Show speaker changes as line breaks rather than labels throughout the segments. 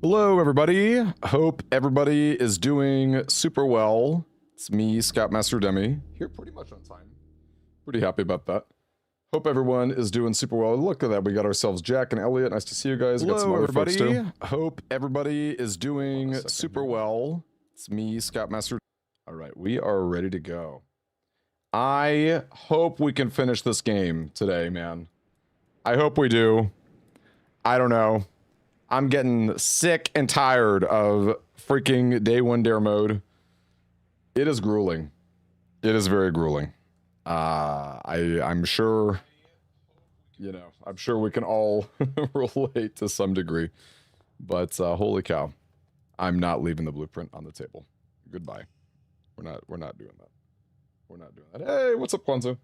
Hello, everybody. Hope everybody is doing super well. It's me, Scoutmaster Demi, here pretty much on time. Pretty happy about that. Hope everyone is doing super well. Look at that. We got ourselves Jack and Elliot. Nice to see you guys.
Hello,
got some other folks
everybody.
too. Hope everybody is doing super well. It's me, Scoutmaster. All right, we are ready to go. I hope we can finish this game today, man. I hope we do. I don't know. I'm getting sick and tired of freaking day one dare mode. It is grueling. It is very grueling. I'm sure, you know, I'm sure we can all relate to some degree, but holy cow, I'm not leaving the blueprint on the table. Goodbye. We're not doing that. We're not doing that. Hey, what's up, Kwanzaa?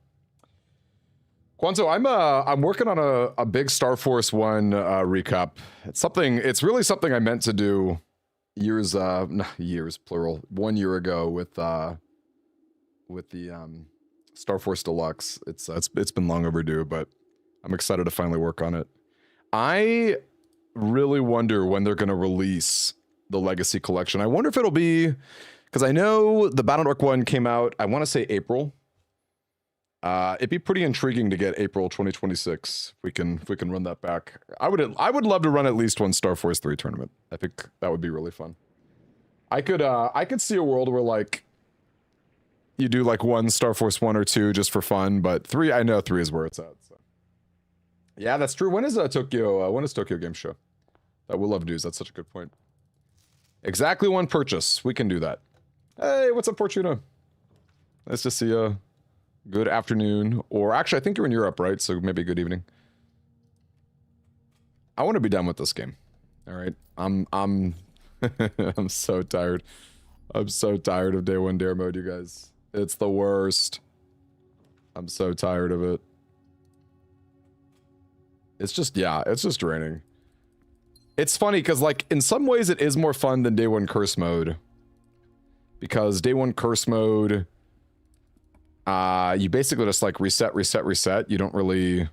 Kwanzaa, I'm working on a big Star Force 1 recap. It's really something I meant to do years, not years plural, 1 year ago with the Star Force Deluxe. It's been long overdue, but I'm excited to finally work on it. I really wonder when they're gonna release the Legacy Collection. I wonder if it'll be, because I know the Battle Network one came out, I want to say April. It'd be pretty intriguing to get April 2026. If we can run that back. I would love to run at least one Star Force 3 tournament. I think that would be really fun. I could see a world where like you do like one Star Force 1 or 2 just for fun, but 3, I know 3 is where it's at. So. Yeah, that's true. When is Tokyo Game Show? That would love news. That's such a good point. Exactly one purchase. We can do that. Hey, what's up, Fortuna? Nice to see you. Good afternoon, or actually, I think you're in Europe, right? So maybe good evening. I want to be done with this game. All right, I'm I'm so tired. I'm so tired of day one dare mode, you guys. It's the worst. I'm so tired of it. It's just, yeah, it's just draining. It's funny because, like, in some ways, it is more fun than day one curse mode. Because day one curse mode. You basically just like reset. You don't really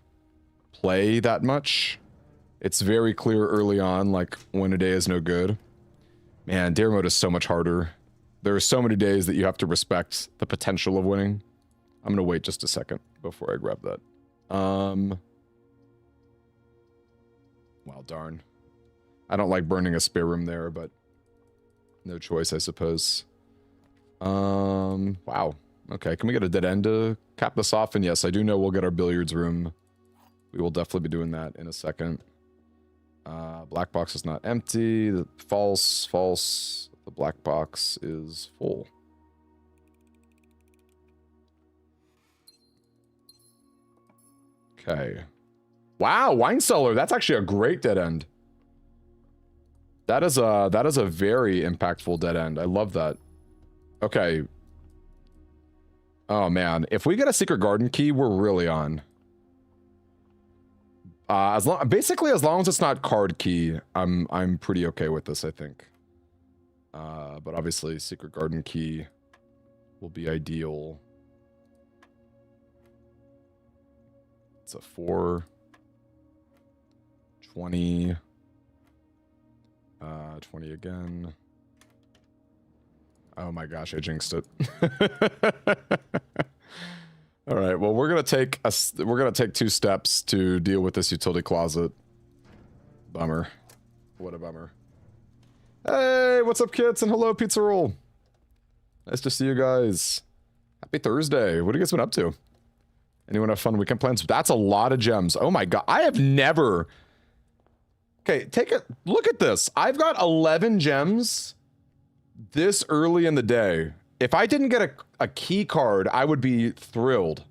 play that much. It's very clear early on, like when a day is no good. Man, dare mode is so much harder. There are so many days that you have to respect the potential of winning. I'm gonna wait just a second before I grab that. Well, darn. I don't like burning a spare room there, but no choice, I suppose. Wow. Okay, can we get a dead end to cap this off? And yes, I do know we'll get our billiards room. We will definitely be doing that in a second. Black box is not empty. False. The black box is full. Okay. Wow, wine cellar. That's actually a great dead end. That is a very impactful dead end. I love that. Okay. Oh man, if we get a secret garden key, we're really on. Basically, as long as it's not card key, I'm pretty okay with this, I think. But obviously, secret garden key will be ideal. It's a 4, 20, 20 again. Oh my gosh, I jinxed it. All right, well, we're gonna take 2 steps to deal with this utility closet. Bummer. What a bummer. Hey, what's up, kids? And hello, Pizza Roll. Nice to see you guys. Happy Thursday. What have you guys been up to? Anyone have fun weekend plans? That's a lot of gems. Oh my god, I have never. Okay, take a look at this. I've got 11 gems. This early in the day. If I didn't get a key card, I would be thrilled.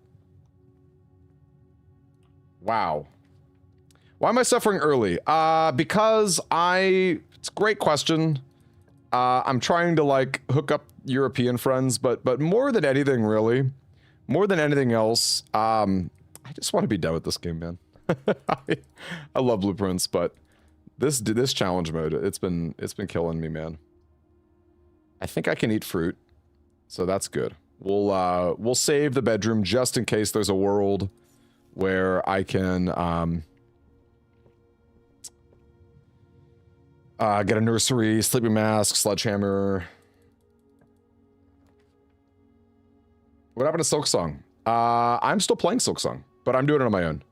Wow. Why am I suffering early? Because it's a great question. I'm trying to like hook up European friends, but more than anything, really, more than anything else, I just want to be done with this game, man. I love blueprints, but this challenge mode, it's been killing me, man. I think I can eat fruit, so that's good. We'll save the bedroom just in case there's a world where I can Get a nursery, sleeping mask, sledgehammer. What happened to Silk Song? I'm still playing Silk Song, but I'm doing it on my own.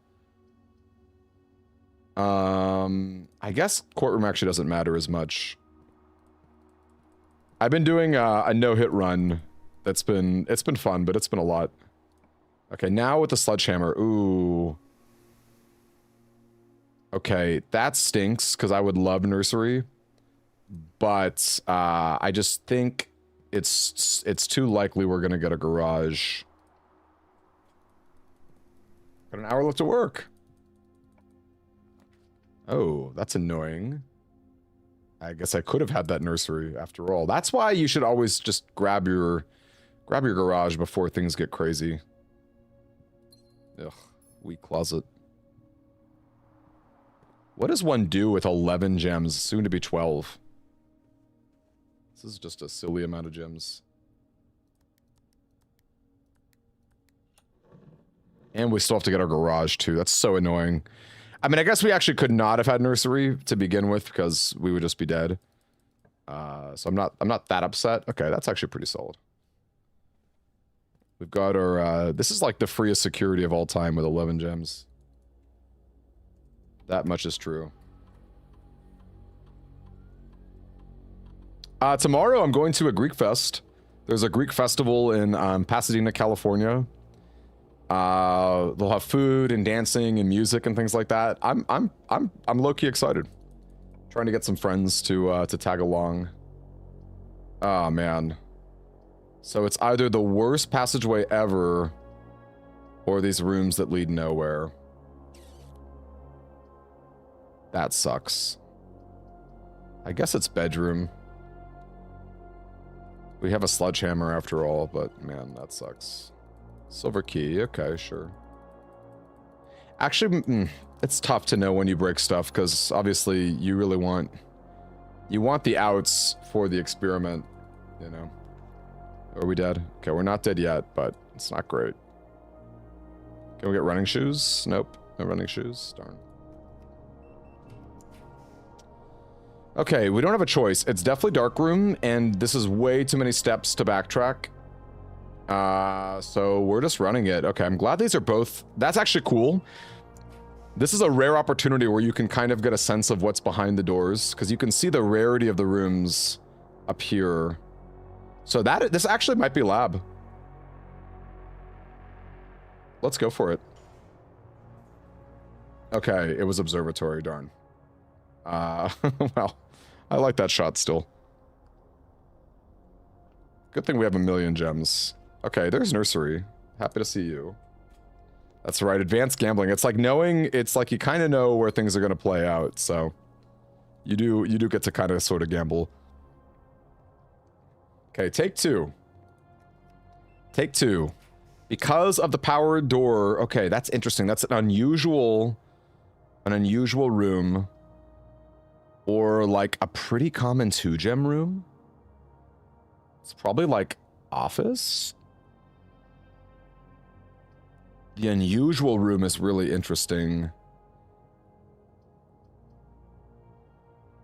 I guess Courtroom actually doesn't matter as much. I've been doing a no-hit run. It's been fun, but it's been a lot. Okay, now with the sledgehammer. Ooh. Okay, that stinks because I would love nursery, but I just think it's too likely we're gonna get a garage. Got an hour left to work. Oh, that's annoying. I guess I could have had that nursery after all. That's why you should always just grab your garage before things get crazy. Ugh, weak closet. What does one do with 11 gems, soon to be 12? This is just a silly amount of gems. And we still have to get our garage too. That's so annoying. I mean, I guess we actually could not have had nursery to begin with because we would just be dead. So I'm not that upset. Okay, that's actually pretty solid. We've got our this is like the freest security of all time with 11 gems. That much is true. Tomorrow I'm going to a Greek fest. There's a Greek festival in Pasadena, California. They'll have food and dancing and music and things like that. I'm low-key excited. Trying to get some friends to tag along. Oh man. So it's either the worst passageway ever or these rooms that lead nowhere. That sucks. I guess it's bedroom. We have a sledgehammer after all, but man, that sucks. Silver key, okay, sure. Actually, it's tough to know when you break stuff, because obviously you really want... You want the outs for the experiment, you know? Are we dead? Okay, we're not dead yet, but it's not great. Can we get running shoes? Nope, no running shoes, darn. Okay, we don't have a choice. It's definitely dark room, and this is way too many steps to backtrack. So we're just running it. Okay, I'm glad these are both... That's actually cool. This is a rare opportunity where you can kind of get a sense of what's behind the doors, because you can see the rarity of the rooms up here. So this actually might be lab. Let's go for it. Okay, it was observatory, darn. Well, I like that shot still. Good thing we have 1,000,000 gems. Okay, there's nursery. Happy to see you. That's right, advanced gambling. It's like knowing, it's like you kind of know where things are going to play out, so you do get to kind of sort of gamble. Okay, take two. Take two. Because of the powered door. Okay, that's interesting. That's an unusual room. Or like a pretty common 2-gem room. It's probably like office. The unusual room is really interesting.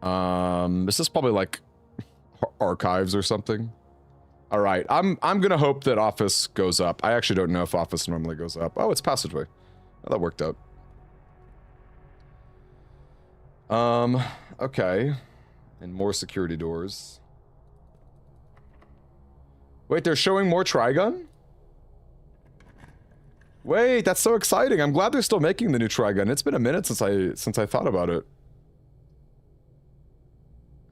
This is probably like archives or something. All right, I'm gonna hope that office goes up. I actually don't know if office normally goes up. Oh, it's passageway. Oh, that worked out. Okay. And more security doors. Wait, they're showing more Trigun? Wait, that's so exciting. I'm glad they're still making the new Trigun. It's been a minute since I thought about it.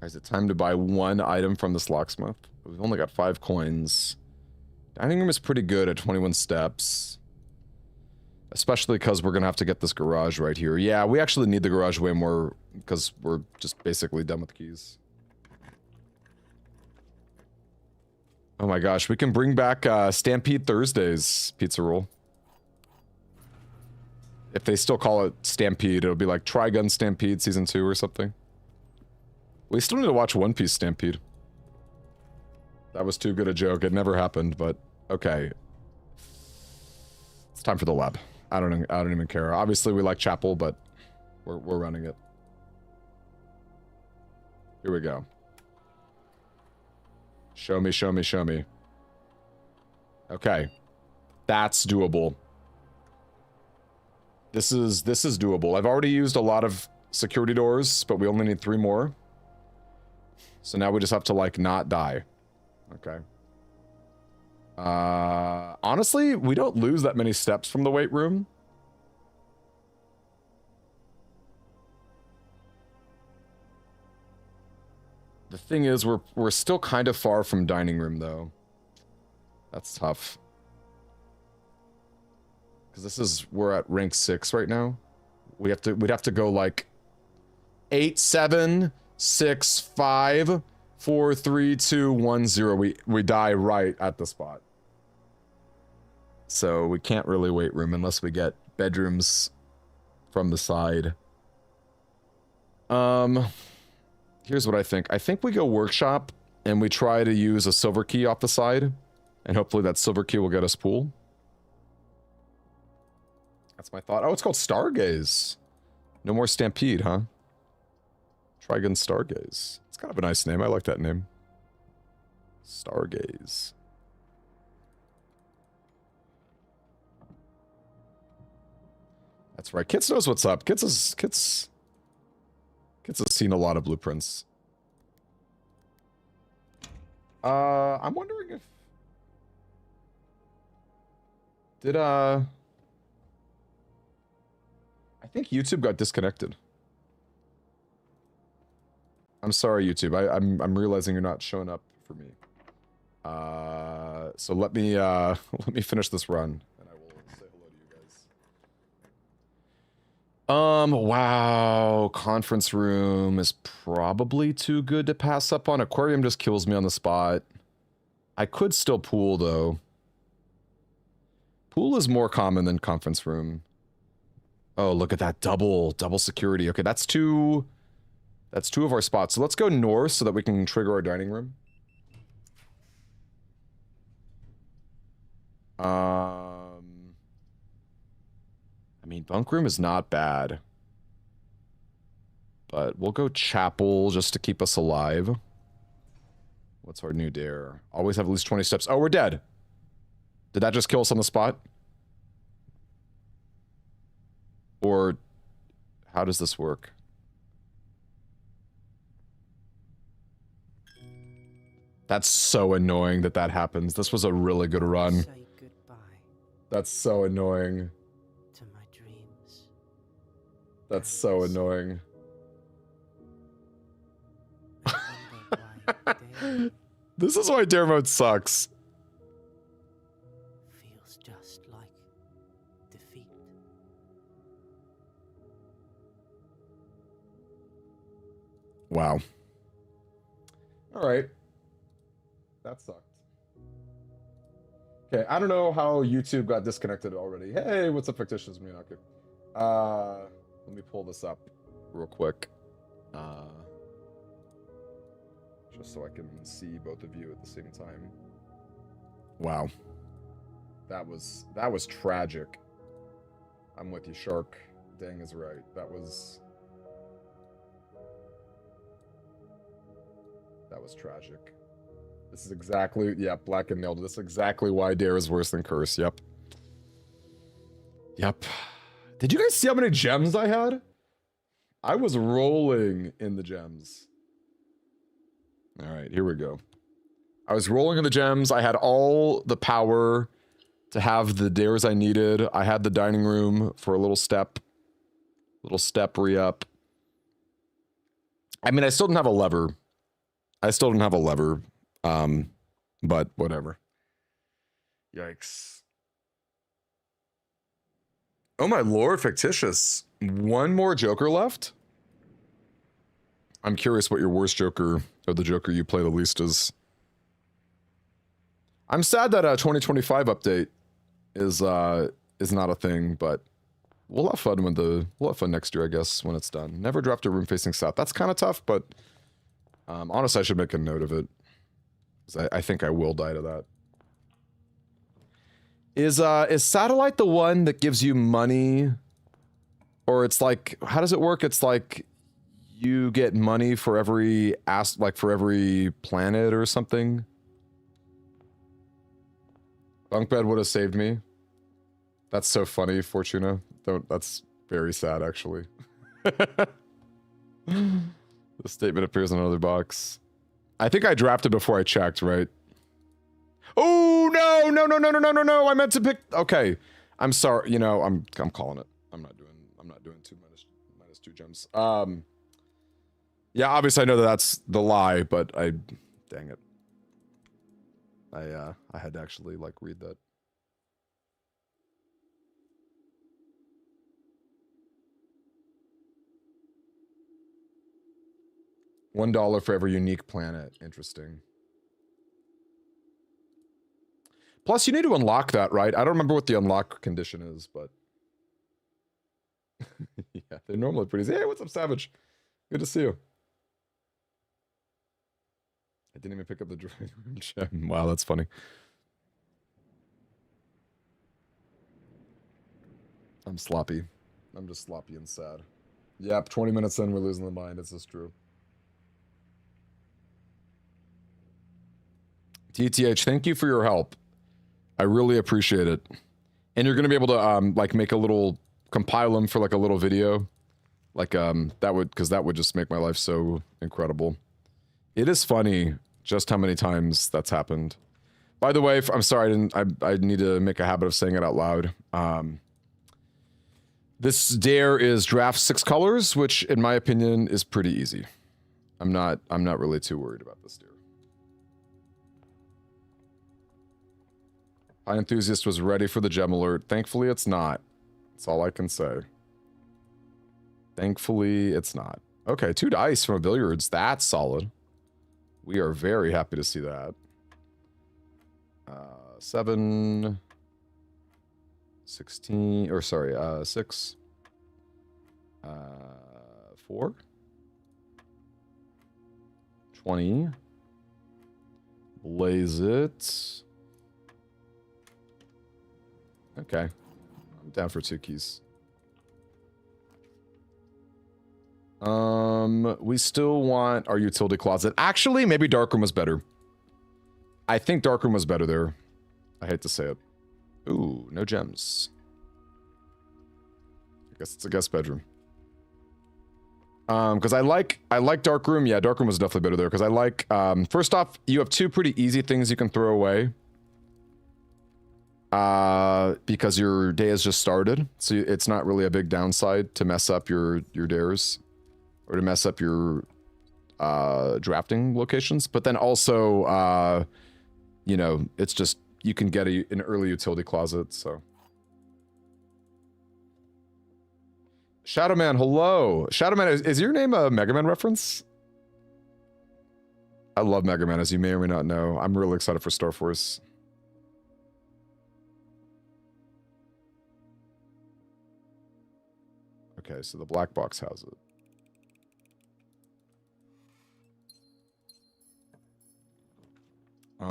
Is it time to buy one item from this locksmith? We've only got 5 coins. Dining room is pretty good at 21 steps. Especially because we're going to have to get this garage right here. Yeah, we actually need the garage way more because we're just basically done with keys. Oh my gosh, we can bring back Stampede Thursdays pizza roll. If they still call it Stampede, it'll be like Trigun Stampede Season 2 or something. We still need to watch One Piece Stampede. That was too good a joke. It never happened, but okay. It's time for the lab. I don't even care. Obviously, we like Chapel, but we're running it. Here we go. Show me, show me, show me. Okay. That's doable. This is doable. I've already used a lot of security doors, but we only need 3 more. So now we just have to, like, not die. Okay. Honestly, we don't lose that many steps from the weight room. The thing is, we're still kind of far from dining room, though. That's tough. Because we're at rank 6 right now. We'd have to go like 8, 7, 6, 5, 4, 3, 2, 1, 0. We die right at the spot. So we can't really weight room unless we get bedrooms from the side. Here's what I think. I think we go workshop and we try to use a silver key off the side. And hopefully that silver key will get us pool. That's my thought. Oh, it's called Stargaze. No more Stampede, huh? Try again Stargaze. It's kind of a nice name. I like that name. Stargaze. That's right. Kits knows what's up. Kits has seen a lot of blueprints. I'm wondering if... I think YouTube got disconnected. I'm sorry, YouTube. I'm realizing you're not showing up for me. So let me finish this run, and I will say hello to you guys. Wow, conference room is probably too good to pass up on. Aquarium just kills me on the spot. I could still pool though. Pool is more common than conference room. Oh, look at that double security. Okay, that's two of our spots. So let's go north so that we can trigger our dining room. I mean, bunk room is not bad. But we'll go chapel just to keep us alive. What's our new dare? Always have at least 20 steps. Oh, we're dead. Did that just kill us on the spot? Or how does this work? That's so annoying that that happens. This was a really good run.
Say goodbye.
That's so annoying.
To my dreams.
That's so annoying. This is why dare mode sucks.
Feels just like defeat.
Wow. All right. That sucked. Okay, I don't know how YouTube got disconnected already. Hey, what's up, Fictitious Munaki? Let me pull this up real quick. Just so I can see both of you at the same time. Wow. That was tragic. I'm with you, Shark. Dang is right. That was tragic. This is exactly, yeah, Black and nailed it. This is exactly why Dare is worse than Curse. Yep. Yep. Did you guys see how many gems I had? I was rolling in the gems. All right, here we go. I was rolling in the gems. I had all the power to have the dares I needed. I had the dining room for a little step re-up. I mean, I still didn't have a lever. But whatever. Yikes. Oh my lord, Fictitious. One more Joker left? I'm curious what your worst Joker, or the Joker you play the least, is. I'm sad that a 2025 update is not a thing, but we'll have fun next year, I guess, when it's done. Never dropped a room facing south. That's kind of tough, but honestly, I should make a note of it. I think I will die to that. Is satellite the one that gives you money? Or it's like, how does it work? It's like you get money for every for every planet or something. Bunk bed would have saved me. That's so funny, Fortuna. That's very sad, actually. The statement appears in another box. I think I drafted before I checked, right? Oh no, no, no, no, no, no, no, no! I meant to pick. Okay, I'm sorry. You know, I'm calling it. I'm not doing two minus 2 gems. Yeah, obviously I know that that's the lie, but dang it. I had to actually like read that. $1 for every unique planet. Interesting. Plus, you need to unlock that, right? I don't remember what the unlock condition is, but yeah, they're normally pretty easy. Hey, what's up, Savage? Good to see you. I didn't even pick up the drawing room gem. Wow, that's funny. I'm sloppy. I'm just sloppy and sad. Yep, 20 minutes in, we're losing the mind. It's just true. TTH, thank you for your help. I really appreciate it. And you're gonna be able to like make a little, compile them for like a little video. Like because that would just make my life so incredible. It is funny just how many times that's happened. By the way, I'm sorry, I need to make a habit of saying it out loud. This dare is draft 6 colors, which in my opinion is pretty easy. I'm not really too worried about this dare. High Enthusiast was ready for the gem alert. Thankfully, it's not. That's all I can say. Thankfully, it's not. Okay, 2 dice from a billiards. That's solid. We are very happy to see that. 7, 16, or sorry, 6, 4, 20. Blaze it. Okay. I'm down for 2 keys. We still want our utility closet. Actually, maybe Darkroom was better. I think Darkroom was better there. I hate to say it. Ooh, no gems. I guess it's a guest bedroom. Because I like Darkroom. Yeah, Darkroom was definitely better there. Because I like, first off, you have 2 pretty easy things you can throw away. Because your day has just started, so it's not really a big downside to mess up your dares, or to mess up your drafting locations. But then also, you know, it's just you can get an early utility closet. So, Shadowman, hello, Shadowman. Is your name a Mega Man reference? I love Mega Man, as you may or may not know. I'm really excited for Star Force. Okay, so the black box has it. I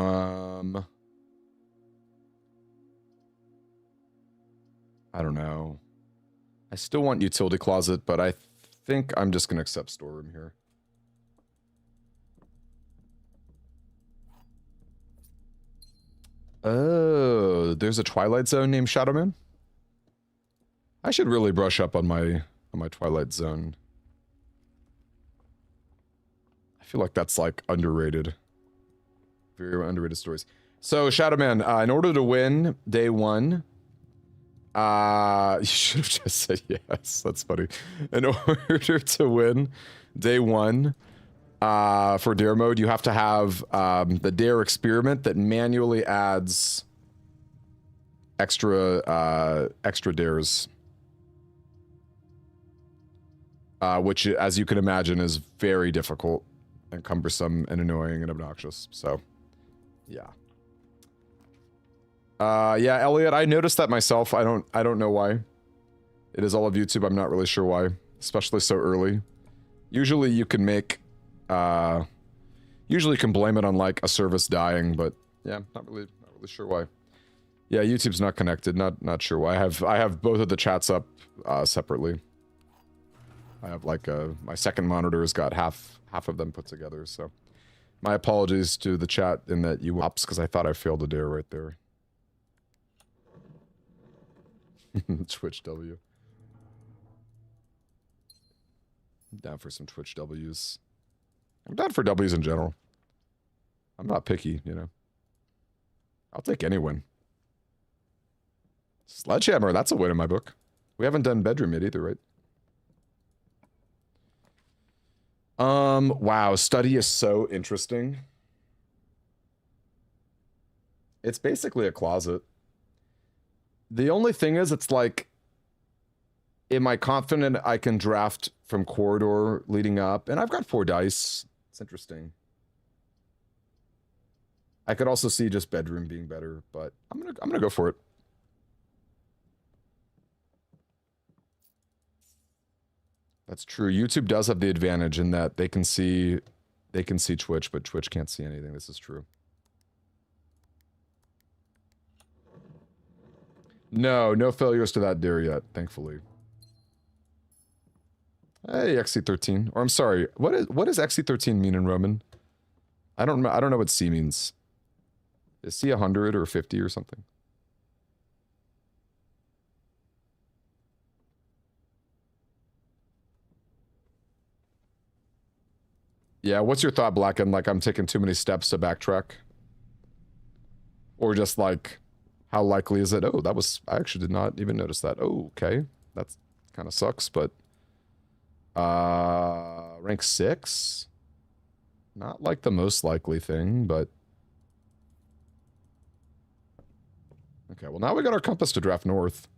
don't know. I still want utility closet, but I think I'm just gonna accept storeroom here. Oh, there's a Twilight Zone named Shadowman? I should really brush up on my Twilight Zone. I feel like that's like underrated. Very underrated stories. So Shadowman, in order to win day 1, you should have just said yes. That's funny. In order to win day 1 for dare mode, you have to have the dare experiment that manually adds extra dares. Which, as you can imagine, is very difficult and cumbersome and annoying and obnoxious. So, yeah. Yeah, Elliot, I noticed that myself. I don't know why. It is all of YouTube. I'm not really sure why, especially so early. Usually you can make, usually you can blame it on like a service dying, but yeah, not really sure why. Yeah, YouTube's not connected. Not sure why. I have both of the chats up separately. I have like my second monitor has got half of them put together, so my apologies to the chat in that you ops because I thought I failed a dare right there. Twitch W. I'm down for some Twitch W's. I'm down for W's in general. I'm not picky, you know. I'll take any win. Sledgehammer, that's a win in my book. We haven't done bedroom yet either, right? Wow, study is so interesting. It's basically a closet. The only thing is, it's like, am I confident I can draft from corridor leading up? And I've got 4 dice. It's interesting. I could also see just bedroom being better, but I'm gonna go for it. That's true. YouTube does have the advantage in that they can see Twitch, but Twitch can't see anything. This is true. No failures to that dare yet, thankfully. Hey, XC13. Or I'm sorry, what does XC13 mean in Roman? I don't know what C means. Is C 100 or 50 or something? Yeah, what's your thought, Blacken? Like, I'm taking too many steps to backtrack? Or just like, how likely is it? Oh, I actually did not even notice that. Oh, okay. That kind of sucks, but... rank 6? Not like the most likely thing, but... Okay, well now we got our compass to draft north.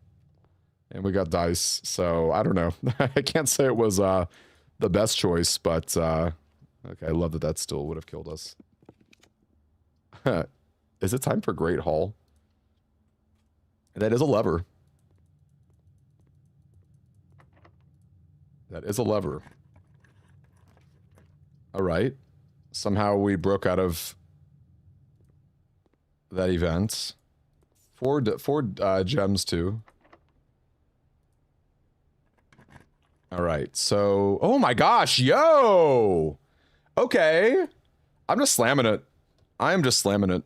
And we got dice, so I don't know. I can't say it was the best choice, but... okay, I love that still would have killed us. Is it time for Great Hall? That is a lever. That is a lever. Alright. Somehow we broke out of that event. Four gems too. Alright, so... Oh my gosh, yo! Okay. I'm just slamming it. I am just slamming it.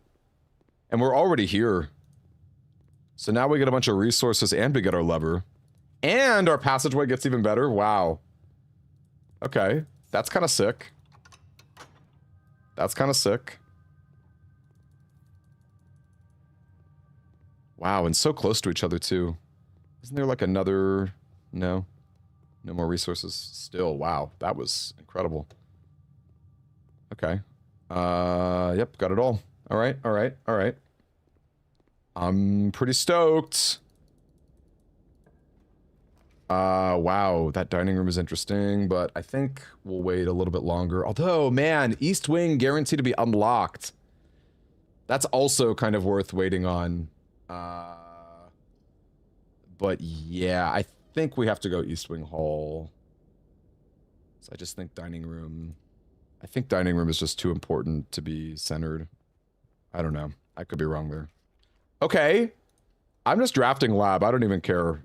And we're already here. So now we get a bunch of resources and we get our lever. And our passageway gets even better. Wow. Okay. That's kind of sick. That's kind of sick. Wow, and so close to each other too. Isn't there like another... No. No more resources still. Wow, that was incredible. Okay. Yep, got it all. Alright, alright, alright. I'm pretty stoked. Wow, that dining room is interesting, but I think we'll wait a little bit longer. Although, man, East Wing guaranteed to be unlocked. That's also kind of worth waiting on. But yeah, I think we have to go East Wing Hall. So I just think dining room... I think dining room is just too important to be centered. I don't know. I could be wrong there. Okay. I'm just drafting lab. I don't even care.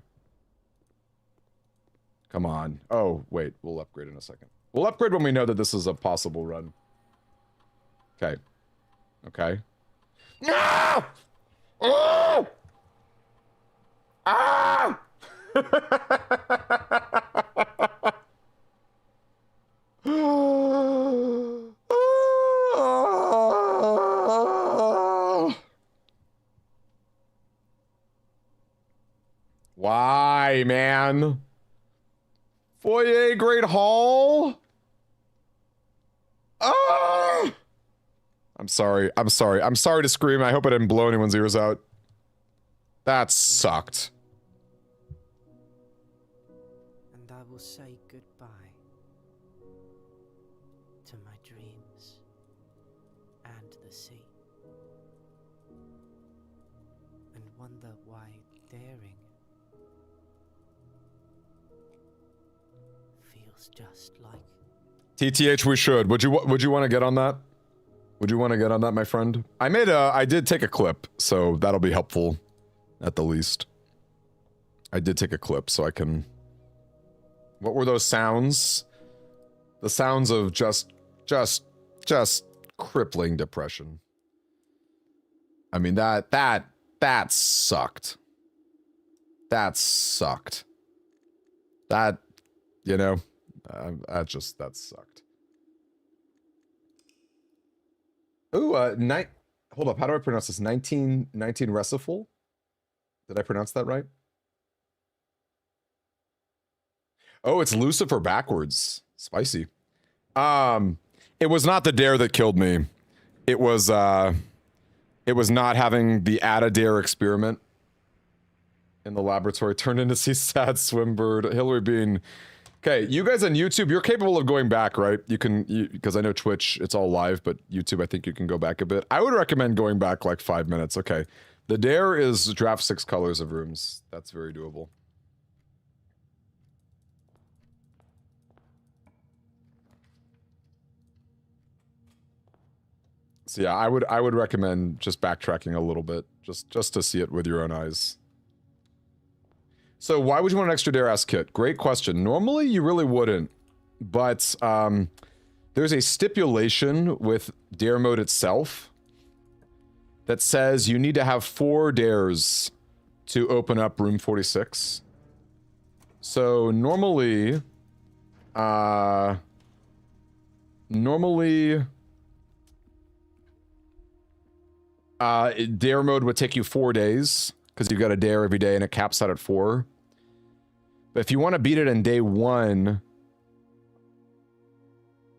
Come on. Oh, wait. We'll upgrade in a second. We'll upgrade when we know that this is a possible run. Okay. Okay. No! Oh! Ah! Why, man? Foyer Great Hall? Ah! I'm sorry. I'm sorry. I'm sorry to scream. I hope I didn't blow anyone's ears out. That sucked.
And I will say goodbye to my dreams and the sea, and wonder why daring feels just like...
TTH, we should. Would you want to get on that? Would you want to get on that, my friend? I did take a clip, so that'll be helpful, at the least. I did take a clip, so I can What were those sounds? The sounds of just crippling depression. I mean, that sucked. That sucked. That, you know, that sucked. Ooh, hold up, how do I pronounce this? 19 Reciful? Did I pronounce that right? Oh, it's Lucifer backwards. Spicy. It was not the dare that killed me. It was not having the add-a-dare experiment in the laboratory turned into see sad swimbird. Hillary Bean. Okay, you guys on YouTube, you're capable of going back, right? You can, because I know Twitch, it's all live, but YouTube, I think you can go back a bit. I would recommend going back like 5 minutes. Okay, the dare is draft 6 colors of rooms. That's very doable. So yeah, I would recommend just backtracking a little bit, just to see it with your own eyes. So why would you want an extra dare ask kit? Great question. Normally you really wouldn't, but there's a stipulation with dare mode itself that says you need to have 4 dares to open up room 46. So normally dare mode would take you 4 days because you've got a dare every day and it caps out at 4. But if you want to beat it in day 1,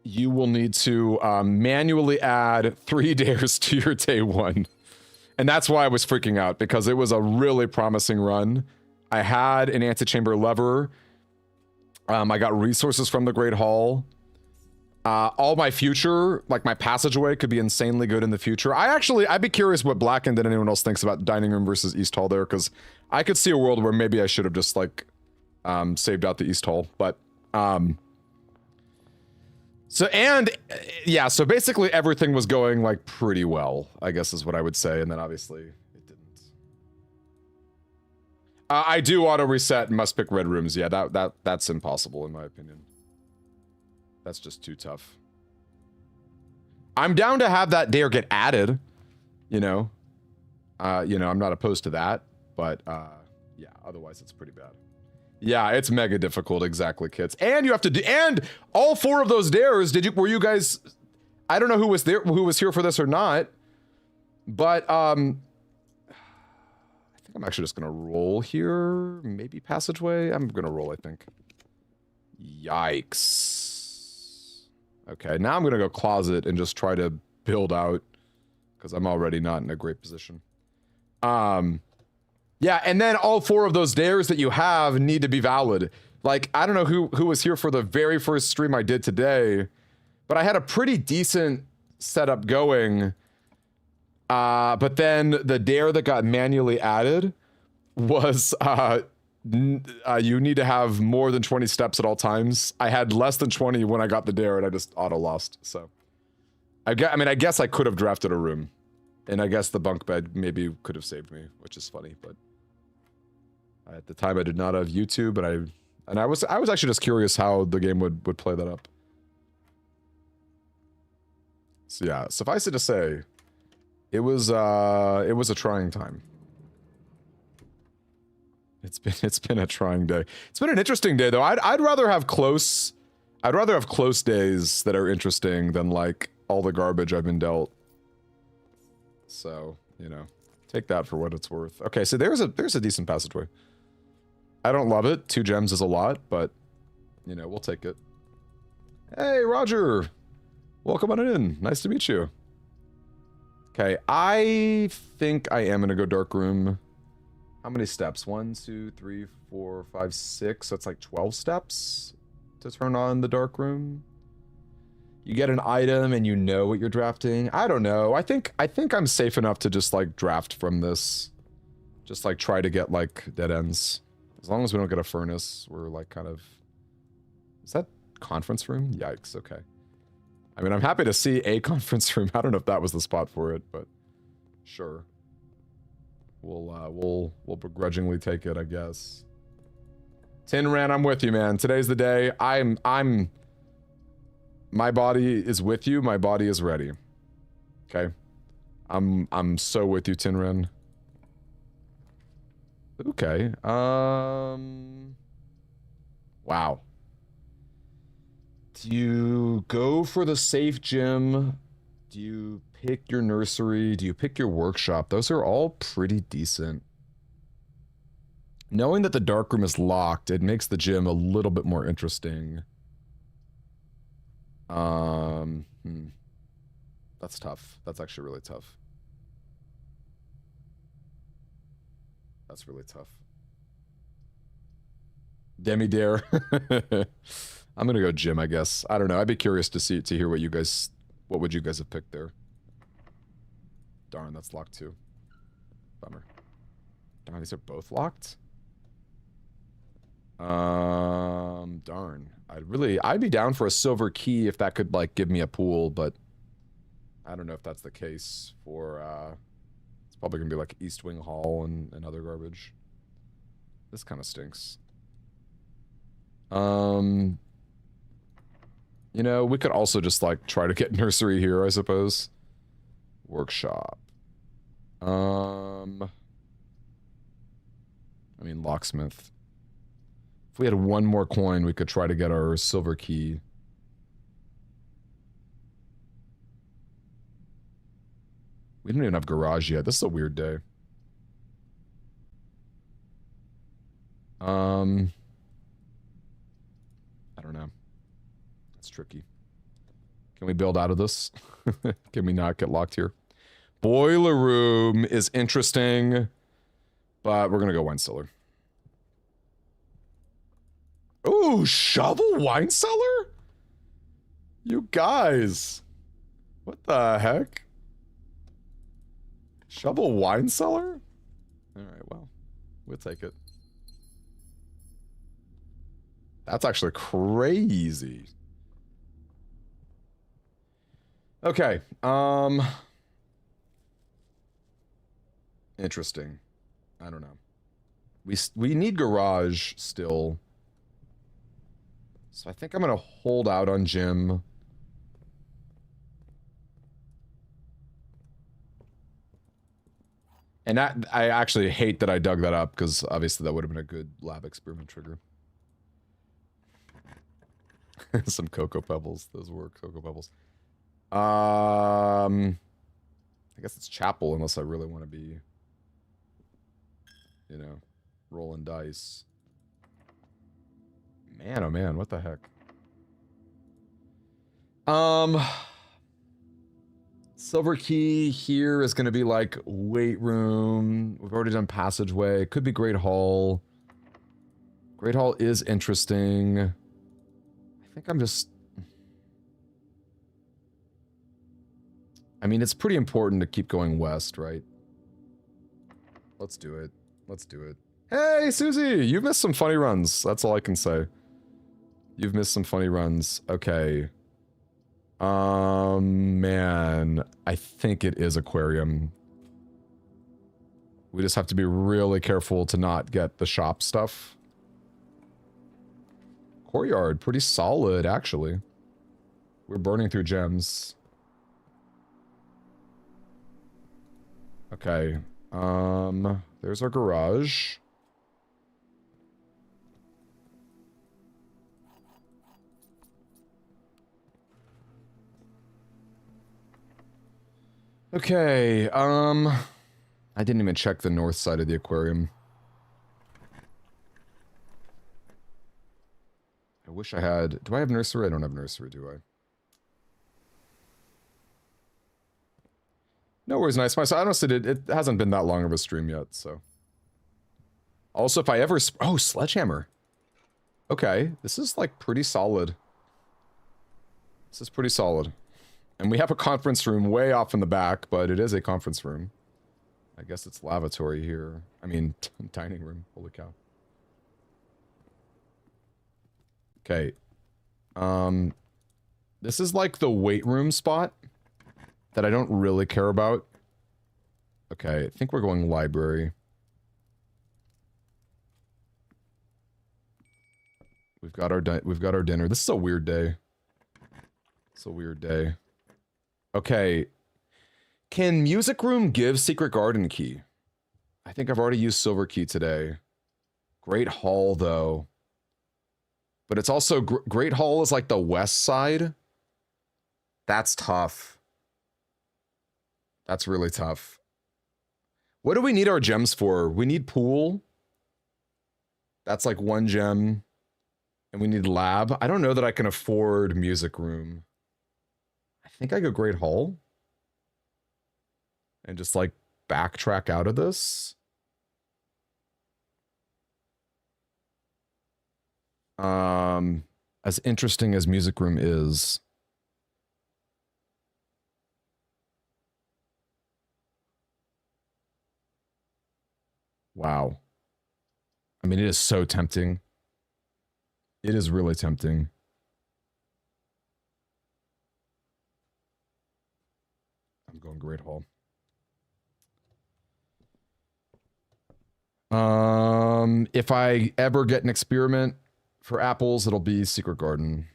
you will need to manually add 3 dares to your day 1. And that's why I was freaking out, because it was a really promising run. I had an antechamber lever. I got resources from the Great Hall. All my future, like my passageway, could be insanely good in the future. I'd be curious what Blackened and anyone else thinks about dining room versus East Hall there, because I could see a world where maybe I should have just like saved out the East Hall. But so basically everything was going like pretty well, I guess is what I would say, and then obviously it didn't. I do auto reset and must pick red rooms. Yeah, that's impossible in my opinion. That's just too tough. I'm down to have that dare get added, you know. I'm not opposed to that, but yeah, otherwise it's pretty bad. Yeah, it's mega difficult, exactly, kids. And you have to do, and all 4 of those dares, were you guys, I don't know who was here for this or not, but I think I'm actually just gonna roll here, maybe passageway. I'm gonna roll, I think. Yikes. Okay, now I'm gonna go closet and just try to build out, because I'm already not in a great position. Yeah, and then all 4 of those dares that you have need to be valid. Like, I don't know who was here for the very first stream I did today, but I had a pretty decent setup going. But then the dare that got manually added was you need to have more than 20 steps at all times. I had less than 20 when I got the dare, and I just auto lost. So I guess I could have drafted a room, and I guess the bunk bed maybe could have saved me, which is funny. But at the time, I did not have YouTube, and I was actually just curious how the game would play that up. So yeah, suffice it to say, it was a trying time. It's been a trying day. It's been an interesting day though. I'd rather have close days that are interesting than like all the garbage I've been dealt. So, you know, take that for what it's worth. Okay, so there's a decent passageway. I don't love it. 2 gems is a lot, but you know, we'll take it. Hey, Roger. Welcome on in. Nice to meet you. Okay, I think I am gonna go dark room. How many steps? 1, 2, 3, 4, 5, 6. So it's like 12 steps to turn on the dark room. You get an item and you know what you're drafting. I don't know. I think I'm safe enough to just like draft from this. Just like try to get like dead ends. As long as we don't get a furnace, we're like kind of... Is that conference room? Yikes, okay. I mean, I'm happy to see a conference room. I don't know if that was the spot for it, but sure. We'll begrudgingly take it, I guess. Tinran, I'm with you, man. Today's the day. My body is with you. My body is ready. Okay. I'm so with you, Tinran. Okay. Wow. Do you go for the safe gym? Do you pick your nursery? Do you pick your workshop? Those are all pretty decent. Knowing that the darkroom is locked, it makes the gym a little bit more interesting. That's tough. That's actually really tough. That's really tough. Demi Dare. I'm gonna go gym, I guess. I don't know. I'd be curious to hear what would you guys have picked there? Darn, that's locked too. Bummer. Darn, these are both locked? Darn. I'd be down for a silver key if that could, like, give me a pool, but I don't know if that's the case for, it's probably gonna be like East Wing Hall and other garbage. This kind of stinks. You know, we could also just, like, try to get nursery here, I suppose. Workshop. I mean, locksmith. If we had one more coin, we could try to get our silver key. We don't even have garage yet. This is a weird day. I don't know. That's tricky. Can we build out of this? Can we not get locked here? Boiler room is interesting, but we're gonna go wine cellar. Ooh, shovel wine cellar? You guys. What the heck? Shovel wine cellar? Alright, well, we'll take it. That's actually crazy. Okay, interesting. I don't know. We need garage still. So I think I'm gonna hold out on gym. And that, I actually hate that I dug that up, because obviously that would have been a good lab experiment trigger. Some Cocoa Pebbles. Those were Cocoa Pebbles. I guess it's chapel, unless I really want to be, you know, rolling dice. Man, oh man, what the heck? Silver key here is going to be like weight room. We've already done passageway. Could be Great Hall. Great Hall is interesting. I think I'm just... I mean, it's pretty important to keep going west, right? Let's do it. Let's do it. Hey, Susie! You've missed some funny runs. That's all I can say. You've missed some funny runs. Okay. Man. I think it is aquarium. We just have to be really careful to not get the shop stuff. Courtyard, pretty solid, actually. We're burning through gems. Okay. There's our garage. Okay, I didn't even check the north side of the aquarium. I wish I had... Do I have nursery? I don't have nursery, do I? No worries, nice. I honestly did. It hasn't been that long of a stream yet, so. Also, if I ever... Oh, sledgehammer. Okay, this is, like, pretty solid. This is pretty solid. And we have a conference room way off in the back, but it is a conference room. I guess it's lavatory here. I mean, dining room. Holy cow. Okay. This is like the weight room spot that I don't really care about. Okay, I think we're going library. We've got our dinner. This is a weird day. It's a weird day. Okay. Can Music Room give Secret Garden key? I think I've already used Silver Key today. Great Hall, though. But it's also... Great Hall is like the west side. That's tough. That's really tough. What do we need our gems for? We need Pool. That's like 1 gem. And we need Lab. I don't know that I can afford Music Room. I think I go Great Hall. And just like backtrack out of this. As interesting as Music Room is. Wow. I mean, it is so tempting. It is really tempting. I'm going Great Hall. If I ever get an experiment for apples, it'll be Secret Garden.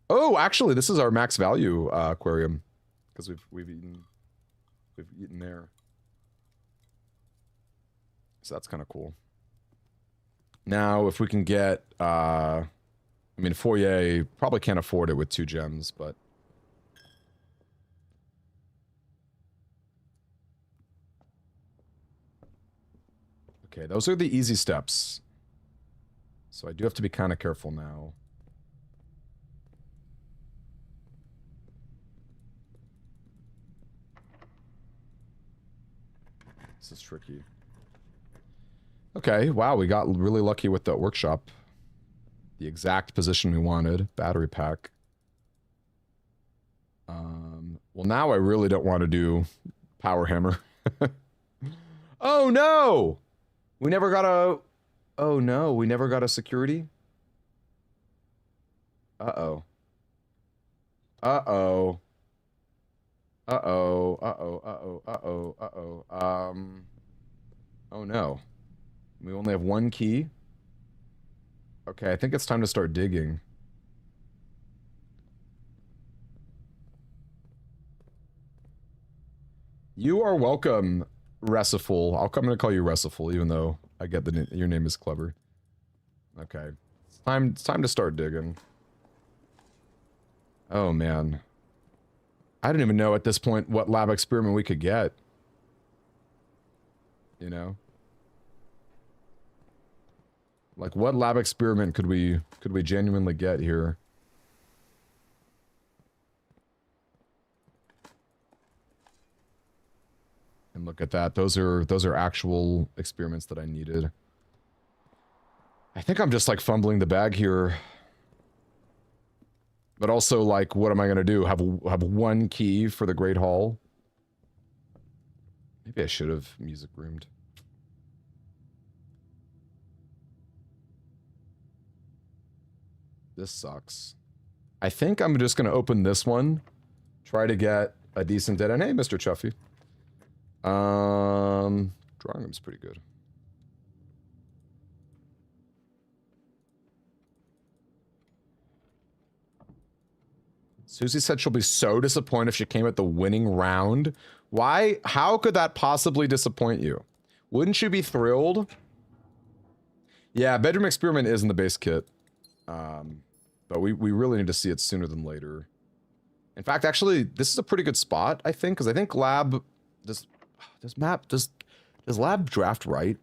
Oh, actually, this is our max value aquarium because we've eaten there. So that's kind of cool. Now, if we can get, I mean, Foyer probably can't afford it with 2 gems, but. Okay, those are the easy steps. So I do have to be kind of careful now. This is tricky. Okay, wow, we got really lucky with the workshop. The exact position we wanted. Battery pack. Well, now I really don't want to do Power Hammer. Oh, no! We never got a... Oh, no, we never got a security? Uh-oh. Uh-oh. Uh-oh. Uh-oh. Uh-oh. Uh-oh. Uh-oh. Oh, no. We only have 1 key. Okay, I think it's time to start digging. You are welcome, Reciful. I'm going to call you Reciful, even though I get that your name is clever. Okay. It's time to start digging. Oh, man. I don't even know at this point what lab experiment we could get. You know? Like, what lab experiment could we genuinely get here? And look at that. Those are actual experiments that I needed. I think I'm just like fumbling the bag here. But also, like, what am I gonna do? Have 1 key for the Great Hall? Maybe I should have music roomed. This sucks. I think I'm just gonna open this one. Try to get a decent dead end. Hey, Mr. Chuffy. Drawing room's pretty good. Susie said she'll be so disappointed if she came at the winning round. Why? How could that possibly disappoint you? Wouldn't you be thrilled? Yeah, bedroom experiment is in the base kit. But we really need to see it sooner than later. In fact, actually, this is a pretty good spot, I think, because I think lab does lab draft right?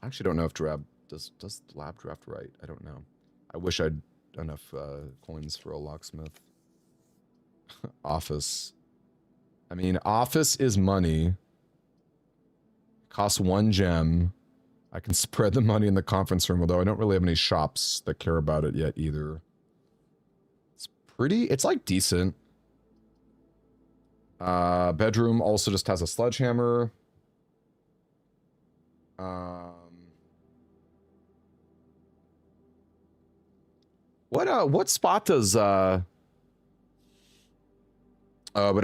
I actually don't know if does lab draft right. I don't know. I wish I'd enough coins for a locksmith. Office. I mean, office is money. Costs 1 gem. I can spread the money in the conference room, although I don't really have any shops that care about it yet either. It's like decent. Bedroom also just has a sledgehammer. What spot does but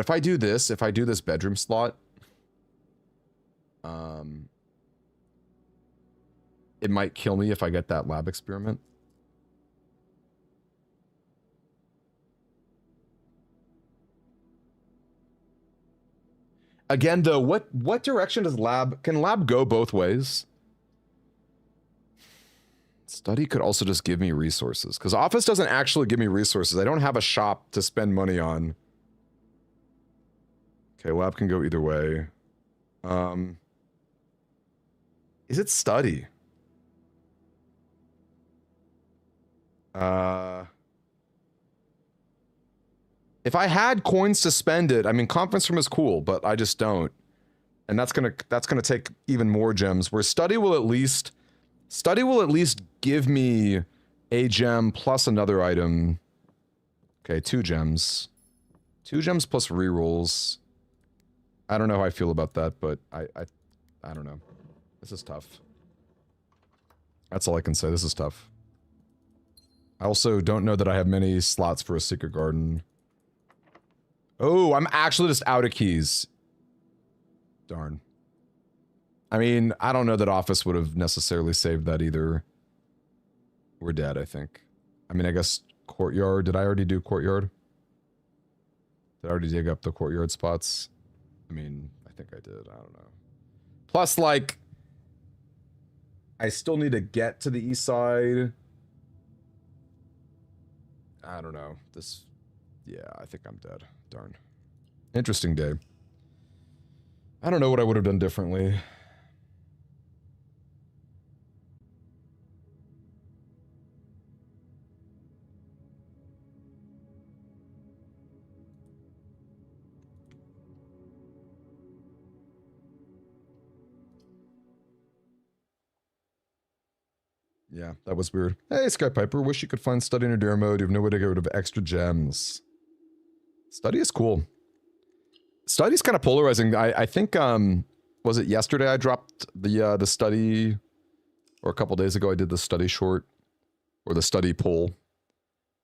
if I do this bedroom slot, it might kill me if I get that lab experiment. Again, though, what direction does lab... Can lab go both ways? Study could also just give me resources. Because office doesn't actually give me resources. I don't have a shop to spend money on. Okay, lab can go either way. Is it study? If I had coins to spend it, I mean, conference room is cool, but I just don't. And that's gonna take even more gems. Where study will at least give me a gem plus another item. Okay, 2 gems. 2 gems plus rerolls. I don't know how I feel about that, but I don't know. This is tough. That's all I can say. This is tough. I also don't know that I have many slots for a secret garden. Oh, I'm actually just out of keys. Darn. I mean, I don't know that office would have necessarily saved that either. We're dead, I think. I mean, I guess courtyard. Did I already do courtyard? Did I already dig up the courtyard spots? I mean, I think I did. I don't know. Plus, like, I still need to get to the east side. I don't know. This... Yeah, I think I'm dead. Darn. Interesting day. I don't know what I would have done differently. Yeah, that was weird. Hey, Sky Piper, wish you could find study in Adair mode. You have no way to get rid of extra gems. Study is cool. Study's kind of polarizing. I think, was it yesterday I dropped the study, or a couple days ago I did the study short, or the study poll,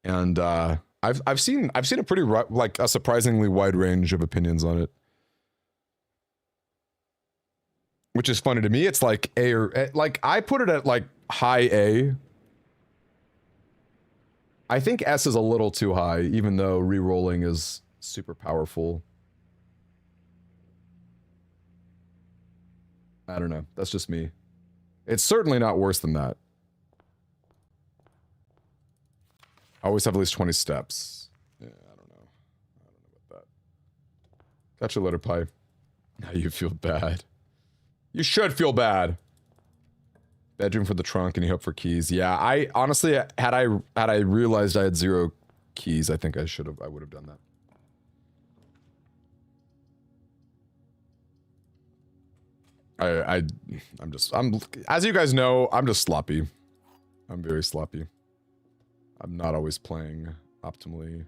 and I've seen a pretty like a surprisingly wide range of opinions on it, which is funny to me. It's like A or like I put it at like high A. I think S is a little too high, even though re-rolling is super powerful. I don't know. That's just me. It's certainly not worse than that. I always have at least 20 steps. Yeah, I don't know. I don't know about that. Got your letter pie. Now you feel bad. You should feel bad. Bedroom for the trunk, and you hope for keys. Yeah, I honestly, had I realized I had 0 keys, I think I would have done that. I'm as you guys know, I'm just sloppy. I'm very sloppy. I'm not always playing optimally.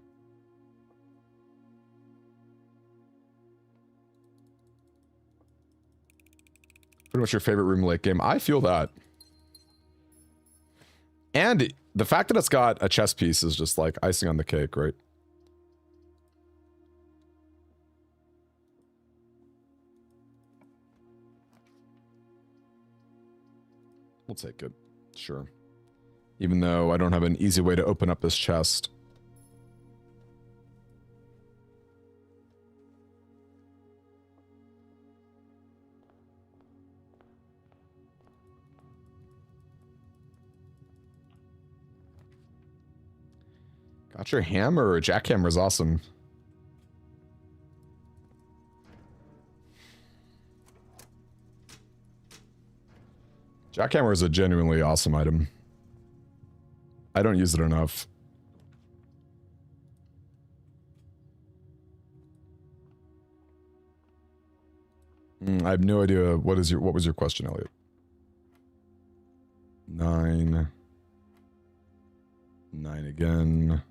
Pretty much your favorite room late game. I feel that. And the fact that it's got a chess piece is just like icing on the cake, right? We'll take it. Sure. Even though I don't have an easy way to open up this chest. Got your hammer. Jackhammer is awesome. Jackhammer is a genuinely awesome item. I don't use it enough. I have no idea. What was your question, Elliot? 9. 9 again.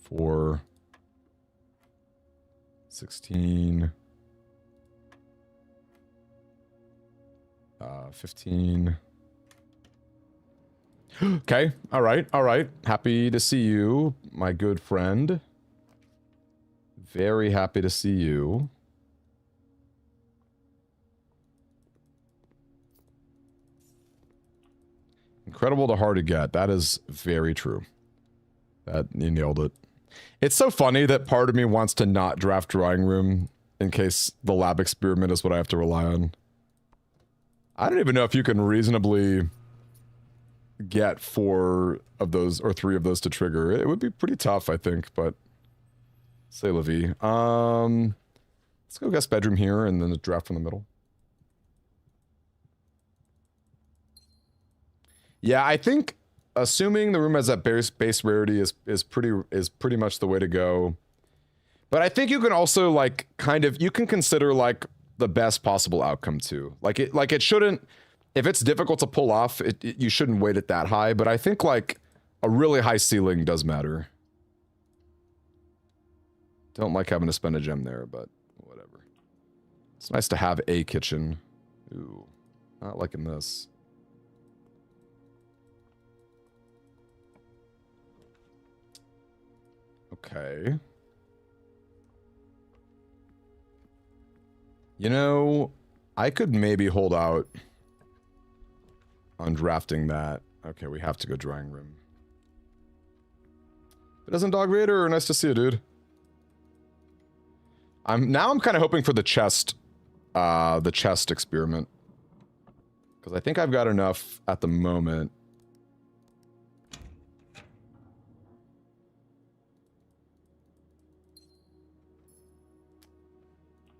4. 16. 15. Okay, all right. Happy to see you, my good friend. Very happy to see you. Incredible to hard to get. That is very true. That, you nailed it. It's so funny that part of me wants to not draft drawing room in case the lab experiment is what I have to rely on. I don't even know if you can reasonably get 4 of those or 3 of those to trigger. It would be pretty tough, I think, but say la vie. Let's go guest bedroom here and then the draft from the middle. Yeah, I think assuming the room has that base rarity is pretty much the way to go. But I think you can also like you can consider like the best possible outcome too. Like it shouldn't, if it's difficult to pull off, you shouldn't weight it that high, but I think like a really high ceiling does matter. Don't like having to spend a gem there, but whatever. It's nice to have a kitchen. Ooh, not liking this. Okay. You know, I could maybe hold out on drafting that. Okay, we have to go drawing room. It doesn't Dog Raider, nice to see you, dude. I'm kind of hoping for the chest experiment. Because I think I've got enough at the moment.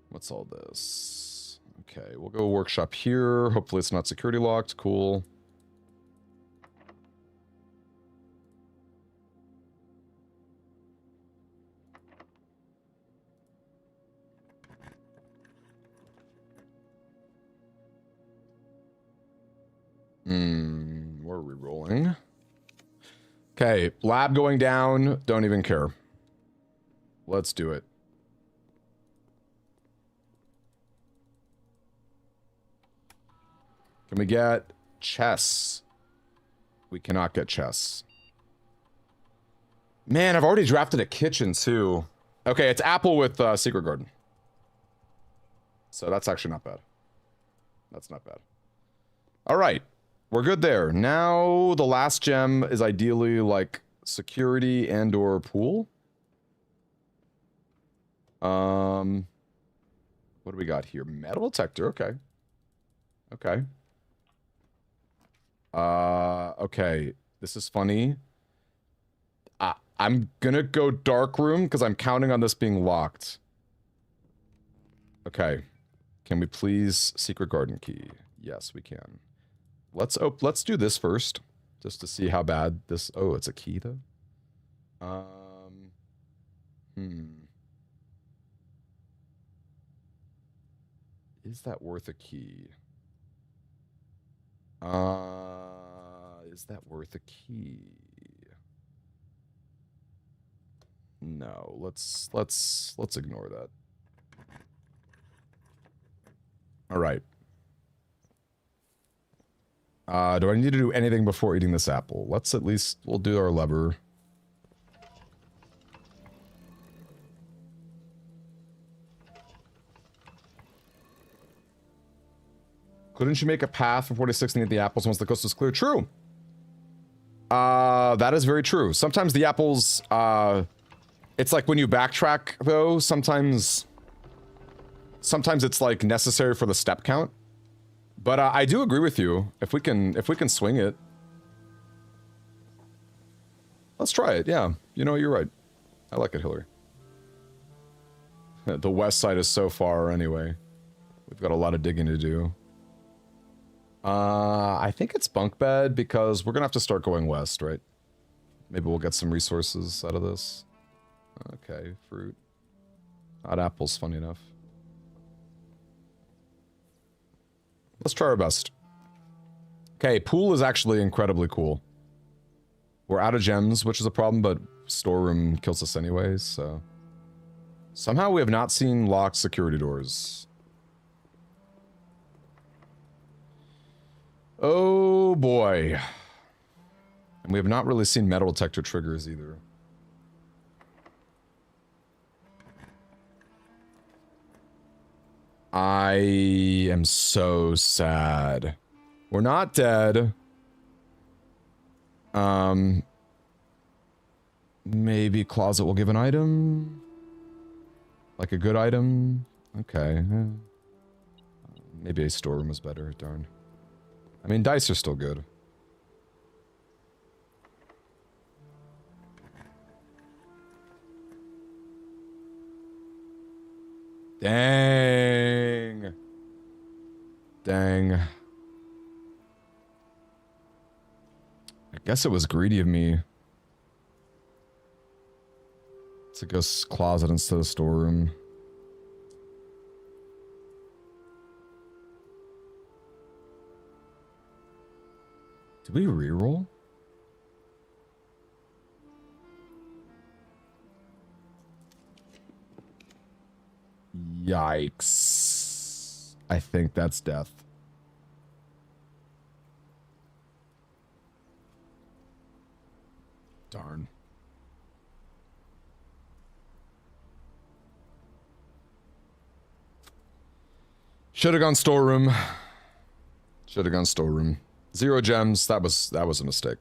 What's all this? Okay, we'll go workshop here. Hopefully it's not security locked. Cool. Where are we rolling? Okay, lab going down. Don't even care. Let's do it. Can we get chess? We cannot get chess. Man, I've already drafted a kitchen too. Okay, it's apple with secret garden. So that's actually not bad. That's not bad. All right, we're good there. Now the last gem is ideally like security and or pool. What do we got here? Metal detector, okay. Okay. Okay. This is funny. I'm gonna go dark room because I'm counting on this being locked. Okay. Can we please secret garden key? Yes, we can. Let's do this first, just to see how bad this. Oh, it's a key though. Is that worth a key? Is that worth a key? No, let's ignore that. All right. Do I need to do anything before eating this apple? Let's at least, we'll do our lever. Couldn't you make a path from 46 and eat the apples once the coast was clear? True. That is very true. Sometimes the apples, it's like when you backtrack though, sometimes it's like necessary for the step count. But I do agree with you. If we can swing it. Let's try it, yeah. You know, you're right. I like it, Hillary. The west side is so far anyway. We've got a lot of digging to do. I think it's bunk bed because we're gonna have to start going west, right? Maybe we'll get some resources out of this. Okay, fruit. Hot apples, funny enough. Let's try our best. Okay, pool is actually incredibly cool. We're out of gems, which is a problem, but storeroom kills us anyways, so... Somehow we have not seen locked security doors. Oh boy. And we have not really seen metal detector triggers either. I am so sad. We're not dead. Maybe closet will give an item. Like a good item. Okay. Maybe a storeroom is better, darn. I mean, dice are still good. Dang. Dang. I guess it was greedy of me to go closet instead of storeroom. Did we reroll? Yikes. I think that's death. Darn. Should have gone storeroom. Should have gone storeroom. 0 gems. That was a mistake.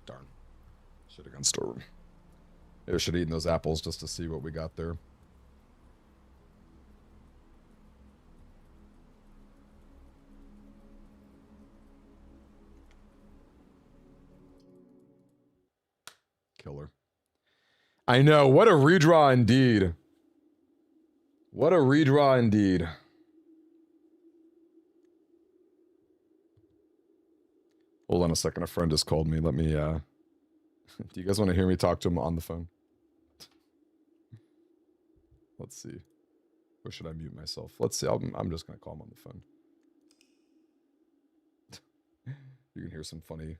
Darn. Should have gone storeroom. Maybe I should have eaten those apples just to see what we got there. Killer. I know. What a redraw indeed. What a redraw indeed. Hold on a second. A friend just called me. Let me, do you guys want to hear me talk to him on the phone? Let's see. Or should I mute myself? Let's see. I'm just going to call him on the phone. You can hear some funny...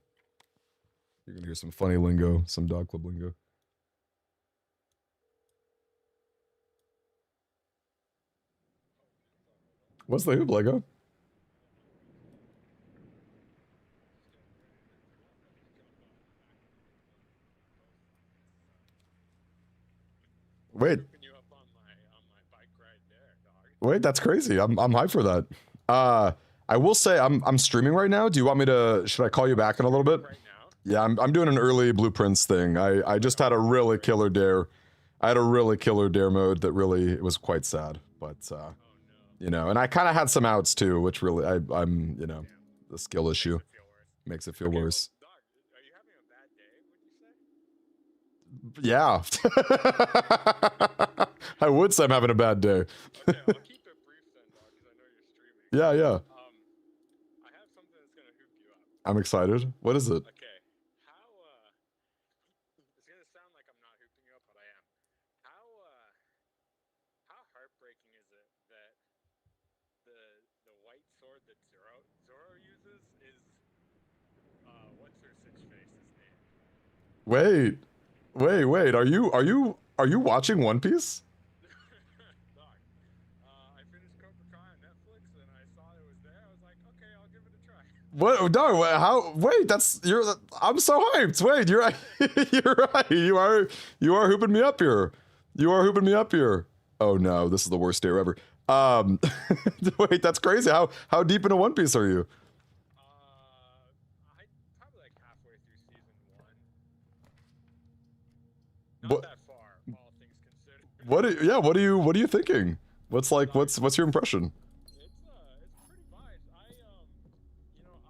You're going to hear some funny lingo. Some dog club lingo. What's the hoop, Lego? Wait. Wait, that's crazy. I'm hyped for that. I will say I'm streaming right now. Do you want me to? Should I call you back in a little bit? Right now? Yeah, I'm doing an early blueprints thing. I just had a really killer dare. I had a really killer dare mode that really it was quite sad, but you know, and I kind of had some outs too, which really I'm you know, the skill issue makes it feel worse. Yeah. I would say I'm having a bad day. Okay, I'll keep it brief then, dog, because I know you're streaming. Yeah, yeah. I have something that's gonna hook you up. I'm excited. What is it? Okay. How, it's gonna sound like I'm not hooking you up, but I am. How heartbreaking is it that the white sword that Zoro uses is, what's her six face's name? Wait. Wait, are you watching One Piece? Doc, I finished Cobra Kai on Netflix and I saw it was there. I was like, okay, I'll give it a try. What? No, how? Wait, I'm so hyped. Wait, you're right. You're right. You are hooping me up here. You are hooping me up here. Oh no, this is the worst dare ever. Wait, that's crazy. How deep into One Piece are you? Probably like halfway through season 1. Not that far, all things considered. What are you thinking? What's your impression? It's pretty vibes. You know,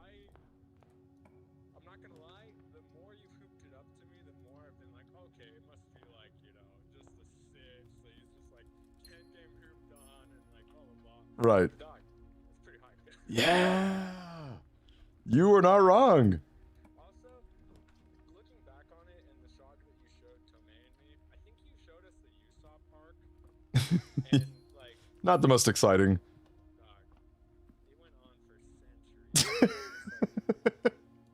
I'm not gonna lie, the more you've hooped it up to me, the more I've been like, okay, it must be like, you know, just the six, so he's just like 10 game hooped on and like blah blah blah. Right. Dog, it's pretty high. Yeah. You were not wrong. Like, not the most exciting. It went on for centuries. It's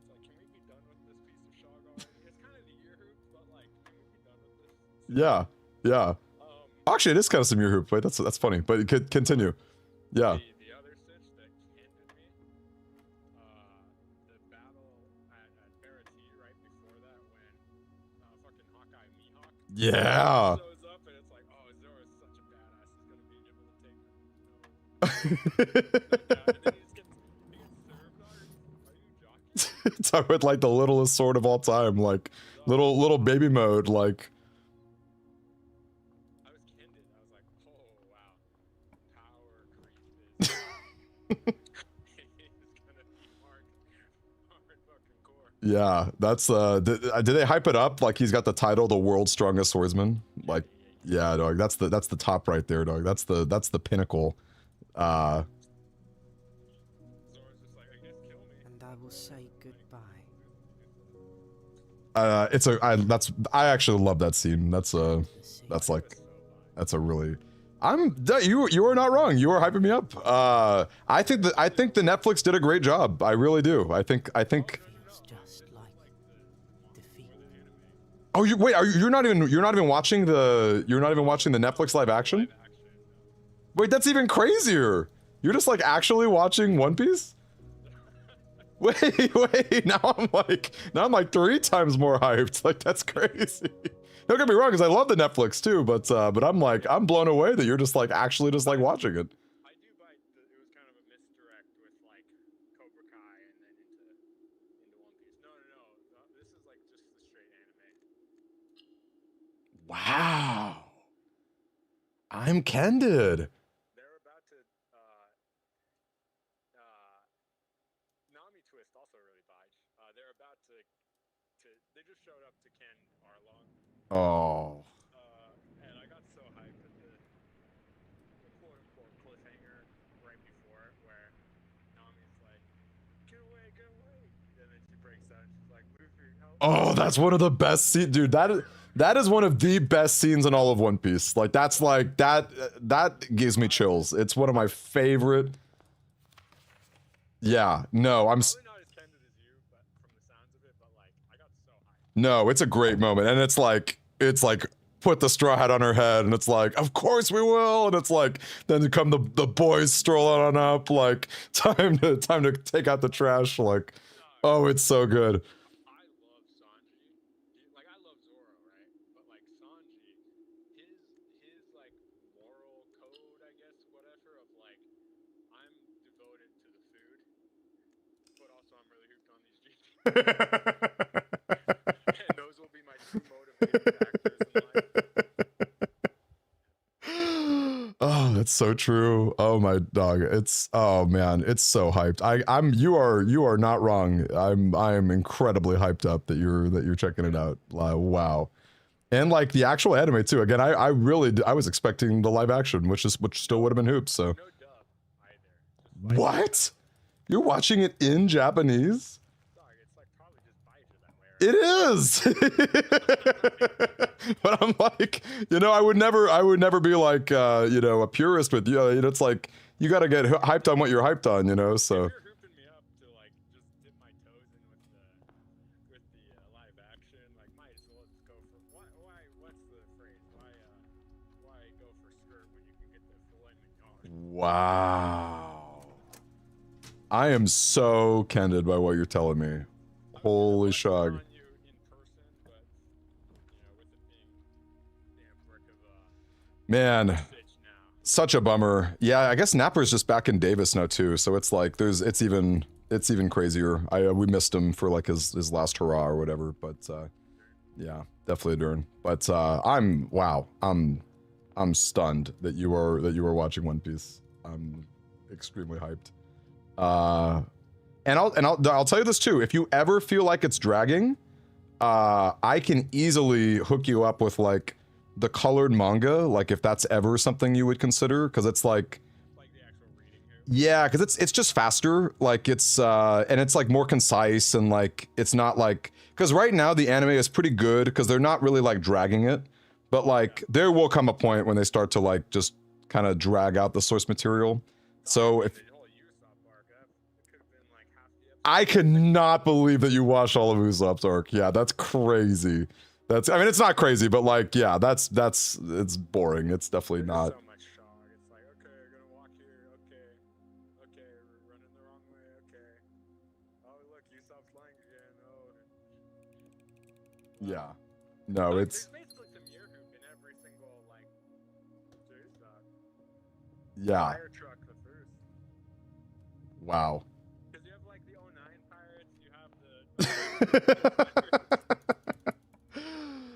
like, can we be done with this piece of shog already? It's kind of the year hoop, but like, can we be done with this? Yeah, yeah. Actually, it is kind of some year hoop. Wait, that's funny. But continue. Yeah. The other stitch that ended me, the battle at Barati right before that when fucking Hawkeye Mihawk. Yeah. Talk with like the littlest sword of all time, like little baby mode, like. I was kindled. I was like, oh wow, Yeah, that's did they hype it up like he's got the title, the world's strongest swordsman? Like, yeah, dog. That's the top right there, dog. That's the pinnacle.
And I will say goodbye.
I actually love that scene. That's a really. You are not wrong. You are hyping me up. I think the Netflix did a great job. I really do. I think.
Feels just like defeat.
Oh, you're not even watching the Netflix live action? Wait, that's even crazier. You're just like actually watching One Piece? Wait, now I'm like 3 times more hyped. Like, that's crazy. Don't get me wrong, because I love the Netflix too, but I'm blown away that you're just like actually just like watching it.
I do buy it was kind of a misdirect with like Cobra Kai and then into One Piece. No, this is like just the straight anime.
Wow. I'm candid.
They're about to Nami Twist also really vibes. They're about to they just showed up to Ken Arlong.
Oh.
And I got so hyped at the quote-unquote cliffhanger right before it where Nami's like, get away, and then she breaks out and she's like, Luffy, help.
Oh, that's one of the best scenes, dude. That is one of the best scenes in all of One Piece. Like, that's like that gives me chills. It's one of my favorite. Yeah, no, I'm
Probably not as candid as you, but from the sounds of it, but like I got so hyped.
No, it's a great moment, and it's like put the straw hat on her head, and it's like, of course we will, and it's like then come the boys strolling on up, like time to take out the trash, like, oh, it's so good.
I love Sanji. Like I love Zoro, right? But like Sanji, his like moral code, I guess, whatever, of like I'm devoted to the food, but also I'm really hooked on these GTs. And those will be my 2 motivating factors in life.
Oh, that's so true. Oh my dog, oh man, it's so hyped. You are not wrong. I am incredibly hyped up that you're checking it out. Wow. And like the actual anime too. Again, I was expecting the live action, which still would have been hoops, so.
No dub either.
What? You're watching it in Japanese?
Dog, it's like probably just Baiju that way, right?
It is. But I'm like, I would never be like, a purist with you. It's like, you got to get hyped on what you're hyped on, so.
You're hooping me up to like just dip my toes in with the live action. Like, might as well just go for what's the phrase? Why go for skirt when you can get the filet mignon?
Wow. I am so candid by what you're telling me. Holy shug. Man, such a bummer. Yeah, I guess Napper's just back in Davis now too, so it's like it's even crazier. We missed him for like his last hurrah or whatever, but yeah, definitely a Dern. But I'm stunned that you are watching One Piece. I'm extremely hyped. And I'll tell you this too. If you ever feel like it's dragging, I can easily hook you up with like the colored manga, like if that's ever something you would consider, because it's like
the actual reading here.
Yeah, because it's just faster, like it's and it's like more concise, and like it's not like, because right now the anime is pretty good because they're not really like dragging it, but like there will come a point when they start to like just kind of drag out the source material. So if I cannot believe that you watched all of Usopp's arc. Yeah, that's crazy. I mean, it's not crazy, but like, yeah, it's boring. It's definitely not.
So much shock. It's like, okay, we're gonna walk here. Okay, we're running the wrong way. Okay. Oh, look, Usopp's flying again. Oh.
Yeah. No, it's.
There's basically some year hoop in every single like. Usopp.
Yeah.
Fire truck the first.
Wow.
Because you have like the 09 pirates. You have the.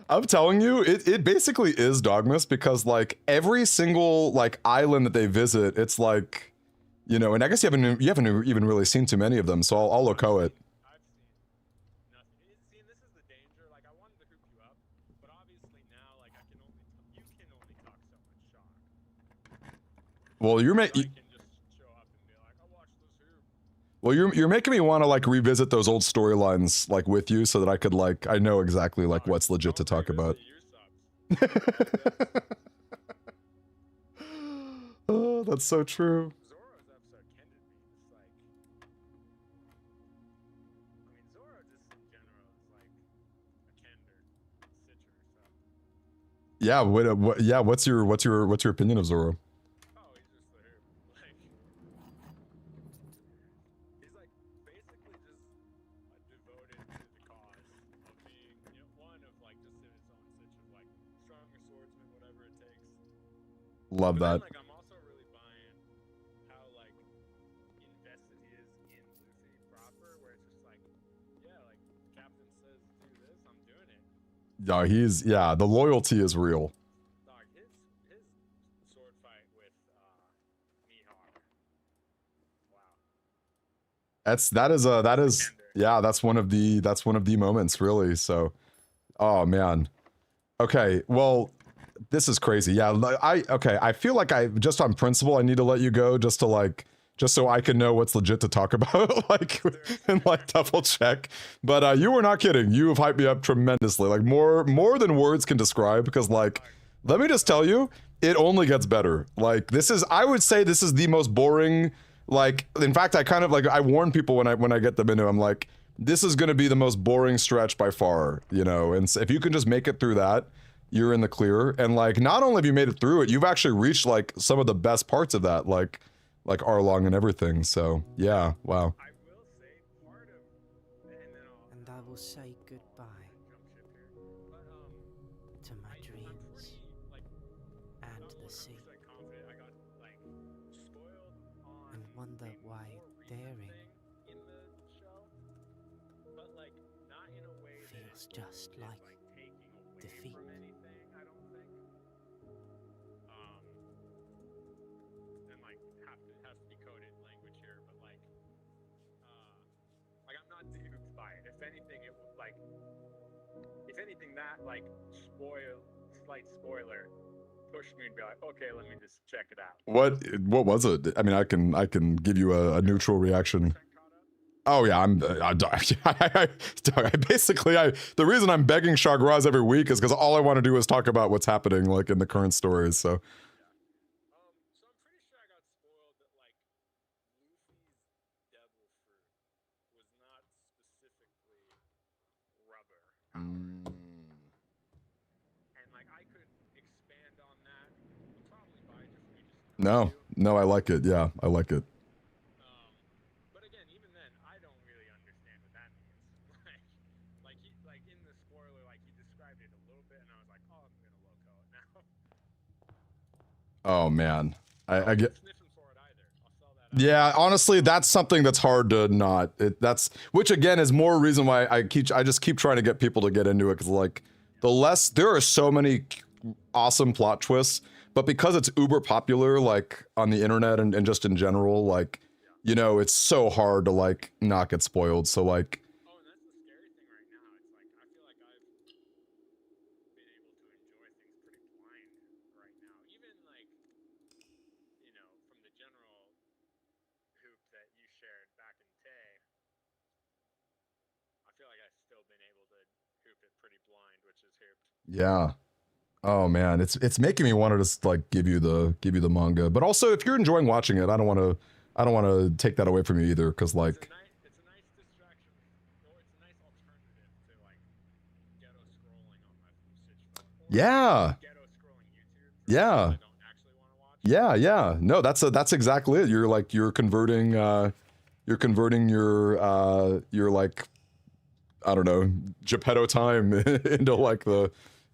I'm telling you, it basically is Dogmas, because like every single like island that they visit, it's like You know, and I guess you haven't even really seen too many of them, so I'll loco it.
I've seen nothing. See, and this is the danger. Like, I wanted to hoop you up, but obviously now, like, you can only talk so much shock.
Well,
I can just show up and be like, I watched this hoop.
well, you're making me want to like revisit those old storylines like with you, so that I could like I know exactly like what's legit to talk about. Oh, that's so true.
Zoro's episode tended me. It's like, I mean, Zoro just in general is like a tender stitcher. So.
Yeah. Yeah. What's your opinion of Zoro?
Oh, he's just the hoop. Like, he's like basically just devoted to the cause of being, you know, one of like just in its own stitch of like stronger swordsman, whatever it takes.
Love
But
that.
then, like, I'm also really buying how like invested he is in Luffy proper, where it's just like, yeah, like Captain says do this, I'm doing it.
No, yeah. The loyalty is real.
Dog, his sword fight with Mihawk. Wow.
That is yeah. That's one of the moments really. So, oh man. Okay. Well. This is crazy. Yeah, I feel like I just on principle I need to let you go just so I can know what's legit to talk about, like and like double check. But you were not kidding. You have hyped me up tremendously, like more than words can describe. Because like, let me just tell you, it only gets better. Like I would say this is the most boring. Like, in fact, I kind of like I warn people when I get them into. I'm like, this is going to be the most boring stretch by far, you know. And so if you can just make it through that, you're in the clear. And like, not only have you made it through it, you've actually reached like some of the best parts of that, like Arlong and everything. So yeah, wow.
I will say part of,
And I will say goodbye to my dreams and the sea, and wonder why daring feels just like defeat.
And like has to be coded language here, but like I'm not duped by it. If anything, it would like, if anything, that like slight spoiler pushed me to be like, okay, let me just check it out.
What was it? I mean, I can give you a neutral reaction. Oh yeah, the reason I'm begging Shagraz every week is because all I want to do is talk about what's happening like in the current stories. So.
So I'm pretty sure I got spoiled that like Luffy's devil fruit was not specifically rubber powered. And like I could expand on that probably by just
No, I like it. Yeah, I like it.
But again, even then, I don't really understand what that means. like in the spoiler, like he described it a little bit, and I was like, oh, I'm gonna loco it now.
Oh man, I get.
Sniffing for it either. I'll sell that out.
Yeah, honestly, that's something that's hard to not. Which again is more reason why I just keep trying to get people to get into it, because like there are so many awesome plot twists, but because it's uber popular like on the internet and just in general, like, you know, it's so hard to like not get spoiled. So like.
Oh, and that's the scary thing right now. It's like I feel like I've been able to enjoy things pretty blind right now. Even like, you know, from the general hoop that you shared back in Tay, I feel like I've still been able to hoop it pretty blind, which is hooped.
Yeah. Oh man, it's making me want to just like give you the manga. But also, if you're enjoying watching it, I don't want to take that away from you either, because like.
It's a nice distraction, or it's a nice alternative to like ghetto scrolling on my Stitch phone.
Yeah.
Ghetto scrolling YouTube.
Yeah.
I don't actually want to watch.
Yeah. No, that's exactly it. You're converting your like, I don't know, Geppetto time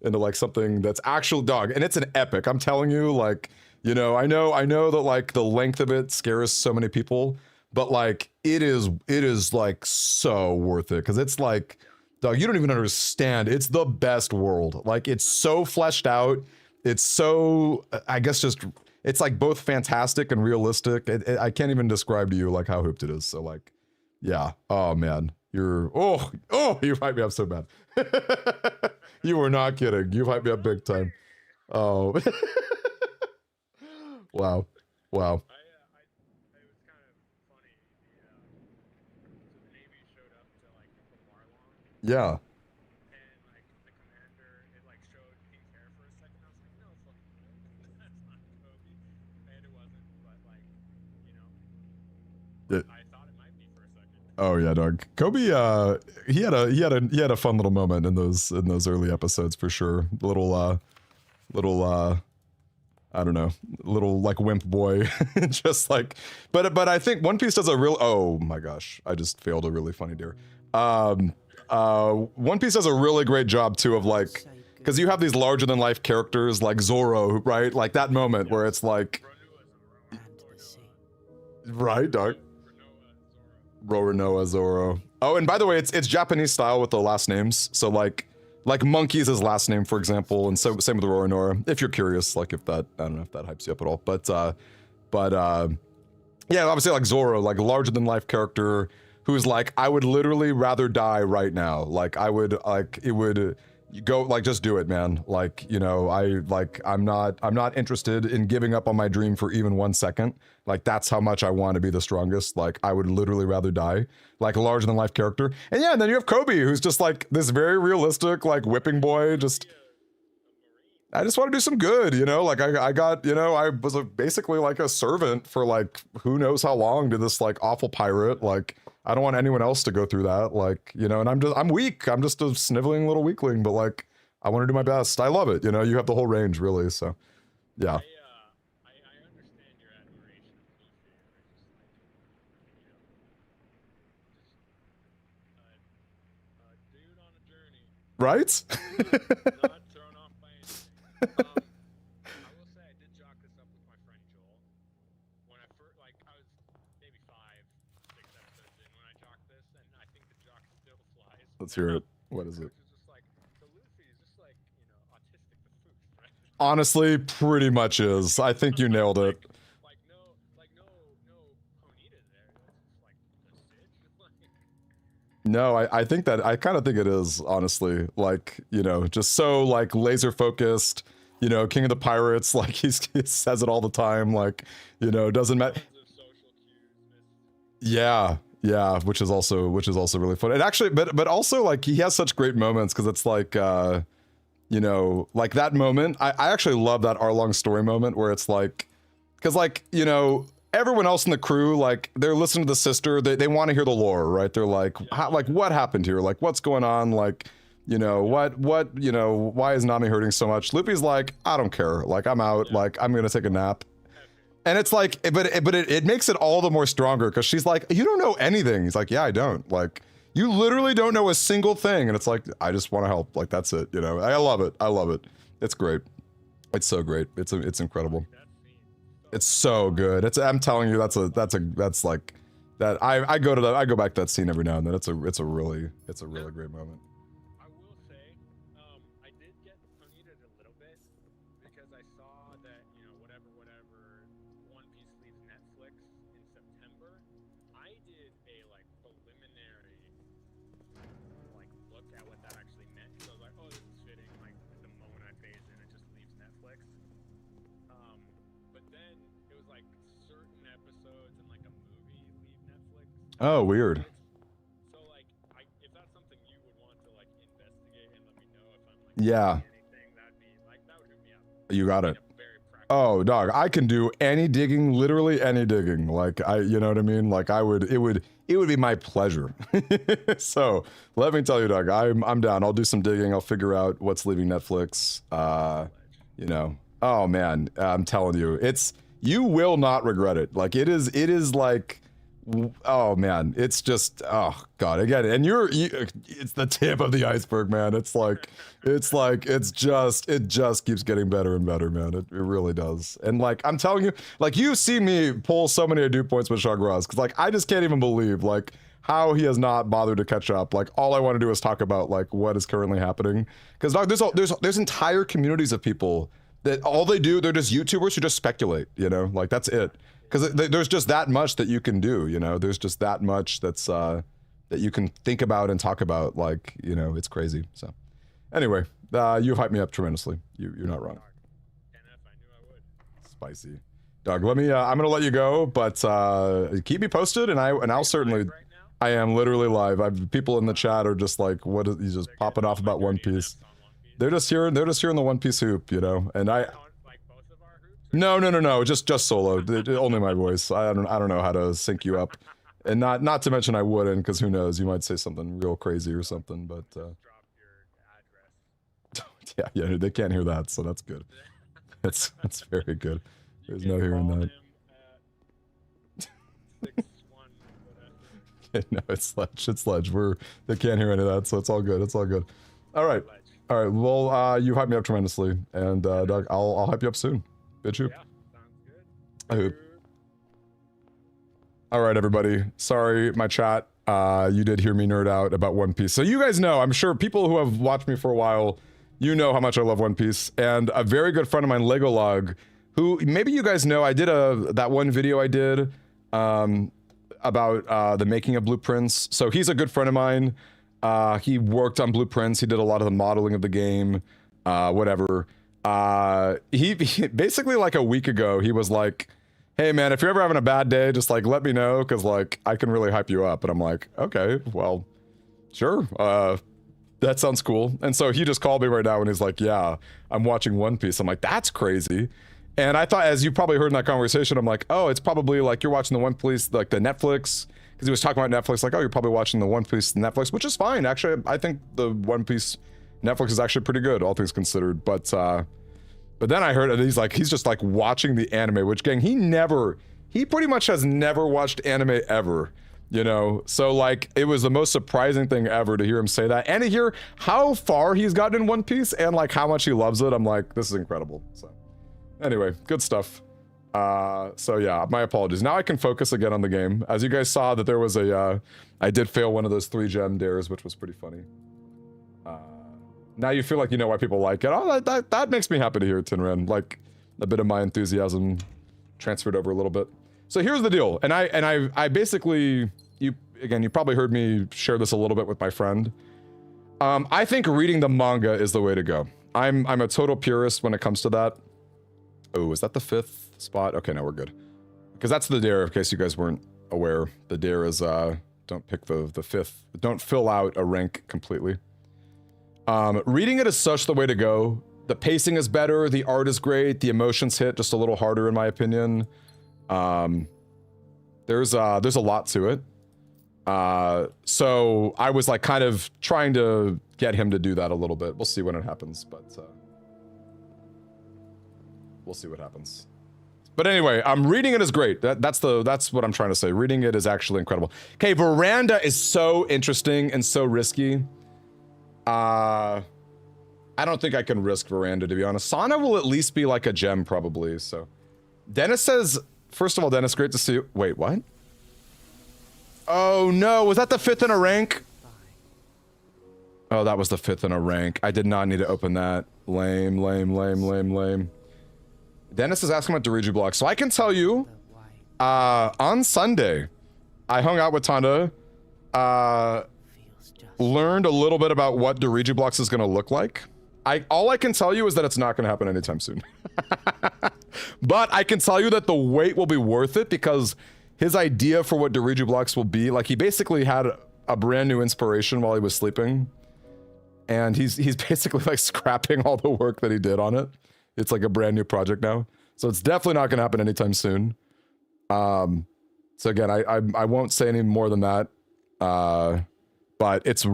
into like something that's actual dog, and it's an epic. I'm telling you, like, you know, I know that like the length of it scares so many people, but like it is like so worth it, because it's like, dog, you don't even understand. It's the best world. Like, it's so fleshed out. It's so, I guess, just it's like both fantastic and realistic. I can't even describe to you like how hooped it is. So like, yeah. Oh man, you hyped me up so bad. You were not kidding. You hyped me up big time. Oh, wow, wow.
It was kind of funny. The Navy showed up to like the Marlon,
Yeah.
and like the commander, it like showed pink hair for a second. I was like, no fucking way, that's not Kobe, and it wasn't. But like, you know, I thought it might be for a second.
Oh yeah, dog. Kobe, he had a fun little moment in those early episodes for sure. Little I don't know, little like wimp boy, just like, but I think One Piece does a real, oh my gosh, I just failed a really funny dare. One Piece does a really great job too of like, because you have these larger than life characters like Zoro, right? Like that moment where it's like,
And the sea.
right, dog. Roronoa Zoro. Oh, and by the way, it's Japanese style with the last names. So like Monkey is his last name, for example, and so same with Roronoa. If you're curious, like if that, I don't know if that hypes you up at all, but yeah, obviously like Zoro, like larger than life character who's like, I would literally rather die right now. Like I would, like it would go, like just do it, man. Like, you know, I'm not interested in giving up on my dream for even 1 second. Like that's how much I want to be the strongest. Like I would literally rather die. Like a larger than life character. And yeah, and then you have Kobe, who's just like this very realistic, like whipping boy, just, I just want to do some good, you know, like I got, you know, I was basically like a servant for like, who knows how long to this like awful pirate. Like, I don't want anyone else to go through that. Like, you know, and I'm weak. I'm just a sniveling little weakling, but like, I want to do my best. I love it. You know, you have the whole range really. So yeah.
I understand your admiration of Luffy. Just like, you know, just a dude on a journey.
Right?
Not thrown off by anything. I will say I did jock this up with my friend Joel. When I first, like, I was maybe 5, 6 episodes in when I jocked this, and I think the jock still flies.
Let's hear it. What is it?
Which is just like, so Luffy is just like, you know, autistic the food, right?
Honestly, pretty much is. I think you nailed it.
Like no Ponita there. It's just like the Sid.
No, I think that, I kind of think it is, honestly. Like, you know, just so like laser focused, you know, King of the Pirates, like he says it all the time, like, you know, doesn't matter. Yeah, yeah, which is also really fun. And actually, but also like he has such great moments because it's like, you know, like that moment. I actually love that Arlong story moment where it's like, because like, you know, everyone else in the crew, like they're listening to the sister, they want to hear the lore, right? They're like, like what happened here? Like what's going on? Like, you know, what, you know, why is Nami hurting so much? Luffy's like, I don't care. Like I'm out. Like I'm gonna take a nap. And it's like, but it makes it all the more stronger because she's like, you don't know anything. He's like, yeah, I don't. Like, you literally don't know a single thing. And it's like, I just want to help. Like, that's it. You know, I love it. I love it. It's great. It's so great. It's incredible. It's so good. I'm telling you, that's like that. I go back to that scene every now and then. It's a really great moment.
I will say, I did get Ponita a little bit because I saw that, you know, whatever, One Piece leaves Netflix in September. I did a like preliminary like look at what that actually meant. So I was like, oh, this is fitting. Like the moment I phase in, it just leaves Netflix. But then it was like certain episodes and like a movie leave Netflix.
Oh, weird.
So like, if that's something you would want to like investigate and let me know if I'm like
Yeah.
anything, that'd be like that would hook me up.
You got it.
Very practical.
Oh, dog, I can do any digging, literally any digging. Like you know what I mean? Like it would be my pleasure. So let me tell you, dog, I'm down. I'll do some digging. I'll figure out what's leaving Netflix. You know, oh man, I'm telling you, you will not regret it. Like it is like, oh man, it's just, oh god, again, and it's the tip of the iceberg, man. It just keeps getting better and better, man. It really does. And like I'm telling you, like you see me pull so many ado points with Shagraz, because like I just can't even believe like how he has not bothered to catch up. Like all I want to do is talk about like what is currently happening, because there's entire communities of people That all they do, they're just YouTubers who just speculate, you know, like that's it. Because there's just that much that you can do, you know, there's just that much that's that you can think about and talk about, like, you know, it's crazy. So anyway, you've hyped me up tremendously. You're not wrong.
NF, I knew I would.
Spicy. Doug, let me, I'm gonna let you go, but keep me posted, and I'll certainly,
Right now?
I am literally live. I've people in the chat are just like, what is, he's just popping off about One Piece. They're just hearing the One Piece hoop, you know, and I,
Like both of our hoops?
no, just solo, only my voice. I don't know how to sync you up, and not to mention I wouldn't, because who knows, you might say something real crazy or something, but
Drop your address.
yeah, they can't hear that, so that's good. That's very good. There's no hearing that.
6-1,
No, it's Sledge. They can't hear any of that, so it's all good. It's all good. All right. All right. Well, you hyped me up tremendously, and Doug, I'll hype you up soon. Bitch hoop.
Yeah, sounds good.
I hope. All right, everybody. Sorry, my chat. You did hear me nerd out about One Piece. So you guys know, I'm sure people who have watched me for a while, you know how much I love One Piece. And a very good friend of mine, Legolog, who maybe you guys know, I did that one video I did about the making of blueprints. So he's a good friend of mine. He worked on blueprints. He did a lot of the modeling of the game, whatever. He basically, like a week ago, he was like, hey man, if you're ever having a bad day, just like let me know, because like I can really hype you up. And I'm like, okay, well, sure. That sounds cool. And so he just called me right now and he's like, yeah, I'm watching One Piece. I'm like, that's crazy. And I thought, as you probably heard in that conversation, I'm like, oh, it's probably like you're watching the One Piece, like the Netflix, because he was talking about Netflix, like, oh, you're probably watching the One Piece Netflix, which is fine. Actually, I think the One Piece Netflix is actually pretty good, all things considered. But then I heard, and he's just like watching the anime, which, gang, he pretty much has never watched anime ever, you know? So like, it was the most surprising thing ever to hear him say that, and to hear how far he's gotten in One Piece and like how much he loves it. I'm like, this is incredible. So anyway, good stuff. So yeah, my apologies. Now I can focus again on the game. As you guys saw, that there was I did fail one of those 3 gem dares, which was pretty funny. Now you feel like you know why people like it. Oh, that makes me happy to hear, Tinran. Like, a bit of my enthusiasm transferred over a little bit. So here's the deal, and I basically, you probably heard me share this a little bit with my friend. I think reading the manga is the way to go. I'm a total purist when it comes to that. Oh, is that the 5th spot? Okay, no, we're good. Because that's the dare, in case you guys weren't aware. The dare is, don't pick the 5th. Don't fill out a rank completely. Reading it is such the way to go. The pacing is better, the art is great, the emotions hit just a little harder in my opinion. There's a lot to it. So I was like kind of trying to get him to do that a little bit. We'll see when it happens, but we'll see what happens. But anyway, reading it is great. That's what I'm trying to say. Reading it is actually incredible. Okay, Veranda is so interesting and so risky. I don't think I can risk Veranda, to be honest. Sana will at least be like a gem, probably, so. Dennis says, first of all, Dennis, great to see you. Wait, what? Oh no, was that the 5th in a rank? Oh, that was the 5th in a rank. I did not need to open that. Lame. Dennis is asking about Diriju blocks. So I can tell you, on Sunday, I hung out with Tanda, learned a little bit about what Diriju blocks is going to look like. All I can tell you is that it's not going to happen anytime soon. But I can tell you that the wait will be worth it, because his idea for what Diriju blocks will be, like, he basically had a brand new inspiration while he was sleeping. And he's basically like scrapping all the work that he did on it. It's like a brand new project now. So it's definitely not going to happen anytime soon. So again, I won't say any more than that. But it's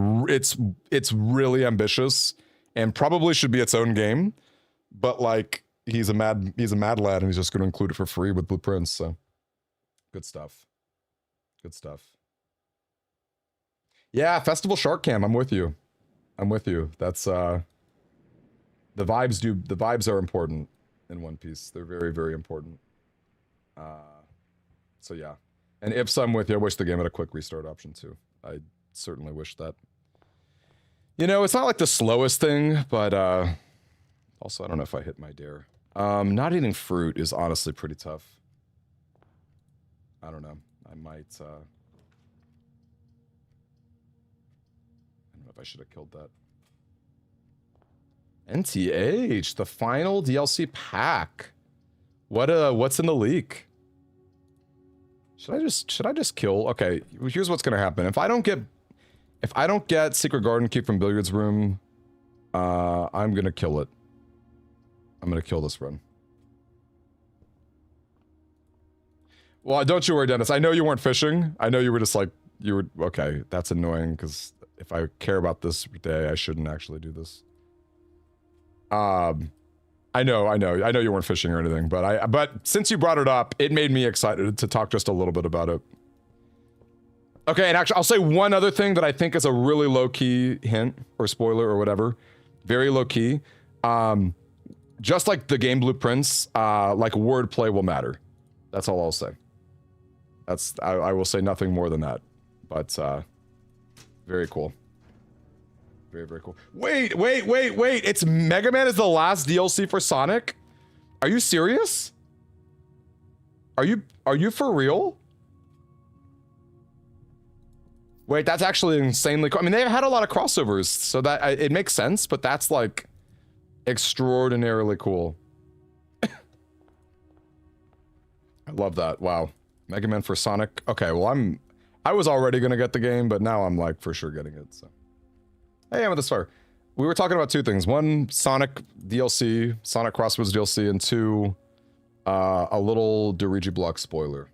really ambitious and probably should be its own game. But like, he's a mad lad, and he's just going to include it for free with blueprints. So good stuff. Good stuff. Yeah, Festival Shark Cam. I'm with you. That's the vibes are important in One Piece. They're very, very important. So yeah. And if I'm with you, I wish the game had a quick restart option too. I certainly wish that. You know, it's not like the slowest thing, but also I don't know if I hit my dare. Not eating fruit is honestly pretty tough. I don't know. I might, I don't know if I should have killed that. NTH, the final DLC pack. What's in the leak? Should I just kill? Okay, here's what's gonna happen. If I don't get Secret Garden Key from Billiards Room, I'm gonna kill it. I'm gonna kill this run. Well, don't you worry, Dennis. I know you weren't fishing. I know you were just like, okay, that's annoying, because if I care about this day, I shouldn't actually do this. I know you weren't fishing or anything, but since you brought it up, it made me excited to talk just a little bit about it. Okay, and actually, I'll say one other thing that I think is a really low-key hint, or spoiler, or whatever. Very low-key. Just like the game blueprints, like wordplay will matter. That's all I'll say. I will say nothing more than that. But, very cool. Very, very cool. Wait! It's Mega Man is the last DLC for Sonic? Are you serious? Are you for real? Wait, that's actually insanely cool. I mean, they've had a lot of crossovers, so that it makes sense, but that's like extraordinarily cool. I love that. Wow. Mega Man for Sonic. Okay, well, I was already gonna get the game, but now I'm like for sure getting it, so. Hey, I'm at the start. We were talking about two things. One, Sonic DLC, Sonic Crossroads DLC, and two, a little Dirigi Block spoiler.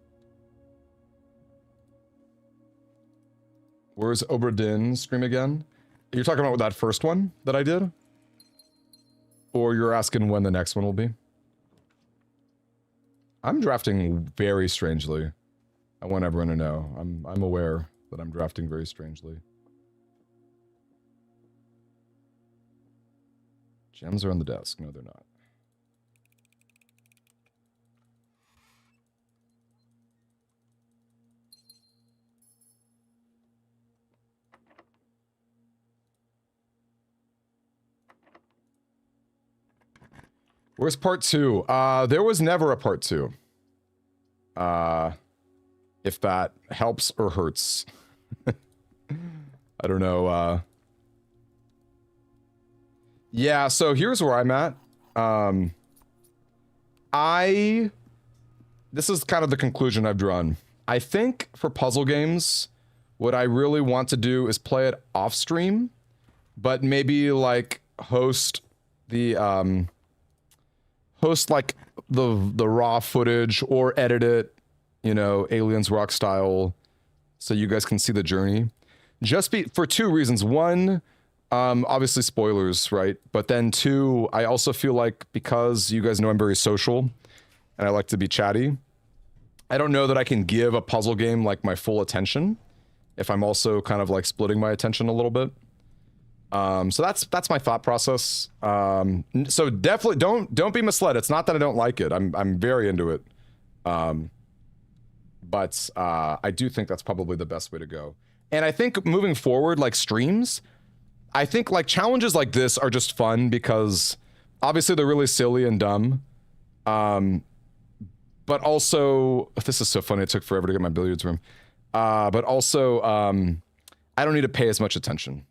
Where's Obra Dinn Scream Again? You're talking about that first one that I did? Or you're asking when the next one will be? I'm drafting very strangely. I want everyone to know. I'm aware that I'm drafting very strangely. Gems are on the desk. No, they're not. Where's part 2? There was never a part 2. If that helps or hurts. I don't know, yeah, so here's where I'm at. This is kind of the conclusion I've drawn. I think for puzzle games, what I really want to do is play it off stream, but maybe like host the raw footage or edit it, you know, Aliens Rock style, so you guys can see the journey. For two reasons. One, obviously spoilers, right? But then two, I also feel like because you guys know I'm very social and I like to be chatty, I don't know that I can give a puzzle game like my full attention if I'm also kind of like splitting my attention a little bit. So that's my thought process. So definitely don't be misled. It's not that I don't like it. I'm very into it. But I do think that's probably the best way to go. And I think moving forward, like streams, I think like challenges like this are just fun because obviously they're really silly and dumb. But also, this is so funny, it took forever to get my billiards room. But also, I don't need to pay as much attention.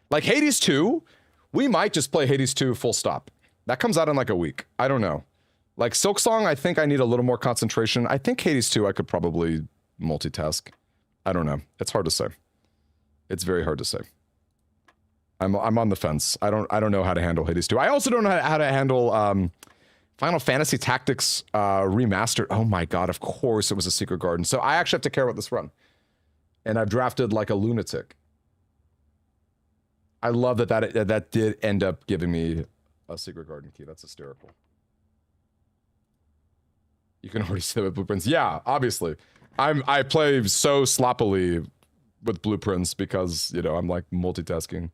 Like Hades 2, we might just play Hades 2 full stop. That comes out in like a week. I don't know. Like Silksong, I think I need a little more concentration. I think Hades 2, I could probably multitask. I don't know. It's hard to say. It's very hard to say. I'm on the fence. I don't know how to handle Hades 2. I also don't know how to handle Final Fantasy Tactics Remastered. Oh my god, of course it was a Secret Garden. So I actually have to care about this run. And I've drafted like a lunatic. I love that did end up giving me a Secret Garden key. That's hysterical. You can already see the blueprints. Yeah, obviously. I play so sloppily with blueprints because, you know, I'm like multitasking.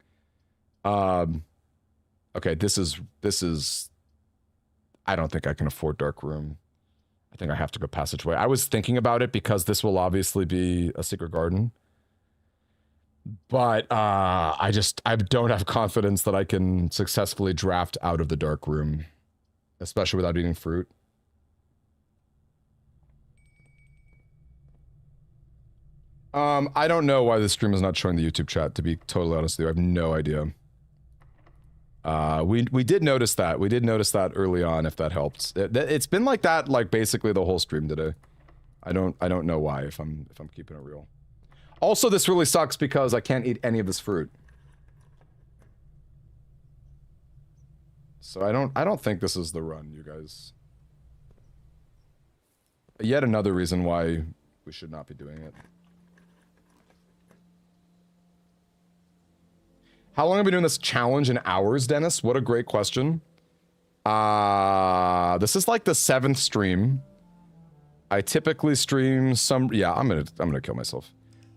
Okay, this is I don't think I can afford Dark Room. I think I have to go Passageway. I was thinking about it because this will obviously be a Secret Garden. But I don't have confidence that I can successfully draft out of the Dark Room. especially without eating fruit. I don't know why this stream is not showing the YouTube chat, to be totally honest with you. I have no idea. We did notice that. We did notice that early on, if that helped. It's been like that, like, basically the whole stream today. I don't know why, if I'm keeping it real. Also, this really sucks because I can't eat any of this fruit. So I don't think this is the run, you guys. Yet another reason why we should not be doing it. How long have we been doing this challenge in hours, Dennis? What a great question. This is like the 7th stream. I typically stream some, yeah, I'm gonna kill myself.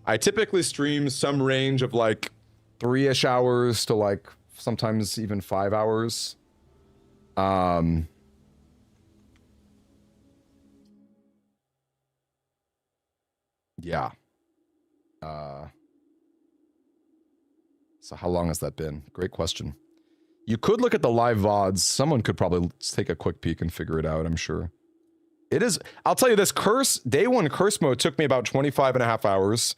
I typically stream some range of like 3-ish hours to like sometimes even 5 hours. Yeah. So how long has that been? Great question. You could look at the live VODs. Someone could probably take a quick peek and figure it out, I'm sure. It is, I'll tell you this, day 1 curse mode took me about 25.5 hours.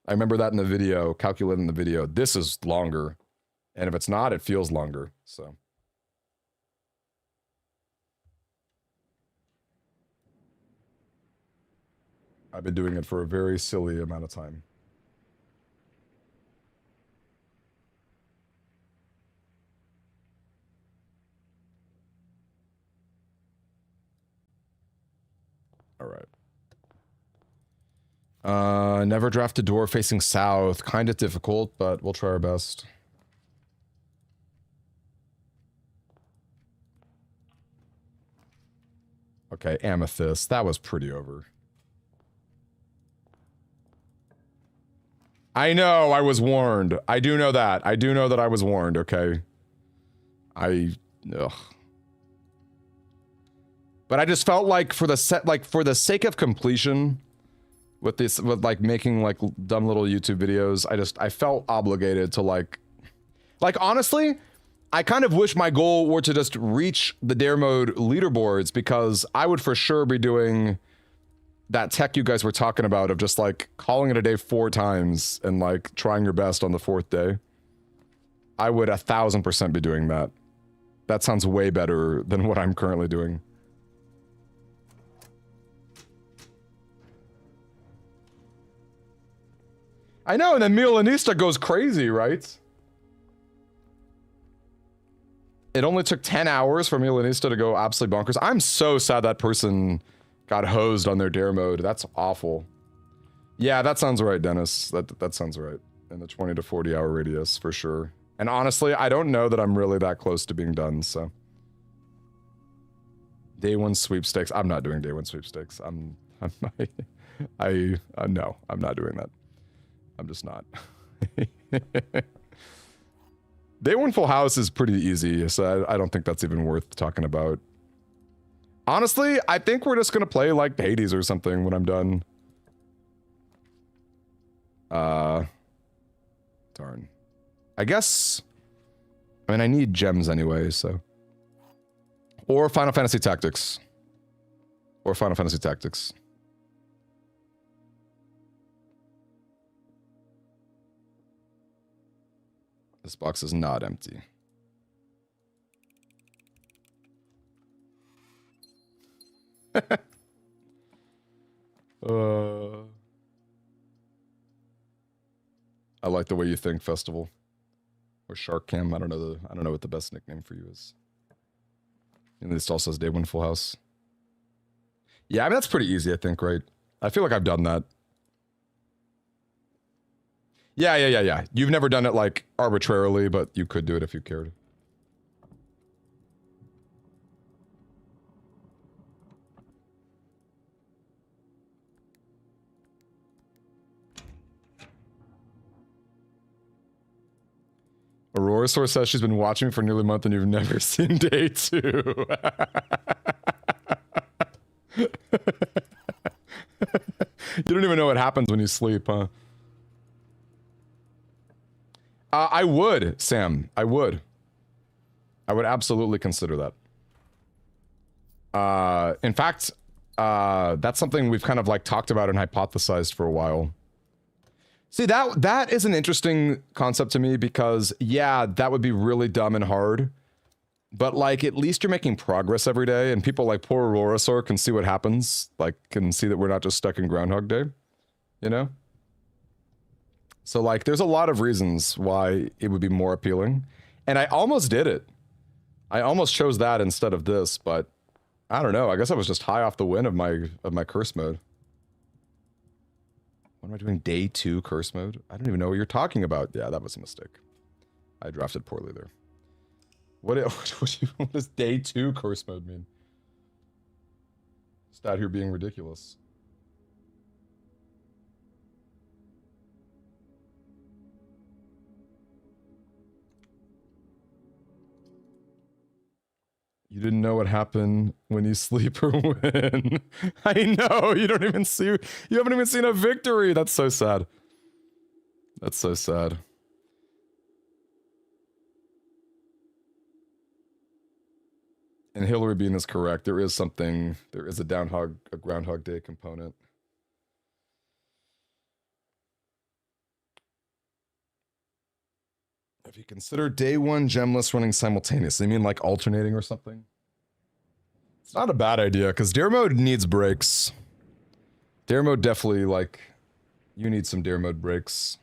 I remember that in the video, calculating the video. This is longer. And if it's not, it feels longer, so. I've been doing it for a very silly amount of time. All right. Never draft a door facing south. Kind of difficult, but we'll try our best. Okay, amethyst. That was pretty over. I know, I was warned. I do know that. I do know that I was warned, okay? Ugh. But I just felt like for the sake of completion, with like making like dumb little YouTube videos, I felt obligated to like honestly, I kind of wish my goal were to just reach the dare mode leaderboards, because I would for sure be doing that tech you guys were talking about of just like calling it a day 4 times and like trying your best on the 4th day. I would 1000% be doing that. That sounds way better than what I'm currently doing. I know, and then Milanista goes crazy, right? It only took 10 hours for Milanista to go absolutely bonkers. I'm so sad that person got hosed on their dare mode. That's awful. Yeah, that sounds right, Dennis. That sounds right. In the 20 to 40 hour radius, for sure. And honestly, I don't know that I'm really that close to being done, so. Day 1 sweepstakes. I'm not doing day 1 sweepstakes. No, I'm not doing that. I'm just not. Day 1 full house is pretty easy, so I don't think that's even worth talking about. Honestly, I think we're just gonna play like Hades or something when I'm done. Darn. I guess, I mean, I need gems anyway, so. Or Final Fantasy Tactics. Or Final Fantasy Tactics. This box is not empty. I like the way you think, Festival. Or Shark Cam. I don't know what the best nickname for you is. And this also says day 1 full house. Yeah, I mean that's pretty easy, I think, right? I feel like I've done that. Yeah. You've never done it like arbitrarily, but you could do it if you cared. Aurora Source says she's been watching for nearly a month and you've never seen day 2. You don't even know what happens when you sleep, huh? I would, Sam. I would. I would absolutely consider that. In fact, that's something we've kind of like talked about and hypothesized for a while. See, that is an interesting concept to me because, yeah, that would be really dumb and hard. But, like, at least you're making progress every day, and people like poor Aurorasaur can see what happens, like, can see that we're not just stuck in Groundhog Day, you know? So, like, there's a lot of reasons why it would be more appealing. And I almost did it. I almost chose that instead of this, but I don't know. I guess I was just high off the wind of my curse mode. What am I doing? Day 2 curse mode? I don't even know what you're talking about. Yeah, that was a mistake. I drafted poorly there. What does day 2 curse mode mean? Just out here being ridiculous. You didn't know what happened when you sleep or win. I know, you haven't even seen a victory. That's so sad. That's so sad. And Hillary Bean is correct. There is a Groundhog Day component. Have you considered day 1 gemless running simultaneously? You mean like alternating or something? It's not a bad idea, because dare mode needs breaks. Dare mode definitely, like, you need some dare mode breaks.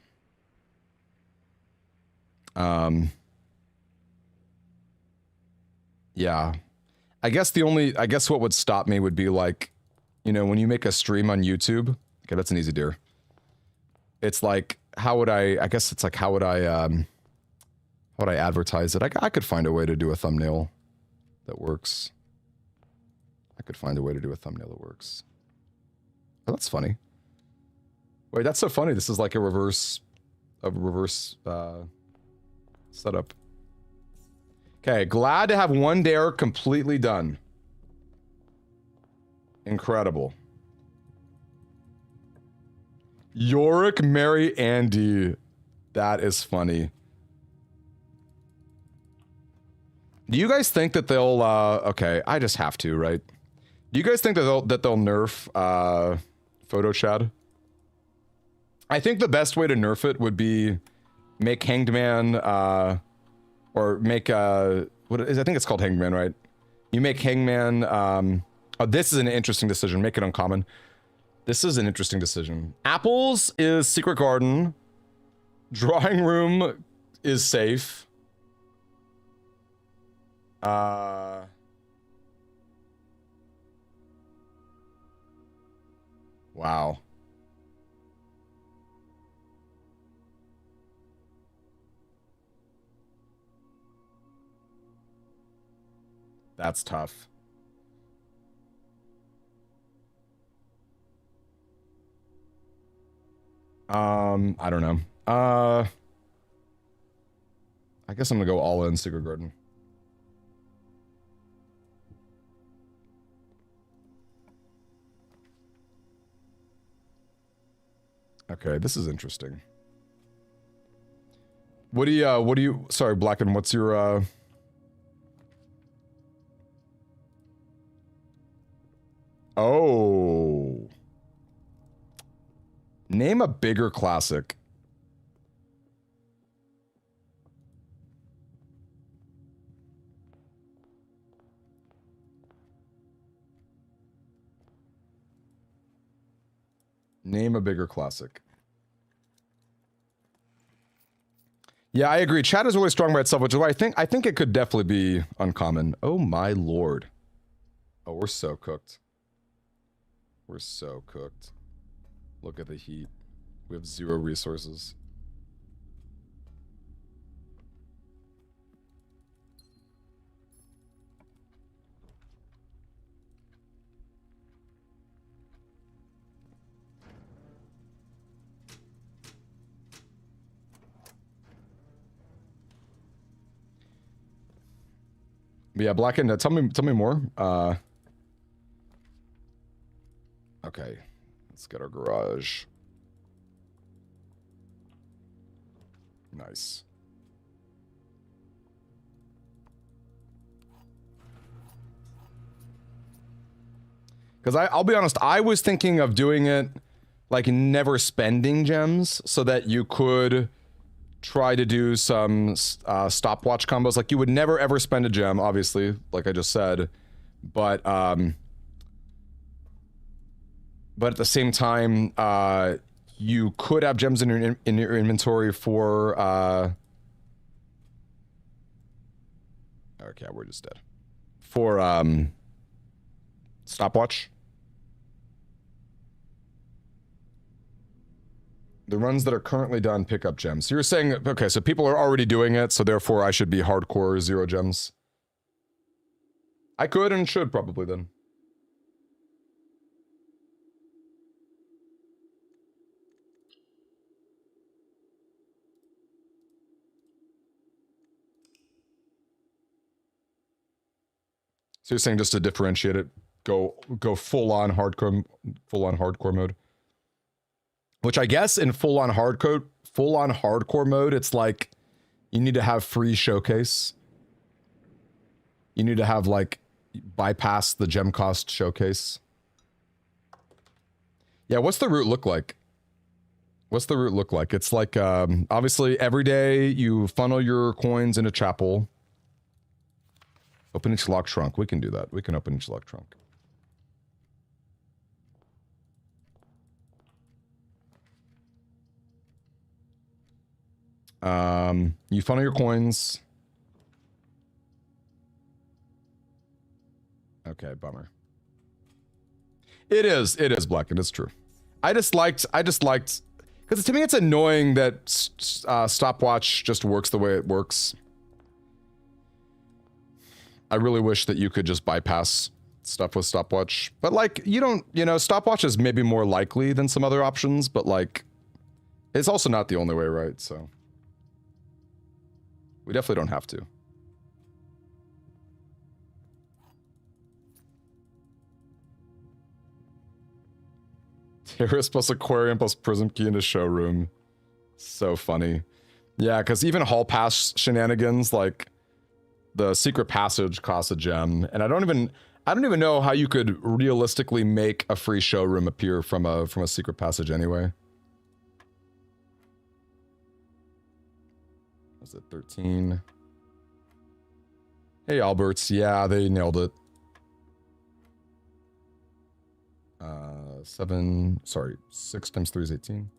Yeah. I guess what would stop me would be like, you know, when you make a stream on YouTube. Okay, that's an easy dare. It's like, how would I advertise it? I could find a way to do a thumbnail that works. Oh, that's funny. Wait, that's so funny. This is like a reverse setup. Okay, glad to have one dare completely done. Incredible. Yorick, marry Andy. That is funny. Do you guys think that they'll, okay, I just have to, right? Do you guys think that they'll nerf, photo chat? I think the best way to nerf it would be make Hanged Man, or make, I think it's called Hanged Man, right? You make Hanged Man, oh, this is an interesting decision. Make it uncommon. This is an interesting decision. Apples is Secret Garden. Drawing Room is safe. Wow. That's tough. I don't know. I guess I'm gonna go all in Secret Garden. Okay, this is interesting. What do you, sorry, Blacken, what's your, oh. Name a bigger classic. Name a bigger classic. Yeah, I agree. Chat is really strong by itself, which is why I think it could definitely be uncommon. Oh my lord. Oh, we're so cooked. We're so cooked. Look at the heat. We have 0 resources. But yeah, Blacken, tell me more. Okay, let's get our garage. Nice. Because I'll be honest, I was thinking of doing it like never spending gems so that you could try to do some stopwatch combos. Like you would never ever spend a gem, obviously, like I just said, but at the same time, you could have gems in your inventory for okay, we're just dead. For stopwatch. The runs that are currently done pick up gems. So you're saying, okay, so people are already doing it, so therefore I should be hardcore 0 gems. I could and should probably then. So you're saying just to differentiate it, go full on hardcore mode. Which I guess in full on hardcore mode, it's like you need to have free showcase. You need to have like bypass the gem cost showcase. Yeah, what's the route look like? What's the route look like? It's like obviously every day you funnel your coins into chapel. Open each lock trunk. We can do that. We can open each lock trunk. You funnel your coins. Okay, bummer. It is blackened, it's true. I just liked, because to me it's annoying that stopwatch just works the way it works. I really wish that you could just bypass stuff with stopwatch. But like, you don't, stopwatch is maybe more likely than some other options, but like, it's also not the only way, right? So we definitely don't have to. Terrace plus aquarium plus prism key into showroom. So funny. Yeah, because even hall pass shenanigans, like the secret passage costs a gem, and I don't even know how you could realistically make a free showroom appear from a secret passage anyway. Was it 13? Hey Alberts, yeah, they nailed it. 6 times 3 is 18.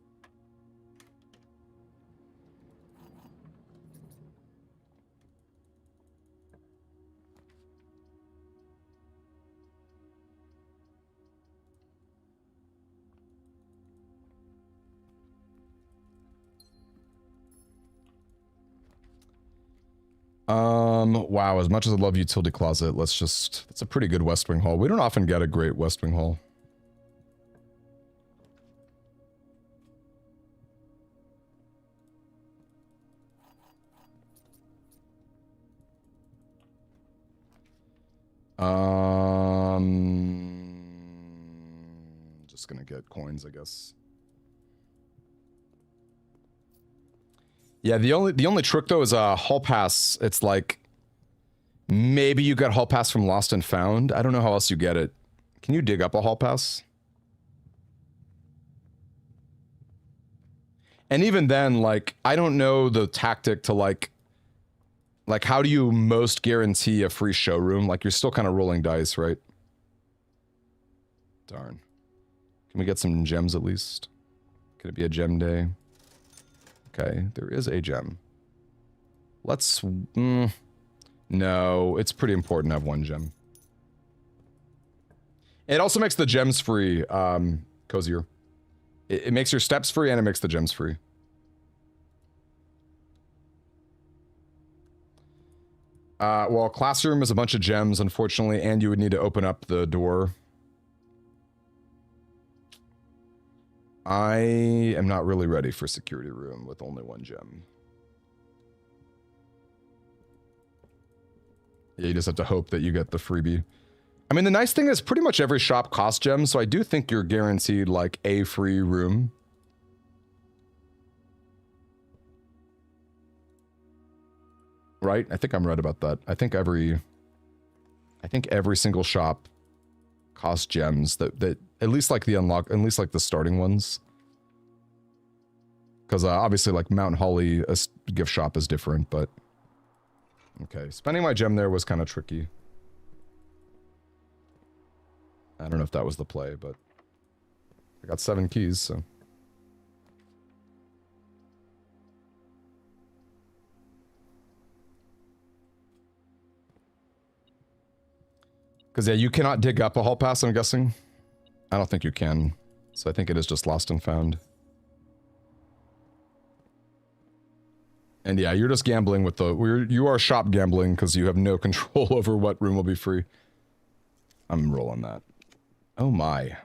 Wow, as much as I love Utility Closet, it's a pretty good West Wing haul. We don't often get a great West Wing haul. Just gonna get coins, I guess. Yeah, the only trick though is hall pass. It's like maybe you got hall pass from Lost and Found. I don't know how else you get it. Can you dig up a hall pass? And even then, like, I don't know the tactic to like how do you most guarantee a free showroom? Like, you're still kind of rolling dice, right? Darn. Can we get some gems at least? Could it be a gem day? Okay, there is a gem. Let's... no, it's pretty important to have one gem. It also makes the gems free, cozier. It makes your steps free and it makes the gems free. Well, classroom is a bunch of gems, unfortunately, and you would need to open up the door. I am not really ready for security room with only one gem. Yeah, you just have to hope that you get the freebie. I mean, the nice thing is pretty much every shop costs gems, so I do think you're guaranteed, like, a free room. Right? I think I'm right about that. I think every single shop cost gems that at least like the unlock, at least like the starting ones. Because obviously like Mount Holly, a gift shop is different, but okay. Spending my gem there was kind of tricky. I don't know if that was the play, but I got 7 keys, so. Because, yeah, you cannot dig up a hall pass, I'm guessing. I don't think you can. So I think it is just lost and found. And yeah, you're just gambling with the... You are shop gambling because you have no control over what room will be free. I'm rolling that. Oh my.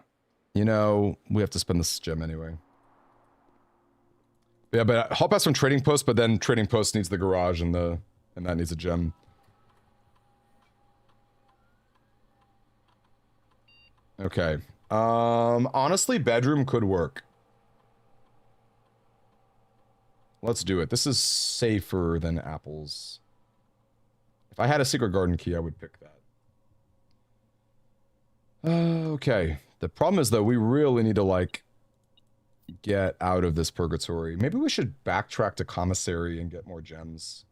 You know, we have to spend this gem anyway. Yeah, but hall pass from Trading Post, but then Trading Post needs the garage and that needs a gem. Okay. Honestly, bedroom could work. Let's do it. This is safer than apples. If I had a secret garden key, I would pick that. Okay. The problem is, though, we really need to, like, get out of this purgatory. Maybe we should backtrack to commissary and get more gems.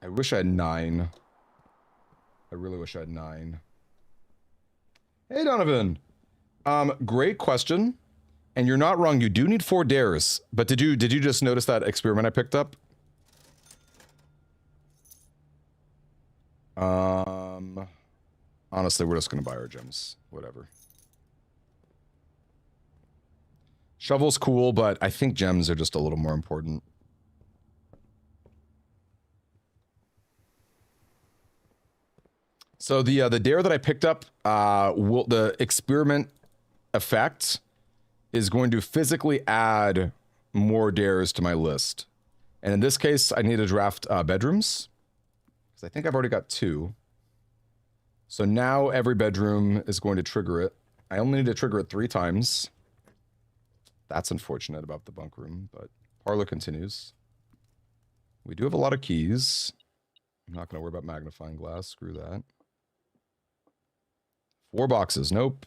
I wish I had 9. I really wish I had 9. Hey, Donovan. Great question. And you're not wrong. You do need 4 dares. But did you just notice that experiment I picked up? Honestly, we're just gonna buy our gems. Whatever. Shovel's cool, but I think gems are just a little more important. So the dare that I picked up, the experiment effect is going to physically add more dares to my list. And in this case, I need to draft bedrooms. Because I think I've already got 2. So now every bedroom is going to trigger it. I only need to trigger it 3 times. That's unfortunate about the bunk room, but parlor continues. We do have a lot of keys. I'm not going to worry about magnifying glass. Screw that. 4 boxes. Nope.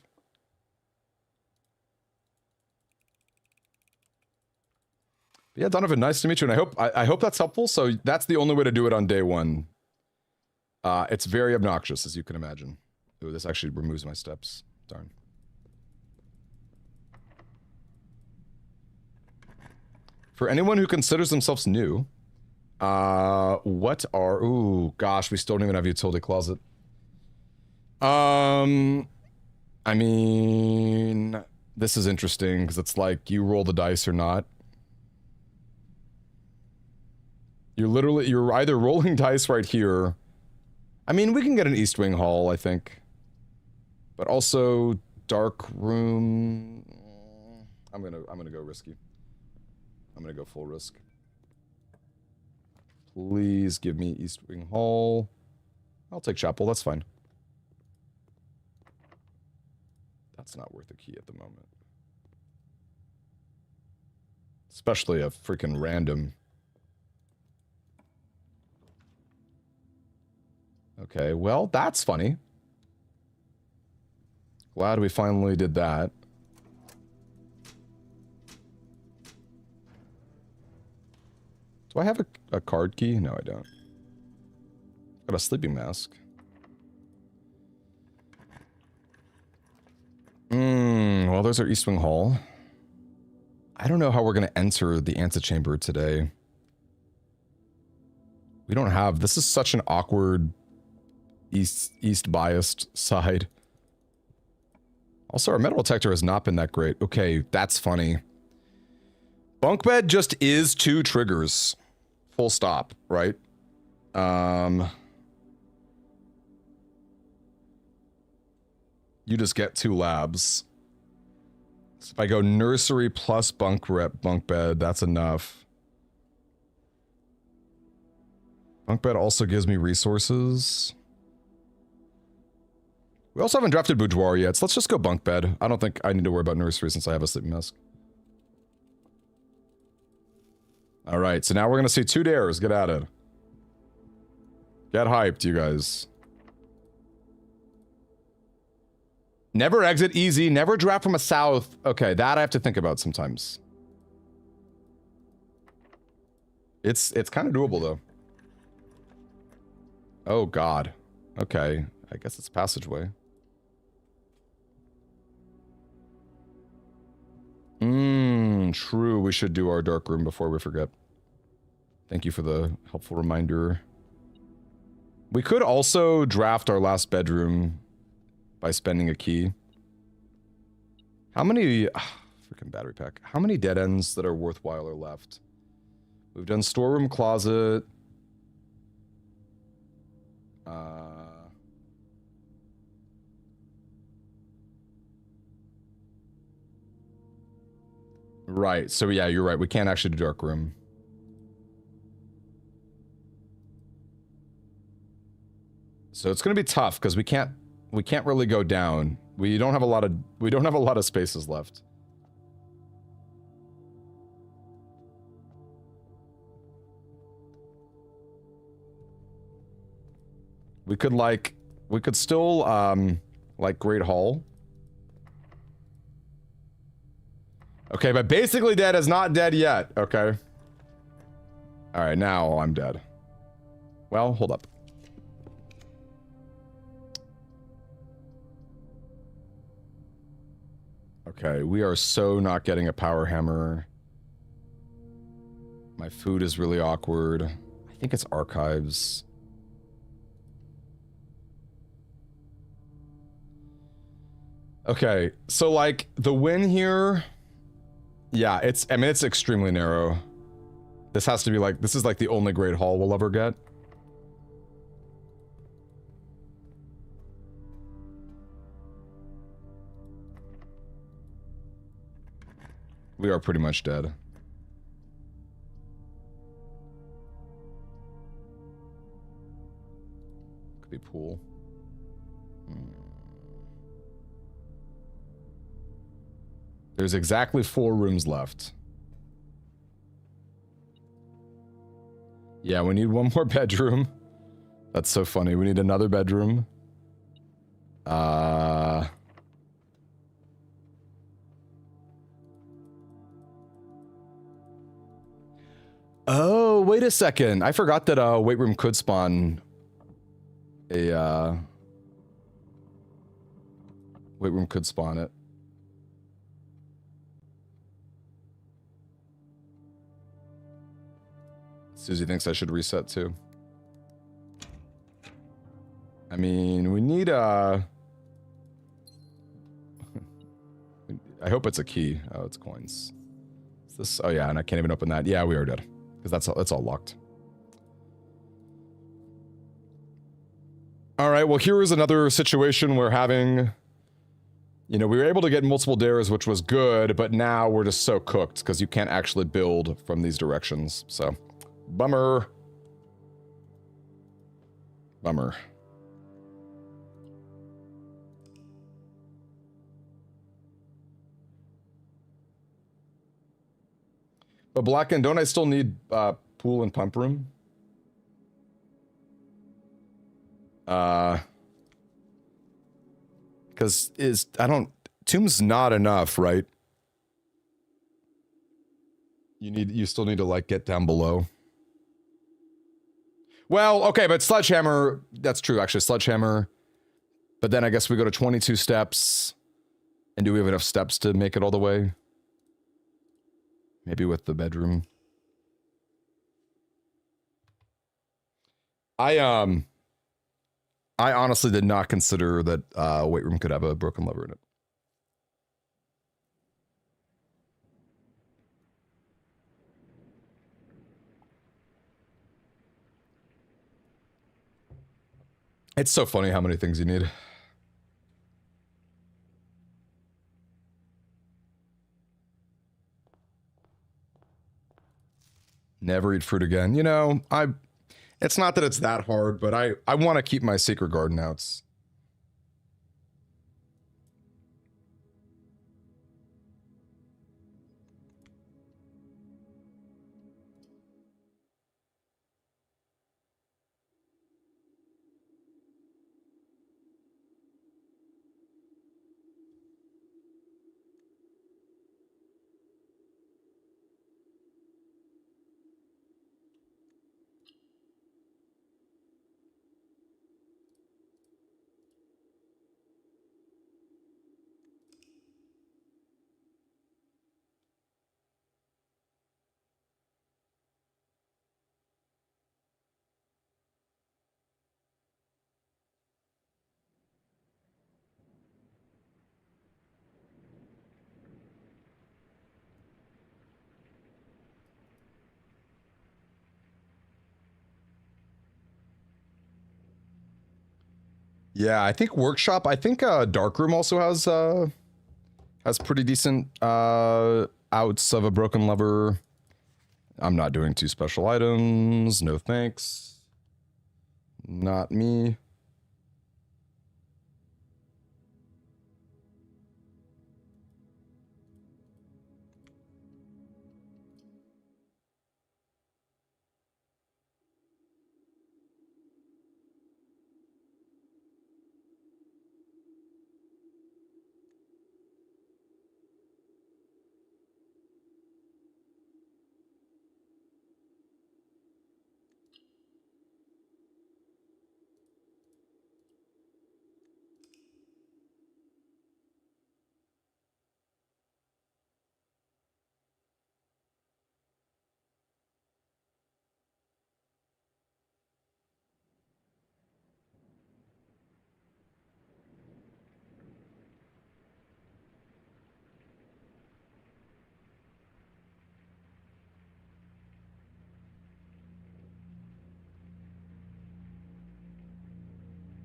But yeah, Donovan, nice to meet you, and I hope that's helpful. So that's the only way to do it on day 1. It's very obnoxious, as you can imagine. Ooh, this actually removes my steps. Darn. For anyone who considers themselves new, what are... Ooh, gosh, we still don't even have a utility closet. I mean... This is interesting, because it's like, you roll the dice or not. You're either rolling dice right here... I mean, we can get an East Wing Hall, I think. But also, dark room... I'm gonna go risky. I'm gonna go full risk. Please give me East Wing Hall. I'll take Chapel, that's fine. That's not worth a key at the moment. Especially a freaking random... Okay, well, that's funny. Glad we finally did that. Do I have a card key? No, I don't. Got a sleeping mask. Well, there's our East Wing Hall. I don't know how we're going to enter the antechamber today. We don't have... This is such an awkward... East biased side. Also, our metal detector has not been that great. Okay, that's funny. Bunk bed just is 2 triggers. Full stop, right? You just get 2 labs. So if I go nursery plus bunk bed, that's enough. Bunk bed also gives me resources. We also haven't drafted boudoir yet, so let's just go bunk bed. I don't think I need to worry about nursery since I have a sleeping mask. Alright, so now we're gonna see 2 dares. Get at it. Get hyped, you guys. Never exit easy. Never draft from a south. Okay, that I have to think about sometimes. It's kind of doable, though. Oh, God. Okay. I guess it's passageway. True. We should do our dark room before we forget. Thank you for the helpful reminder. We could also draft our last bedroom by spending a key. How many... freaking battery pack. How many dead ends that are worthwhile are left? We've done storeroom, closet. Right, so yeah, you're right. We can't actually do dark room. So it's gonna be tough because we can't really go down. We don't have a lot of spaces left. We could still like Great Hall. Okay, but basically dead is not dead yet, okay? All right, now I'm dead. Well, hold up. Okay, we are so not getting a power hammer. My food is really awkward. I think it's archives. Okay, so like the win here, yeah, I mean, it's extremely narrow. This has to be like, this is like the only Great Hall we'll ever get. We are pretty much dead. Could be pool. There's exactly 4 rooms left. Yeah, we need one more bedroom. That's so funny. We need another bedroom. Oh, wait a second. I forgot that weight room could spawn a weight room could spawn it. Susie thinks I should reset too. I mean, we need I hope it's a key. Oh, it's coins. Is this? Oh yeah, and I can't even open that. Yeah, we are dead because that's all locked. All right. Well, here is another situation where having, you know, we were able to get multiple dares, which was good, but now we're just so cooked because you can't actually build from these directions. So, bummer. Bummer. But Blacken, don't I still need pool and pump room? Because Tomb's not enough, right? You still need to like get down below. Well, okay, but Sledgehammer, that's true actually, Sledgehammer. But then I guess we go to 22 steps. And do we have enough steps to make it all the way? Maybe with the bedroom. I honestly did not consider that weight room could have a broken lever in it. It's so funny how many things you need. Never eat fruit again. You know, it's not that it's that hard, but I want to keep my secret garden outs. Yeah, I think workshop. I think darkroom also has pretty decent outs of a broken lever. I'm not doing 2 special items. No thanks. Not me.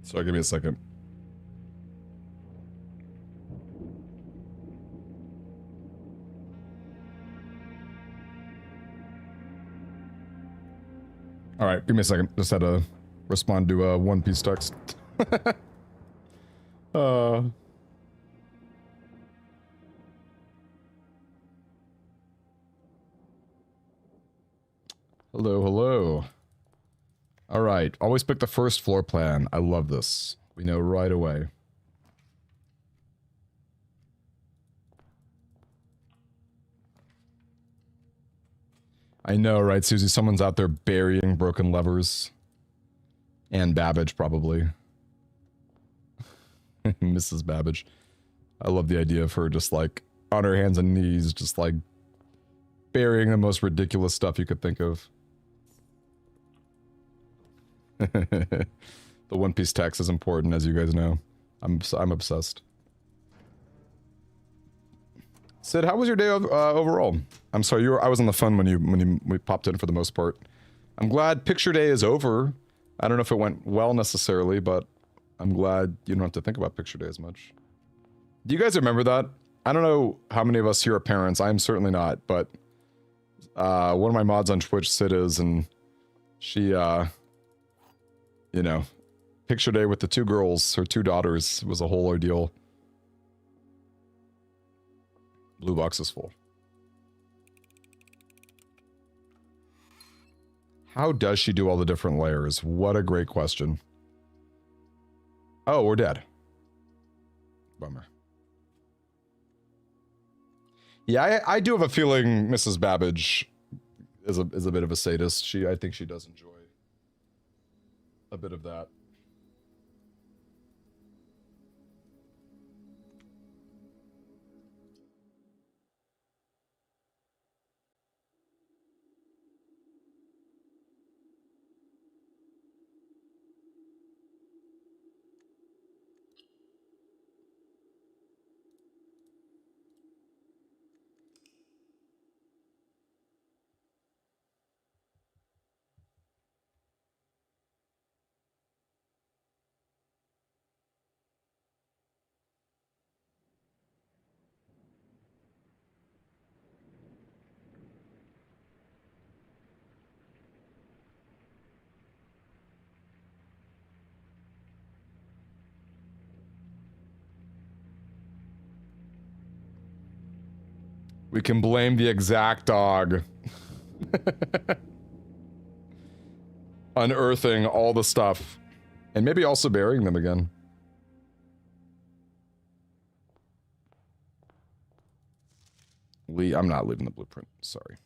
So give me a second. All right, give me a second. Just had to respond to a One Piece text. Hello, hello. All right, always pick the first floor plan. I love this. We know right away. I know, right, Susie? Someone's out there burying broken levers. And Babbage, probably. Mrs. Babbage. I love the idea of her just, like, on her hands and knees, just, like, burying the most ridiculous stuff you could think of. The One Piece text is important, as you guys know. I'm obsessed. Sid, how was your day overall? I'm sorry, I was on the phone when we popped in for the most part. I'm glad picture day is over. I don't know if it went well necessarily, but I'm glad you don't have to think about picture day as much. Do you guys remember that? I don't know how many of us here are parents. I'm certainly not, but one of my mods on Twitch, Sid, is, and she, you know, picture day with the 2 girls, her 2 daughters, was a whole ordeal. Blue box is full. How does she do all the different layers? What a great question. Oh, we're dead. Bummer. Yeah, I do have a feeling Mrs. Babbage is a bit of a sadist. I think she does enjoy a bit of that. We can blame the exact dog. Unearthing all the stuff. And maybe also burying them again. I'm not leaving the blueprint. Sorry.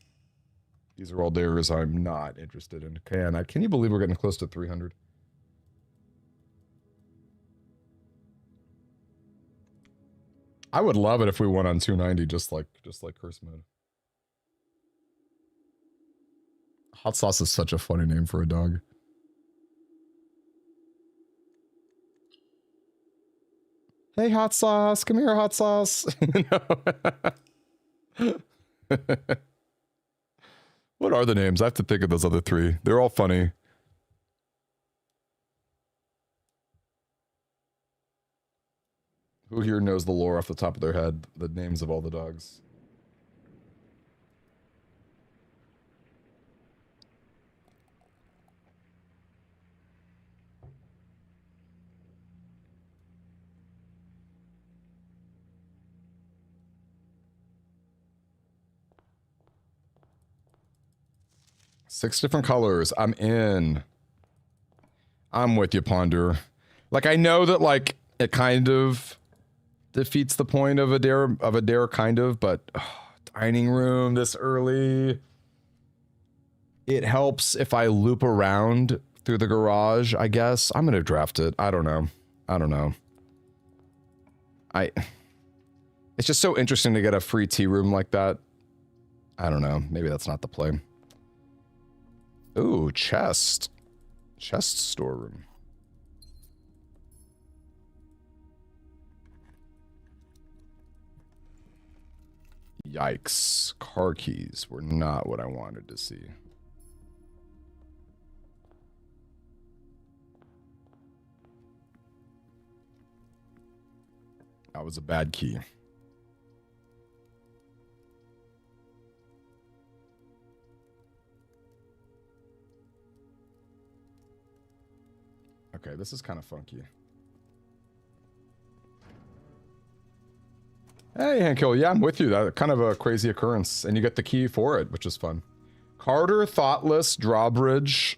These are all dares I'm not interested in. Can you believe we're getting close to 300? I would love it if we went on 290 just like curse mode. Hot Sauce is such a funny name for a dog. Hey, Hot Sauce. Come here, Hot Sauce. What are the names? I have to think of those other 3. They're all funny. Who here knows the lore off the top of their head? The names of all the dogs. Six different colors. I'm in. I'm with you, Ponder. Like, I know that, like, it kind of defeats the point of a dare, kind of, but dining room this early. It helps if I loop around through the garage, I guess. I'm gonna draft it. I don't know. It's just so interesting to get a free tea room like that. I don't know. Maybe that's not the play. Ooh, chest. Chest storeroom. Yikes. Car keys were not what I wanted to see. That was a bad key. Okay, this is kind of funky. Hey, Hankill, yeah, I'm with you. That kind of a crazy occurrence, and you get the key for it, which is fun. Carter, Thoughtless, Drawbridge,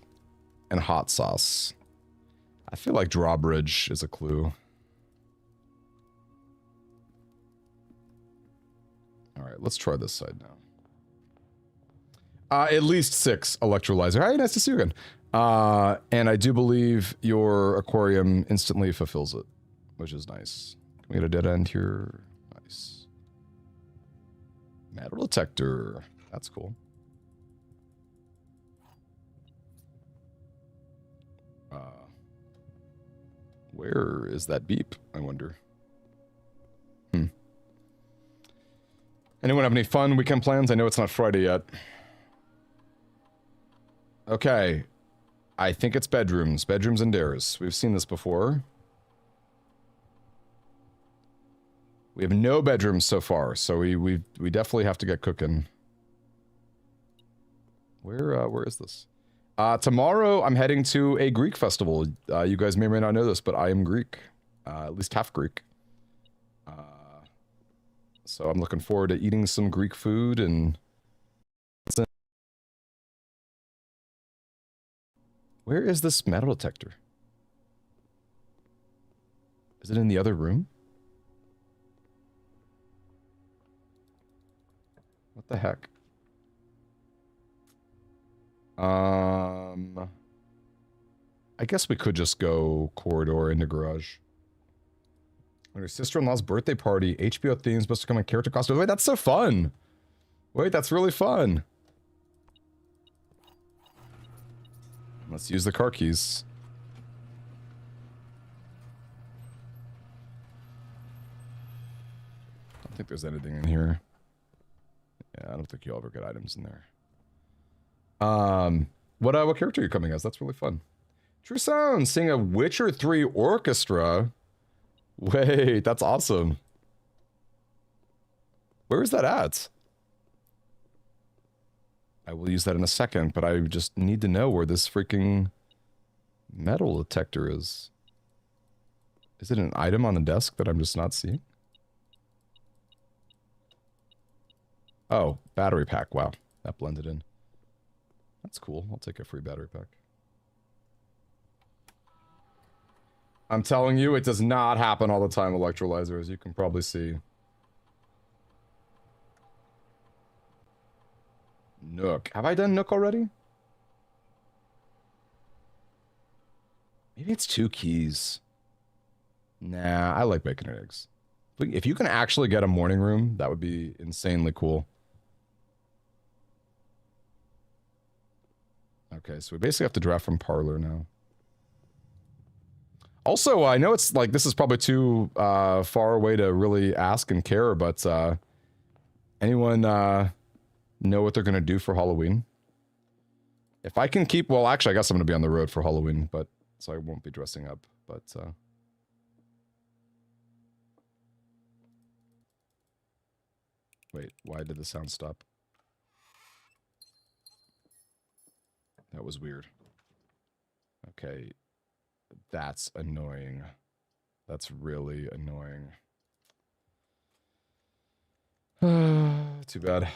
and Hot Sauce. I feel like Drawbridge is a clue. All right, let's try this side now. At least 6 electrolyzer. Hey, nice to see you again. And I do believe your aquarium instantly fulfills it, which is nice. Can we get a dead end here? Nice. Metal detector. That's cool. Where is that beep, I wonder? Anyone have any fun weekend plans? I know it's not Friday yet. Okay. I think it's bedrooms. Bedrooms and dares. We've seen this before. We have no bedrooms so far, so we definitely have to get cooking. Where is this? Tomorrow I'm heading to a Greek festival. You guys may or may not know this, but I am Greek. At least half Greek. So I'm looking forward to eating some Greek food and... Where is this metal detector? Is it in the other room? What the heck? I guess we could just go corridor into garage. When your sister-in-law's birthday party, HBO themes must come in character costumes. Wait, that's so fun! Wait, that's really fun! Let's use the car keys. I don't think there's anything in here. Yeah, I don't think you'll ever get items in there. What character are you coming as? That's really fun. True Sound, sing a Witcher 3 orchestra. Wait, that's awesome. Where is that at? I will use that in a second, but I just need to know where this freaking metal detector is. Is it an item on the desk that I'm just not seeing? Oh, battery pack. Wow, that blended in. That's cool. I'll take a free battery pack. I'm telling you, it does not happen all the time, electrolyzer, as you can probably see. Nook. Have I done Nook already? Maybe it's 2 keys. Nah, I like bacon and eggs. If you can actually get a morning room, that would be insanely cool. Okay, so we basically have to draft from Parlor now. Also, I know it's like, this is probably too far away to really ask and care, but anyone know what they're going to do for Halloween? If I can keep, well, actually, I guess I'm going to be on the road for Halloween, but so I won't be dressing up, but Wait, why did the sound stop? That was weird. Okay, that's annoying. That's really annoying. Too bad.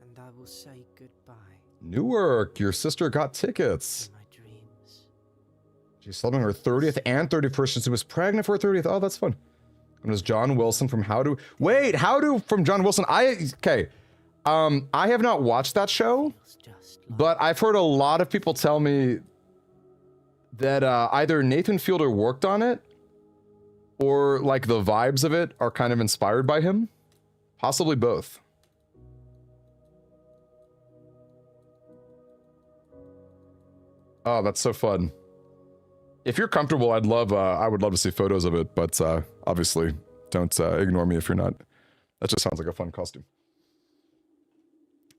And I will say goodbye
Newark, your sister got tickets.
to my dreams.
She's celebrating her 30th and 31st and she was pregnant for her 30th. Oh, that's fun. And it was John Wilson from How To... Wait, How To from John Wilson. Okay. I have not watched that show,
Feels just like
but I've heard a lot of people tell me that either Nathan Fielder worked on it or like the vibes of it are kind of inspired by him. Possibly both. Oh, that's so fun. If you're comfortable, I would love to see photos of it, but obviously don't ignore me if you're not. That just sounds like a fun costume.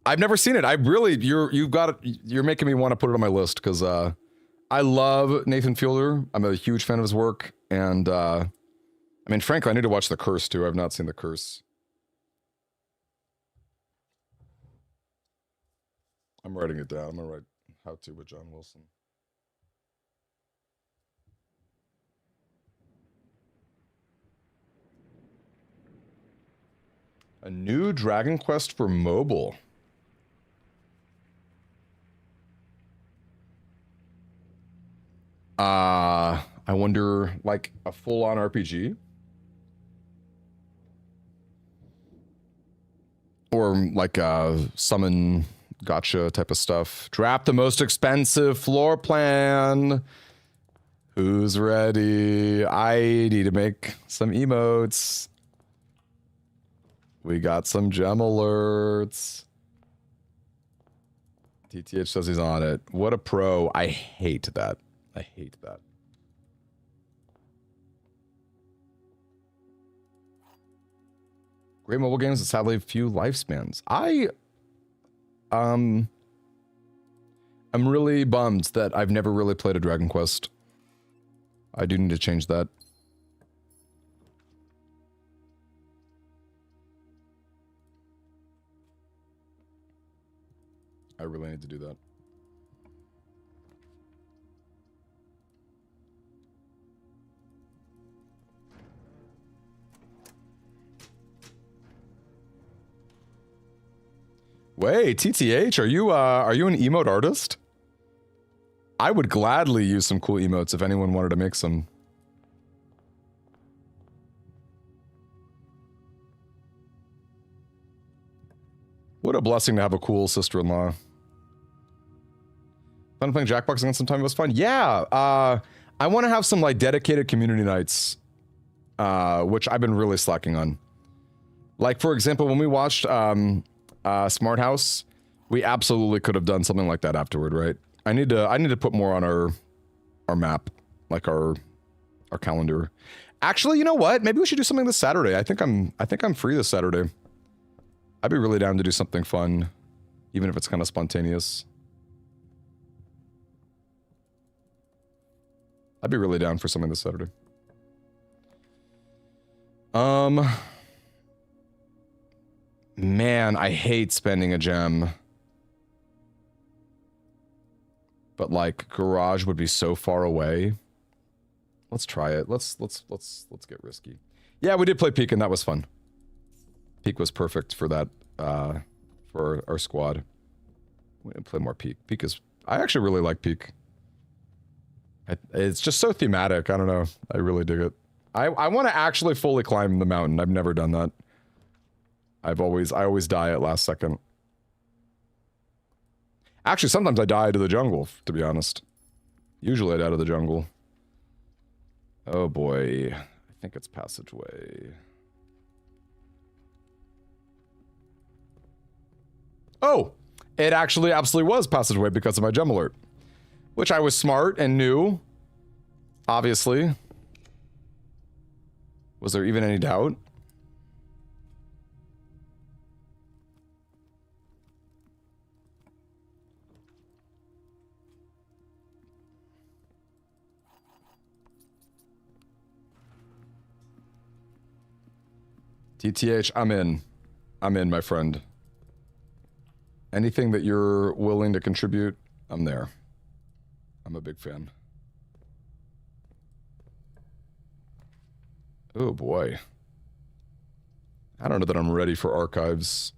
I've never seen it. I really, you're making me want to put it on my list because I love Nathan Fielder. I'm a huge fan of his work, and I mean, frankly, I need to watch The Curse too. I've not seen The Curse. I'm writing it down. I'm gonna write How To with John Wilson. A new Dragon Quest for mobile. I wonder, like, a full-on RPG? Or, like, a summon gotcha type of stuff. Draft the most expensive floor plan. Who's ready? I need to make some emotes. We got some gem alerts. TTH says he's on it. What a pro. I hate that. I hate that. Great mobile games that sadly have few lifespans. I'm really bummed that I've never really played a Dragon Quest. I do need to change that. I really need to do that. Wait, TTH, are you an emote artist? I would gladly use some cool emotes if anyone wanted to make some. What a blessing to have a cool sister-in-law. Fun playing Jackbox again sometime. It was fun. Yeah, I want to have some like dedicated community nights, which I've been really slacking on. Like for example, when we watched Smart House, we absolutely could have done something like that afterward, right? I need to put more on our map, like our calendar. Actually, you know what? Maybe we should do something this Saturday. I think I'm free this Saturday. I'd be really down to do something fun, even if it's kind of spontaneous. I'd be really down for something this Saturday. Man, I hate spending a gem. But like garage would be so far away. Let's try it. Let's get risky. Yeah, we did play Peak and that was fun. Peak was perfect for that for our squad. We didn't play more Peak. Peak is I actually really like Peak. It's just so thematic. I don't know. I really dig it. I want to actually fully climb the mountain. I've never done that. I always die at last second. Actually, sometimes I die to the jungle, to be honest. Usually I die to the jungle. Oh boy. I think it's passageway. Oh! It actually absolutely was passageway because of my gem alert. Which I was smart and knew. Obviously. Was there even any doubt? TTH, I'm in. I'm in, my friend. Anything that you're willing to contribute, I'm there. I'm a big fan. Oh boy. I don't know that I'm ready for archives.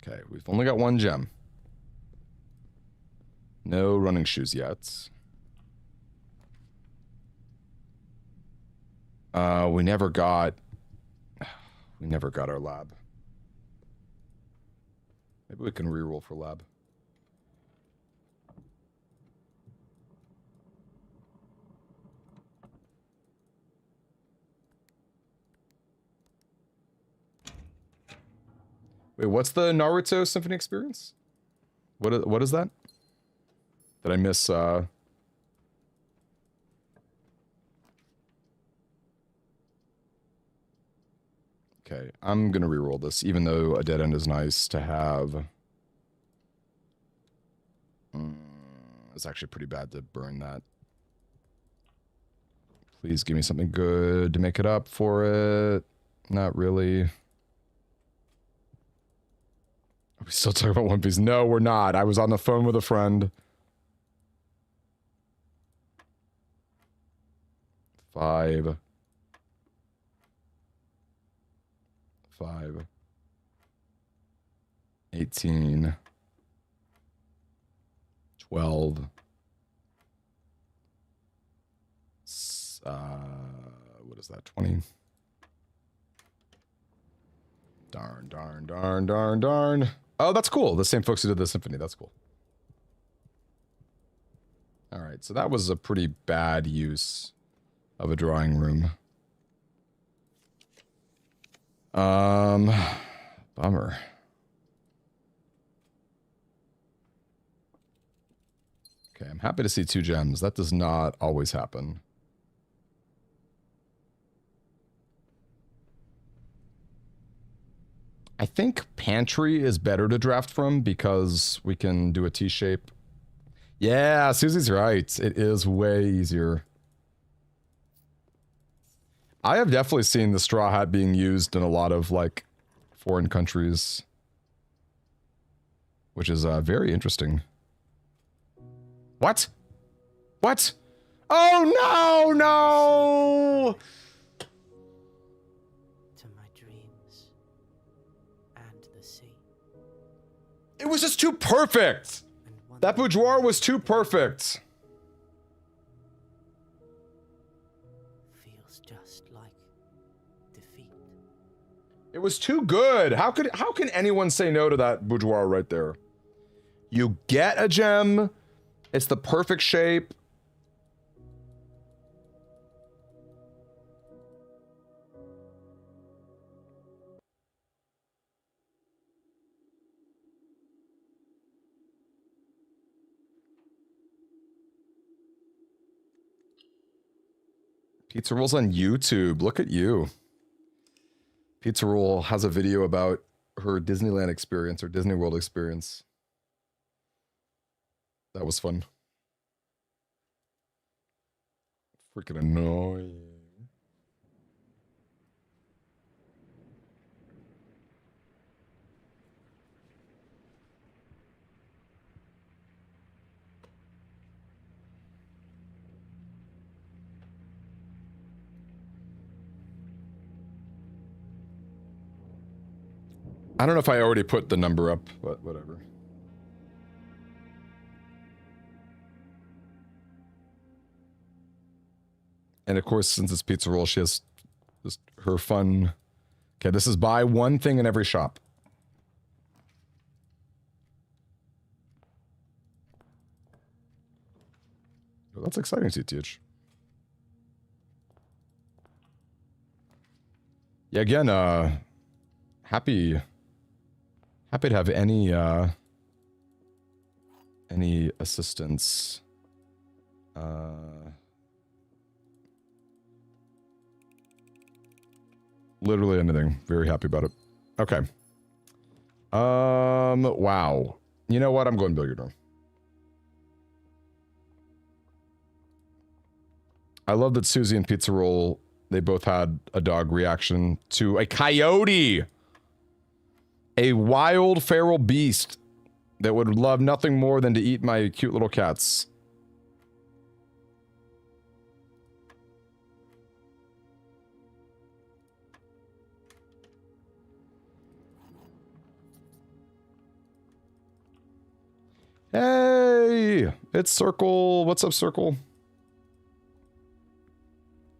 Okay, we've only got one gem. No running shoes yet. We never got our lab. Maybe we can reroll for lab. Wait, what's the Naruto Symphony experience? What is that? Did I miss Okay, I'm gonna reroll this, even though a dead end is nice to have. It's actually pretty bad to burn that. Please give me something good to make it up for it. Not really. Are we still talking about One Piece? No, we're not. I was on the phone with a friend. 5. 18. 12. What is that? 20. Darn. Oh, that's cool. The same folks who did the symphony. That's cool. All right, so that was a pretty bad use of a drawing room. Bummer. Okay, I'm happy to see 2 gems. That does not always happen. I think pantry is better to draft from because we can do a T-shape. Yeah, Susie's right. It is way easier. I have definitely seen the straw hat being used in a lot of, like, foreign countries. Which is very interesting. What? What? Oh, no!
To my dreams and the sea.
It was just too perfect! That boudoir was too perfect!
Feels just like defeat.
It was too good! How can anyone say no to that boudoir right there? You get a gem, it's the perfect shape. Pizza Roll's on YouTube. Look at you. Pizza Roll has a video about her Disneyland experience or Disney World experience. That was fun. Freaking annoying. I don't know if I already put the number up, but whatever. And of course, since it's Pizza Roll, she has just her fun. Okay, this is buy one thing in every shop. Well, that's exciting, CTH. Yeah, again, happy to have any assistance. Literally anything. Very happy about it. Okay. Wow. You know what? I'm going billiard room. I love that Susie and Pizza Roll, they both had a dog reaction to a coyote. A wild feral beast that would love nothing more than to eat my cute little cats. Hey, it's Circle. What's up, Circle?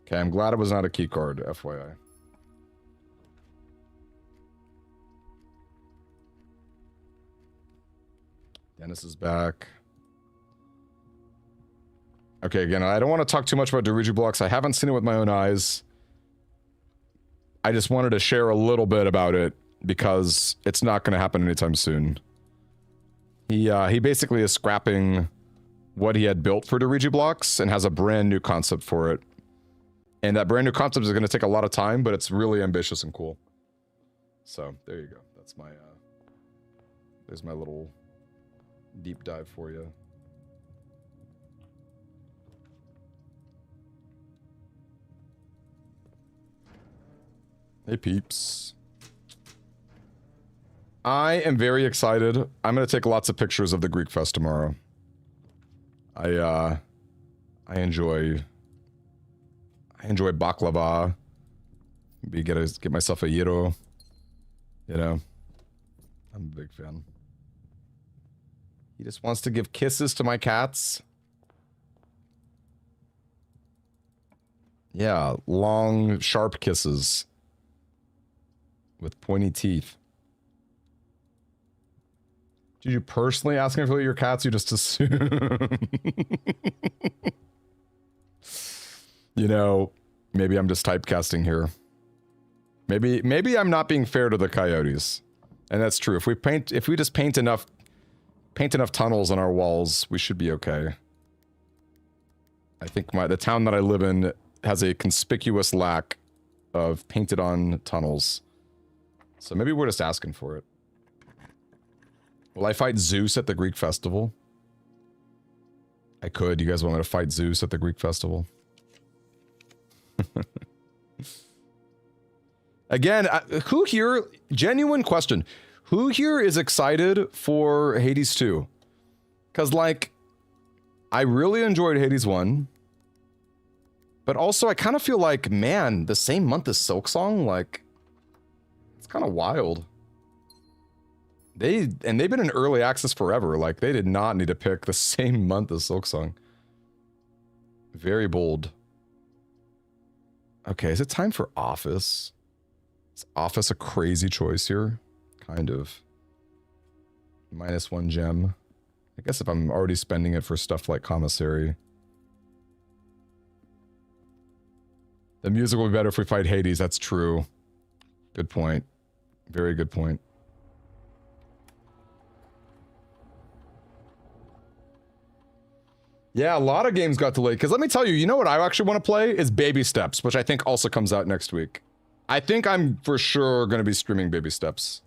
Okay, I'm glad it was not a key card, FYI. Dennis is back. Okay, again, I don't want to talk too much about Daruji blocks. I haven't seen it with my own eyes. I just wanted to share a little bit about it because it's not going to happen anytime soon. He basically is scrapping what he had built for Daruji blocks and has a brand new concept for it. And that brand new concept is going to take a lot of time, but it's really ambitious and cool. So, there you go. That's my, there's my little deep dive for you. Hey, peeps. I am very excited. I'm going to take lots of pictures of the Greek Fest tomorrow. I enjoy baklava. Maybe get myself a gyro. You know, I'm a big fan. He just wants to give kisses to my cats. Yeah, long, sharp kisses with pointy teeth. Did you personally ask him for your cats? You just assume. You know, maybe I'm just typecasting here. Maybe I'm not being fair to the coyotes. And that's true. If we just paint enough tunnels on our walls, we should be okay. I think the town that I live in has a conspicuous lack of painted on tunnels. So maybe we're just asking for it. Will I fight Zeus at the Greek festival? I could. You guys want me to fight Zeus at the Greek festival? Again, who here, genuine question, who here is excited for Hades 2? Because, like, I really enjoyed Hades 1. But also, I kind of feel like, man, the same month as Silksong, like, it's kind of wild. They've been in early access forever. Like, they did not need to pick the same month as Silksong. Very bold. Okay, is it time for Office? Is Office a crazy choice here? Kind of. -1 gem. I guess if I'm already spending it for stuff like Commissary. The music will be better if we fight Hades, that's true. Good point. Very good point. Yeah, a lot of games got delayed. Because let me tell you, you know what I actually want to play? Is Baby Steps, which I think also comes out next week. I think I'm for sure going to be streaming Baby Steps.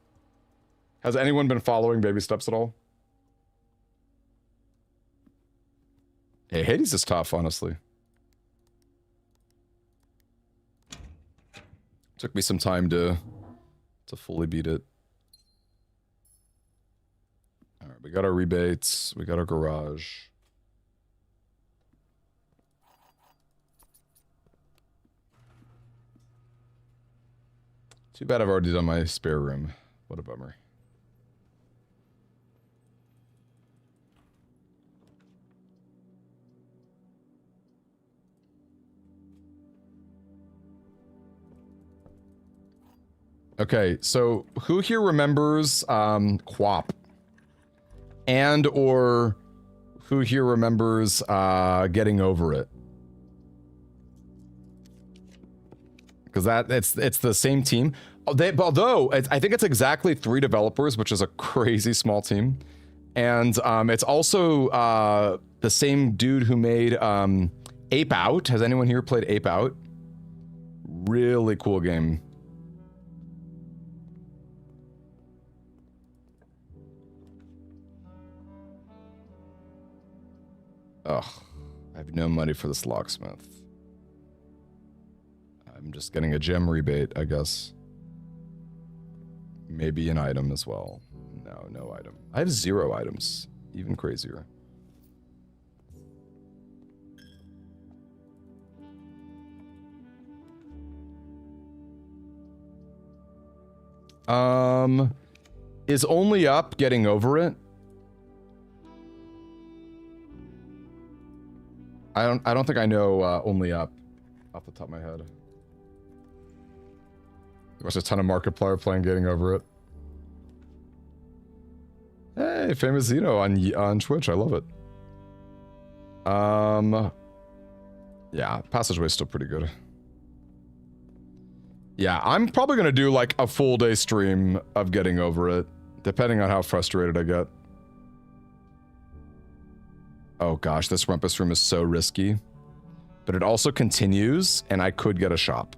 Has anyone been following Baby Steps at all? Hey, Hades is tough, honestly. Took me some time to fully beat it. Alright, we got our rebates. We got our garage. Too bad I've already done my spare room. What a bummer. Okay, so who here remembers Quap? And or who here remembers Getting Over It? Because it's the same team. Although I think it's exactly 3 developers, which is a crazy small team, and it's also the same dude who made Ape Out. Has anyone here played Ape Out? Really cool game. Ugh, I have no money for this locksmith. I'm just getting a gem rebate, I guess. Maybe an item as well. No, no item. I have 0 items. Even crazier. Is only up getting over it? I don't think I know only up off the top of my head. There's a ton of Markiplier playing getting over it. Hey, famous Zeno on Twitch. I love it. Yeah, Passageway's still pretty good. Yeah, I'm probably gonna do like a full day stream of getting over it, depending on how frustrated I get. Oh gosh, this rumpus room is so risky. But it also continues, and I could get a shop.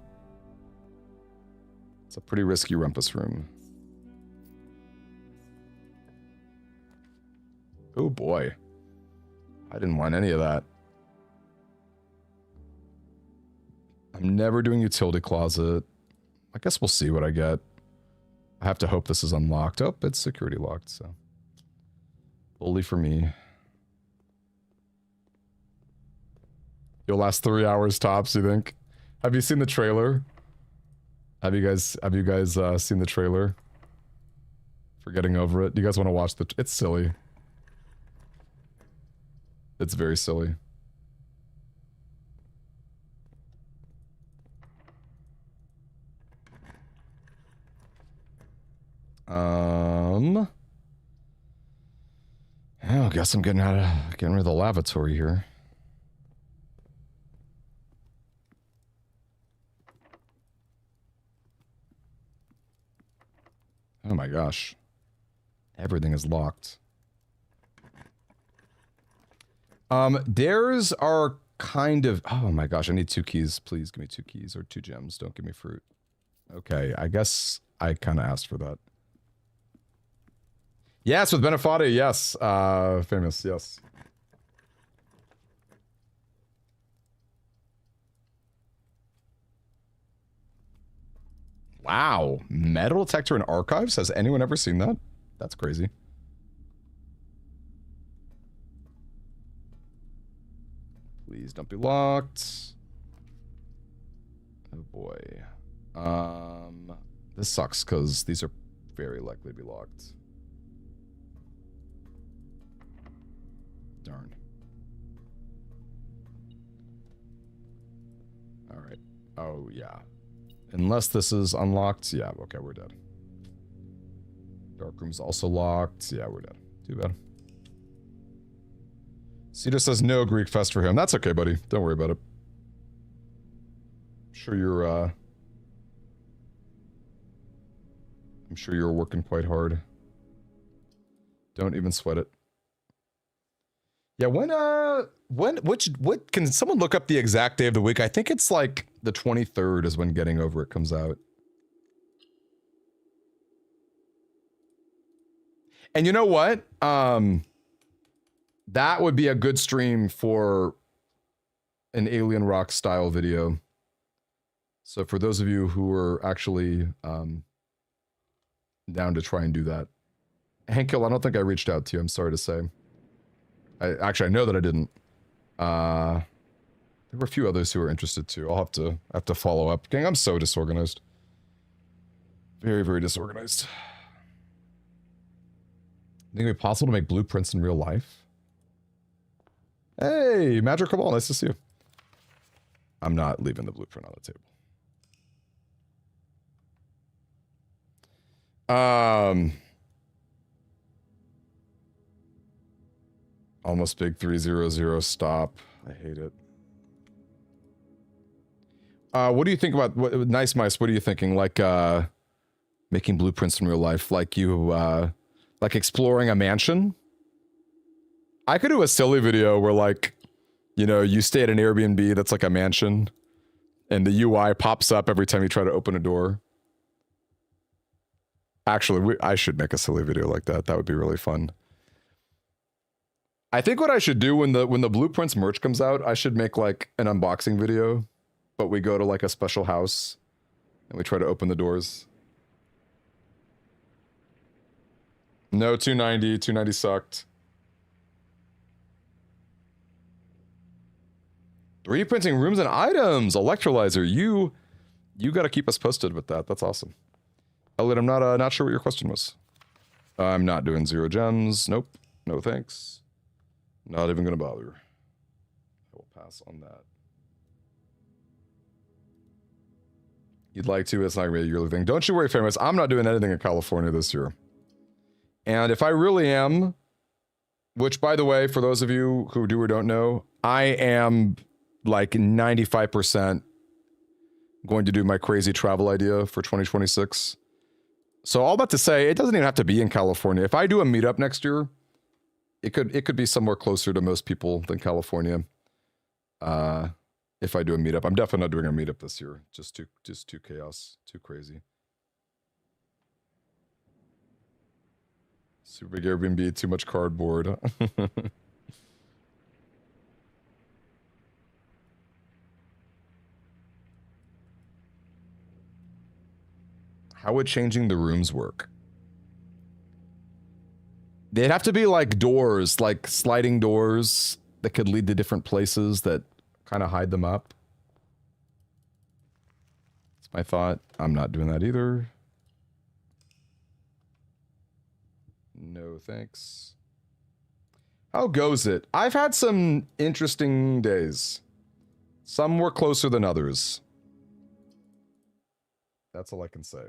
It's a pretty risky rumpus room. Oh boy. I didn't want any of that. I'm never doing utility closet. I guess we'll see what I get. I have to hope this is unlocked. Oh, it's security locked, so. Bully for me. You'll last 3 hours tops, you think? Have you seen the trailer? Have you guys seen the trailer? For getting over it? Do you guys want to watch the... It's silly. It's very silly. I guess I'm getting rid of the lavatory here. Oh my gosh. Everything is locked. Dares are kind of... Oh my gosh, I need 2 keys. Please give me 2 keys or 2 gems. Don't give me fruit. Okay, I guess I kind of asked for that. Yes, with Benefati, yes. Famous, yes. Wow. Metal detector in archives? Has anyone ever seen that? That's crazy. Please don't be locked. Oh boy. This sucks because these are very likely to be locked. Darn. All right. Oh yeah. Unless this is unlocked. Yeah, okay, we're dead. Dark room's also locked. Yeah, we're dead. Too bad. Cedar says no Greek fest for him. That's okay, buddy. Don't worry about it. I'm sure you're working quite hard. Don't even sweat it. Yeah, what can someone look up the exact day of the week? I think it's like the 23rd is when Getting Over It comes out. And you know what? That would be a good stream for an Alien Rock style video. So for those of you who are actually down to try and do that. Hankill, I don't think I reached out to you, I'm sorry to say. I know that I didn't. There were a few others who were interested too. I'll have to follow up. Gang, I'm so disorganized. Very, very disorganized. Think it'd be possible to make blueprints in real life? Hey, Magic Cabal, nice to see you. I'm not leaving the blueprint on the table. Almost big 300 stop. I hate it. What do you think about Nice Mice? What are you thinking? Like making blueprints in real life, like you like exploring a mansion? I could do a silly video where, like, you know, you stay at an Airbnb that's like a mansion, and the UI pops up every time you try to open a door. Actually, I should make a silly video like that. That would be really fun. I think what I should do when the Blueprints merch comes out, I should make like an unboxing video but we go to like a special house and we try to open the doors. No, 290. 290 sucked. 3D printing rooms and items. Electrolyzer. You got to keep us posted with that. That's awesome. Elliot, I'm not sure what your question was. I'm not doing 0 gems. Nope. No thanks. Not even gonna bother. I will pass on that. You'd like to, it's not gonna be a yearly thing. Don't you worry, famous. I'm not doing anything in California this year. And if I really am, which by the way, for those of you who do or don't know, I am like 95% going to do my crazy travel idea for 2026. So all that to say, it doesn't even have to be in California. If I do a meetup next year, it could be somewhere closer to most people than California. If I do a meetup, I'm definitely not doing a meetup this year. Just too chaos, too crazy. Super big Airbnb, too much cardboard. How would changing the rooms work? They'd have to be like doors, like sliding doors that could lead to different places that kind of hide them up. That's my thought. I'm not doing that either. No thanks. How goes it? I've had some interesting days. Some were closer than others. That's all I can say.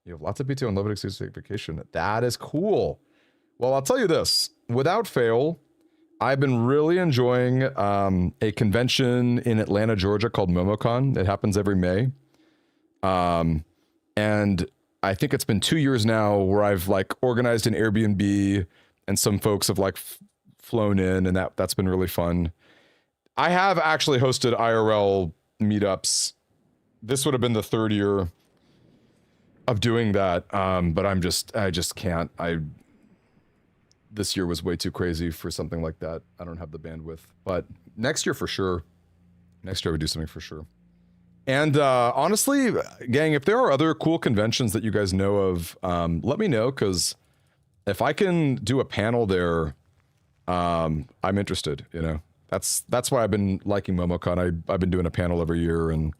You have lots of PTO and love excuse to take vacation. That is cool. Well, I'll tell you this. Without fail, I've been really enjoying a convention in Atlanta, Georgia called MomoCon. It happens every May. And I think it's been 2 years now where I've like organized an Airbnb and some folks have like flown in, and that's been really fun. I have actually hosted IRL meetups. This would have been the 3rd year of doing that. But I just can't. This year was way too crazy for something like that. I don't have the bandwidth, but next year for sure. Next year I would do something for sure. And honestly, gang, if there are other cool conventions that you guys know of, let me know, because if I can do a panel there, I'm interested, you know. That's why I've been liking MomoCon. I've been doing a panel every year, and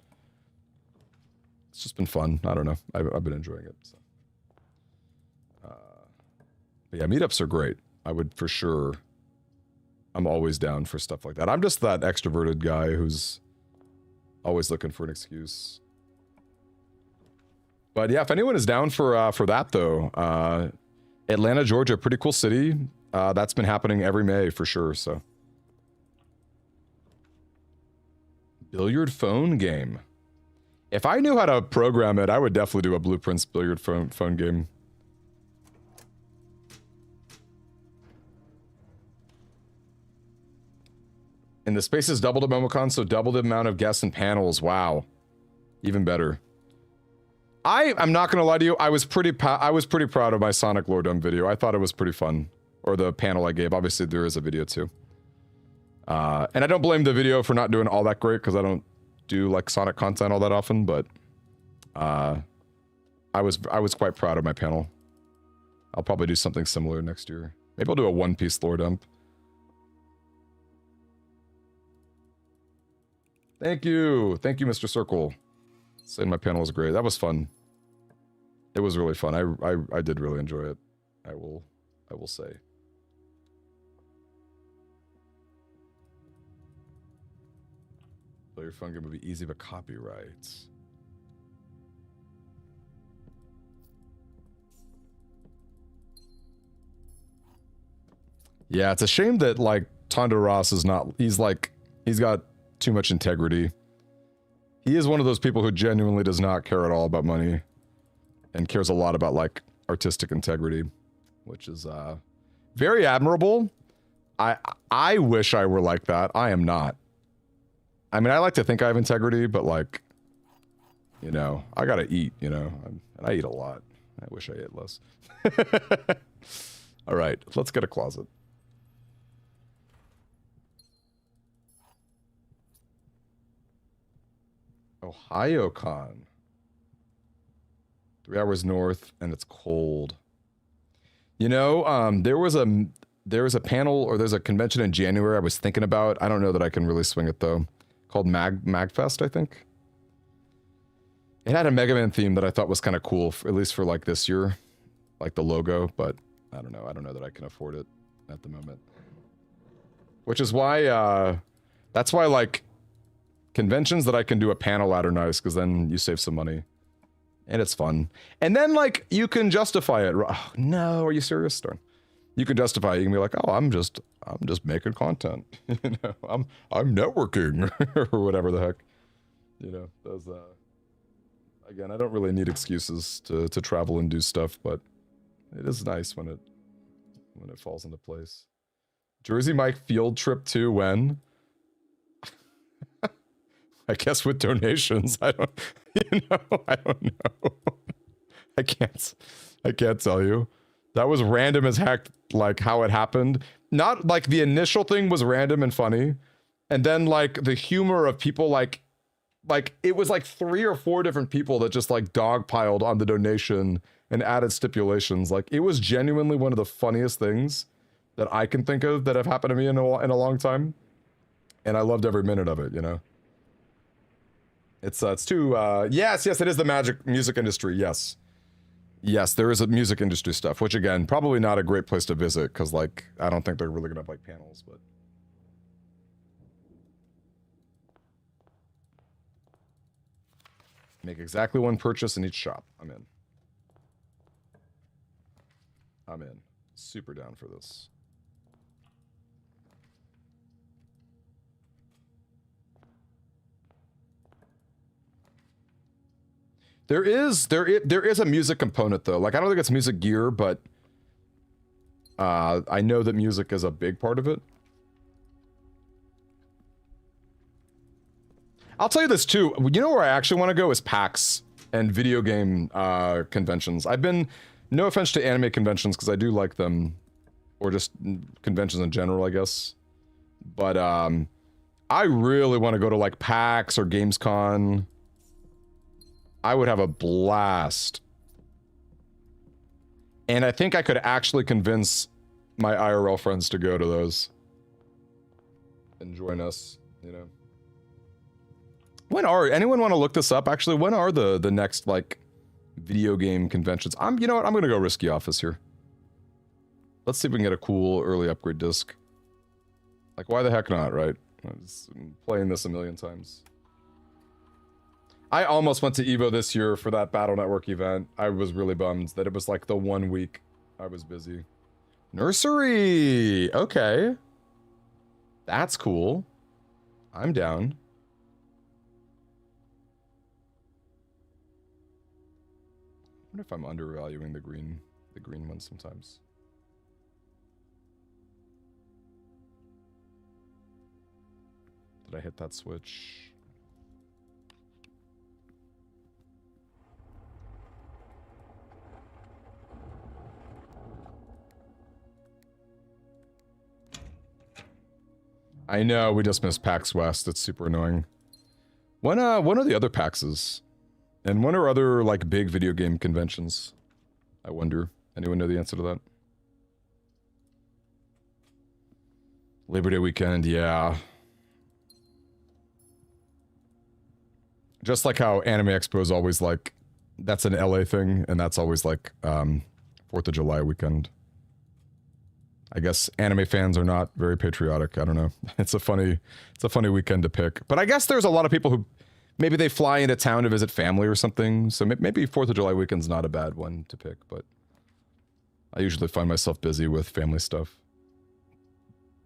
it's just been fun. I don't know. I've been enjoying it. So. But yeah, meetups are great. I would for sure. I'm always down for stuff like that. I'm just that extroverted guy who's always looking for an excuse. But yeah, if anyone is down for that though, Atlanta, Georgia, pretty cool city. That's been happening every May for sure. So, billiard phone game. If I knew how to program it, I would definitely do a Blueprints billiard phone game. And the space is doubled at MomoCon, so double the amount of guests and panels. Wow. Even better. I'm not gonna lie to you, I was pretty proud of my Sonic Lordom video. I thought it was pretty fun. Or the panel I gave. Obviously there is a video too. And I don't blame the video for not doing all that great, because I don't do like Sonic content all that often, but I was quite proud of my panel. I'll probably do something similar next year. Maybe I'll do a one-piece lore dump. Thank you, Mr. Circle. Saying my panel was great. That was fun. It was really fun. I did really enjoy it. I will say. Play your phone game would be easy, but copyrights. Yeah, it's a shame that like Tondo Ross is not. He's got too much integrity. He is one of those people who genuinely does not care at all about money and cares a lot about like artistic integrity, which is very admirable. I wish I were like that. I am not. I mean, I like to think I have integrity, but like, you know, I gotta eat, you know, and I eat a lot. I wish I ate less. All right, let's get a closet. Ohio Con. 3 hours north, and it's cold. You know, there was a panel, or there's a convention in January I was thinking about. I don't know that I can really swing it though. Called Magfest, I think. It had a Mega Man theme that I thought was kind of cool, at least for like this year, like the logo. But I don't know. I don't know that I can afford it at the moment. Which is why, that's why like conventions that I can do a panel at are nice, because then you save some money. And it's fun. And then, like, you can justify it. Oh, no, are you serious? Darn. You can justify it. You can be like, oh, I'm just making content. You know, I'm networking or whatever the heck. You know, those, again, I don't really need excuses to travel and do stuff, but it is nice when it falls into place. Jersey Mike field trip too, when? I guess with donations. I don't, you know, I don't know. I can't tell you. That was random as heck, like how it happened. Not like the initial thing was random and funny. And then like the humor of people like it was like 3 or 4 different people that just like dogpiled on the donation and added stipulations. Like it was genuinely one of the funniest things that I can think of that have happened to me in a long time. And I loved every minute of it, you know? It's too, yes, it is the music industry, yes. Yes, there is a music industry stuff, which again, probably not a great place to visit, because like, I don't think they're really gonna have like panels, but. Make exactly one purchase in each shop. I'm in. I'm in. Super down for this. There is a music component though. Like I don't think it's music gear, but I know that music is a big part of it. I'll tell you this too. You know where I actually want to go is PAX and video game conventions. I've been, no offense to anime conventions because I do like them, or just conventions in general, I guess. But I really want to go to like PAX or Gamescom. I would have a blast. And I think I could actually convince my IRL friends to go to those. And join us, you know. Anyone want to look this up? Actually, when are the next, like, video game conventions? You know what, I'm gonna go risky office here. Let's see if we can get a cool early upgrade disc. Like, why the heck not, right? I'm playing this a million times. I almost went to EVO this year for that Battle Network event. I was really bummed that it was like the 1 week I was busy. Nursery! Okay. That's cool. I'm down. I wonder if I'm undervaluing the green one sometimes. Did I hit that switch? I know, we just missed PAX West. It's super annoying. When are the other PAXs? And when are other, like, big video game conventions? I wonder. Anyone know the answer to that? Labor Day weekend, yeah. Just like how Anime Expo is always, like, that's an LA thing, and that's always, like, 4th of July weekend. I guess anime fans are not very patriotic. I don't know. It's a funny weekend to pick. But I guess there's a lot of people who maybe they fly into town to visit family or something. So maybe 4th of July weekend's not a bad one to pick, but I usually find myself busy with family stuff.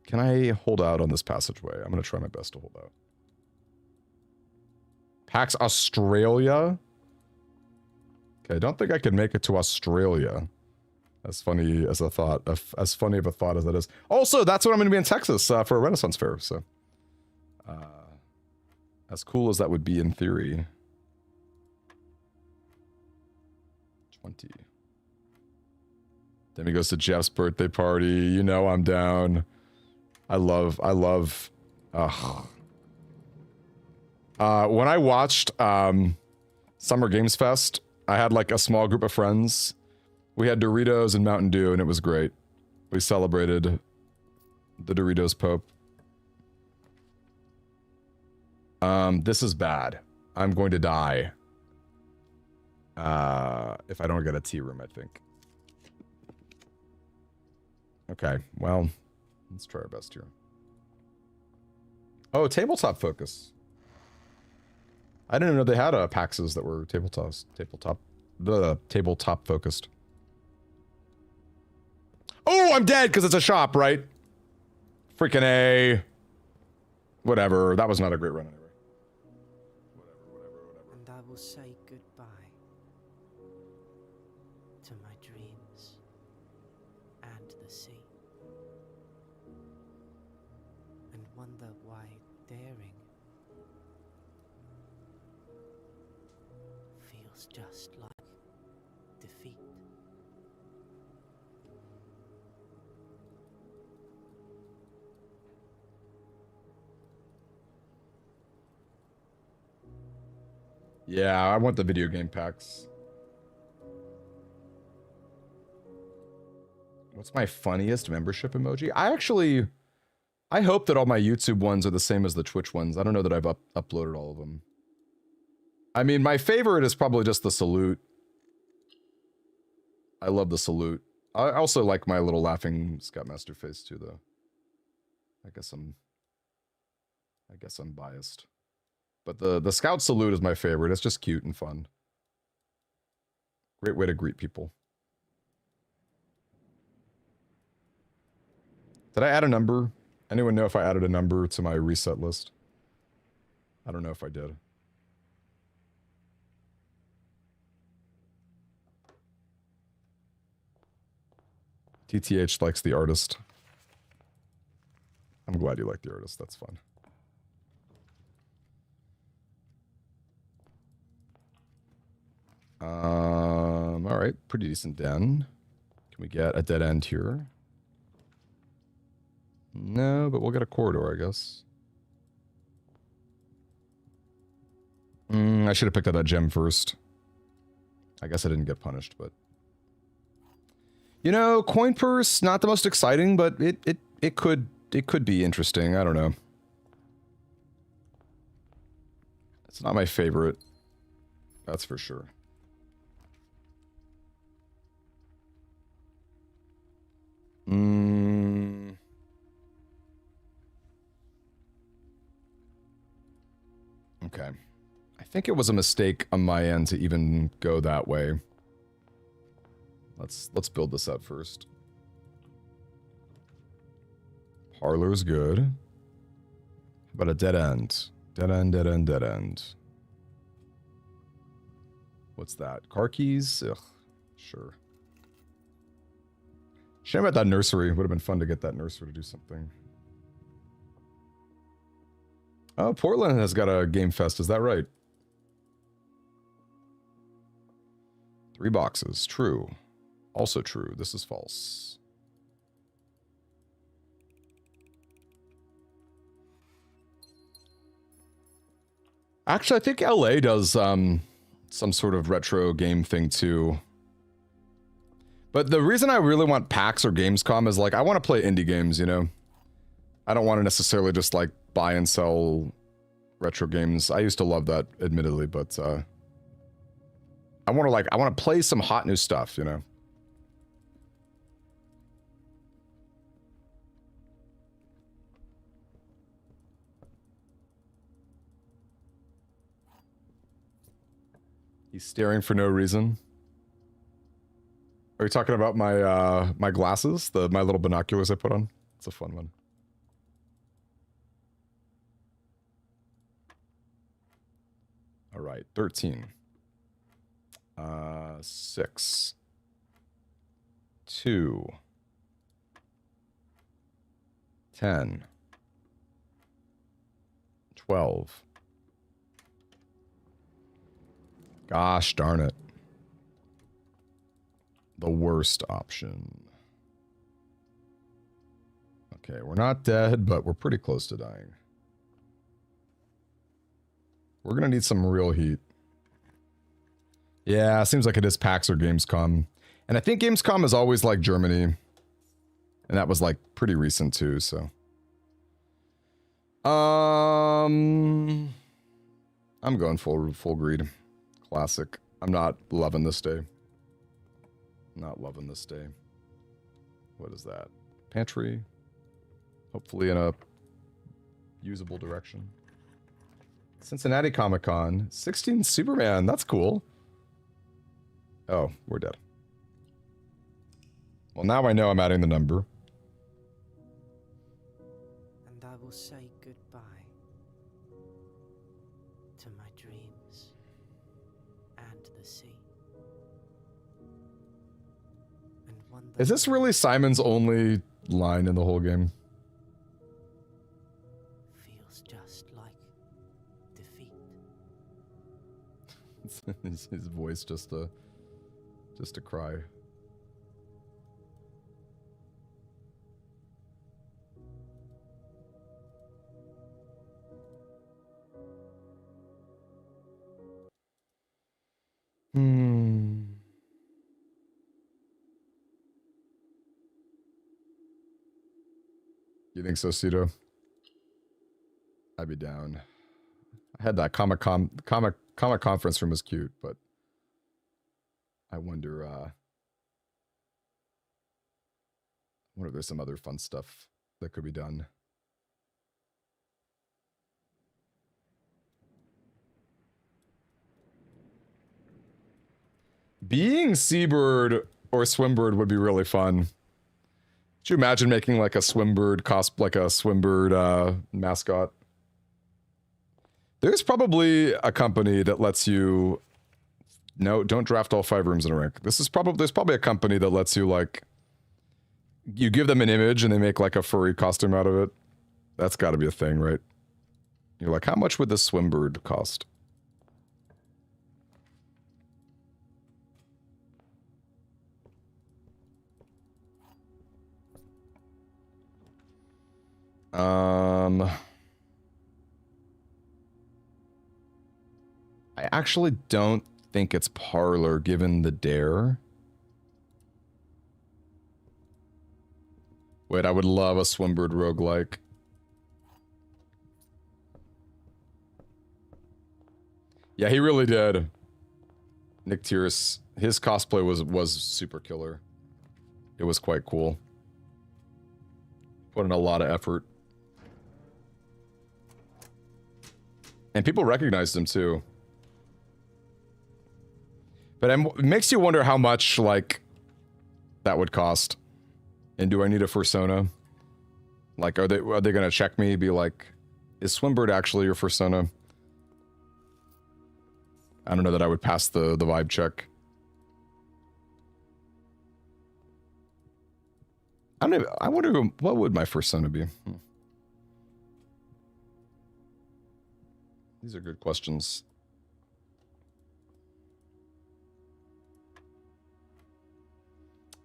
Can I hold out on this passageway? I'm going to try my best to hold out. PAX Australia? Okay, I don't think I can make it to Australia. As funny as a thought, as funny of a thought as that is. Also, that's when I'm going to be in Texas for a Renaissance Fair, so. As cool as that would be in theory. 20. Demi goes to Jeff's birthday party. You know I'm down. I love, When I watched Summer Games Fest, I had like a small group of friends. We had Doritos and Mountain Dew, and it was great. We celebrated the Doritos Pope. This is bad. I'm going to die. If I don't get a tea room, I think. Okay, well, let's try our best here. Oh, tabletop focus. I didn't know they had PAXs that were tabletop focused. Oh, I'm dead because it's a shop, right? Freaking A. Whatever. That was not a great run anyway. Whatever.
And I will say goodbye to my dreams and the sea, and wonder why daring feels just like defeat.
Yeah, I want the video game packs. What's my funniest membership emoji? I hope that all my YouTube ones are the same as the Twitch ones. I don't know that I've uploaded all of them. I mean, my favorite is probably just the salute. I love the salute. I also like my little laughing Scoutmaster face too, though. I guess I'm biased. But the Scout salute is my favorite. It's just cute and fun. Great way to greet people. Did I add a number? Anyone know if I added a number to my reset list? I don't know if I did. TTH likes the artist. I'm glad you like the artist. That's fun. All right, pretty decent den. Can we get a dead end here? No, but we'll get a corridor, I guess. I should have picked up that gem first. I guess I didn't get punished, but... You know, coin purse, not the most exciting, but it could be interesting. I don't know. It's not my favorite. That's for sure. Okay. I think it was a mistake on my end to even go that way. Let's build this up first. Parlor's good. How about a dead end? Dead end, dead end, dead end. What's that? Car keys? Ugh, sure. Shame about that nursery. Would have been fun to get that nursery to do something. Oh, Portland has got a game fest. Is that right? 3 boxes. True. Also true. This is false. Actually, I think LA does some sort of retro game thing too. But the reason I really want PAX or Gamescom is like, I want to play indie games, you know? I don't want to necessarily just like buy and sell retro games. I used to love that, admittedly, but I want to play some hot new stuff, you know? He's staring for no reason. Are you talking about my my glasses? My little binoculars I put on? It's a fun one. All right, 13. 6. 2. 10. 12. Gosh darn it. The worst option. Okay, we're not dead, but we're pretty close to dying. We're gonna need some real heat. Yeah, seems like it is PAX or Gamescom. And I think Gamescom is always like Germany. And that was like pretty recent too, so. I'm going full greed. Classic. I'm not loving this day. Not loving this day. What is that? Pantry. Hopefully in a usable direction. Cincinnati Comic-Con. 16 Superman. That's cool. Oh, we're dead. Well, now I know I'm adding the number.
And I will say goodbye to my dreams and the sea. And one day
Is this really Simon's only line in the whole game?
feels just like defeat.
His voice just a cry. You think so, Cito? I'd be down. I had that comic conference room was cute, but I wonder if there's some other fun stuff that could be done. Being Seabird or Swimbird would be really fun. Could you imagine making like a Swimbird mascot? There's probably a company that lets you. No, don't draft all 5 rooms in a rank. There's probably a company that lets you like. You give them an image and they make like a furry costume out of it. That's got to be a thing, right? You're like, how much would this Swimbird cost? I actually don't think it's Parlor given the dare. Wait, I would love a Swimbird roguelike. Yeah, he really did. Nick Tierce, his cosplay was super killer. It was quite cool. Put in a lot of effort. And people recognized him too. But it makes you wonder how much, like, that would cost. And do I need a fursona? Like, are they gonna check me, be like, is Swimbird actually your fursona? I don't know that I would pass the vibe check. I wonder what would my fursona be? These are good questions.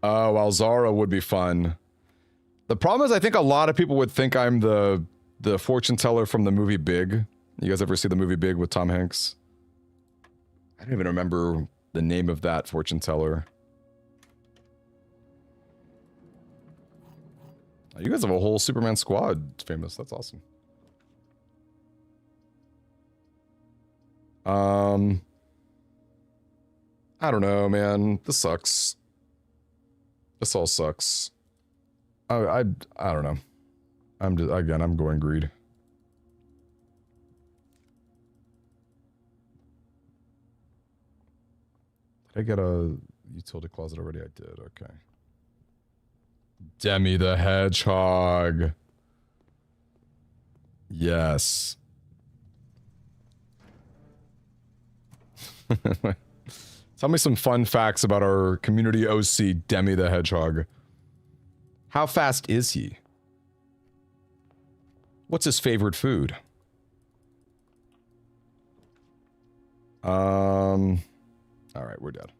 Oh, well, Zara would be fun. The problem is I think a lot of people would think I'm the fortune teller from the movie Big. You guys ever see the movie Big with Tom Hanks? I don't even remember the name of that fortune teller. Oh, you guys have a whole Superman squad famous. That's awesome. I don't know, man. This sucks. This all sucks. I don't know. I'm going greed. Did I get a utility closet already? I did. Okay. Demi the Hedgehog. Yes. Tell me some fun facts about our community OC, Demi the Hedgehog. How fast is he? What's his favorite food? All right, we're dead.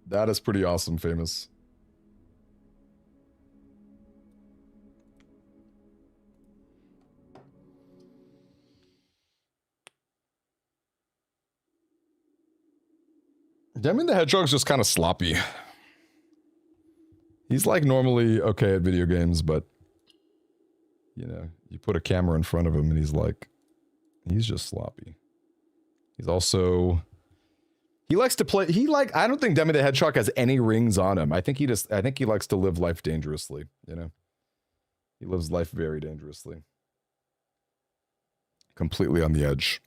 That is pretty awesome, Famous. Demi the Hedgehog's just kind of sloppy. He's like normally okay at video games, but you know, you put a camera in front of him and he's just sloppy. He's also, he likes to play, I don't think Demi the Hedgehog has any rings on him. I think he likes to live life dangerously, you know? He lives life very dangerously. Completely on the edge.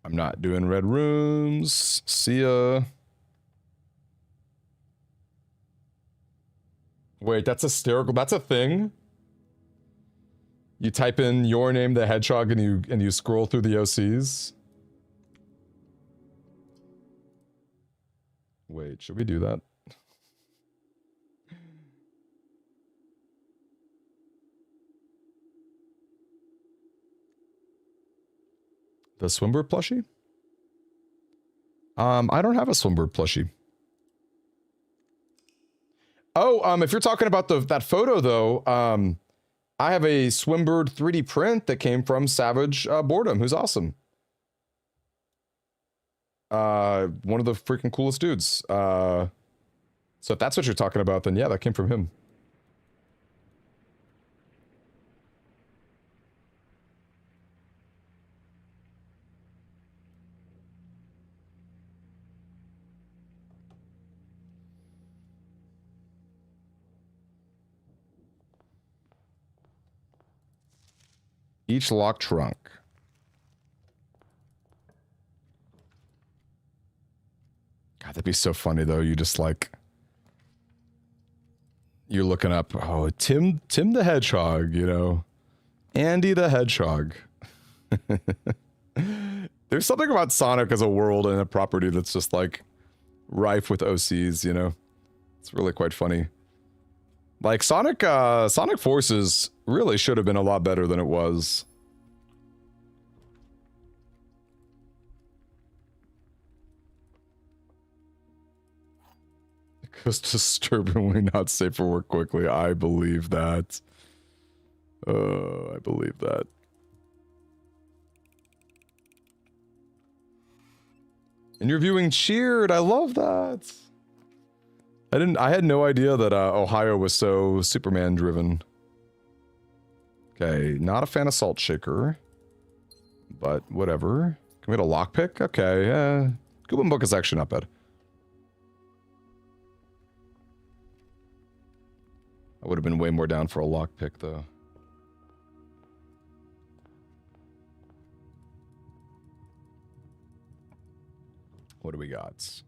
I'm not doing red rooms. See ya. Wait, that's hysterical. That's a thing? You type in your name, the hedgehog, and you scroll through the OCs? Wait, should we do that? The Swimbird plushie? I don't have a Swimbird plushie. Oh, if you're talking about that photo though, I have a Swimbird 3D print that came from Savage Boredom, who's awesome. One of the freaking coolest dudes. So if that's what you're talking about, then yeah, that came from him. Each locked trunk. God, that'd be so funny though. You just like, you're looking up, oh, Tim the Hedgehog, you know, Andy the Hedgehog. There's something about Sonic as a world and a property that's just like rife with OCs, you know. It's really quite funny. Like Sonic Forces really should have been a lot better than it was. Because disturbingly not safe for work quickly. I believe that. I believe that. And you're viewing Cheered. I love that. I had no idea that Ohio was so Superman driven. Okay, not a fan of Salt Shaker. But whatever. Can we get a lockpick? Okay, Goobin Book is actually not bad. I would have been way more down for a lockpick though. What do we got?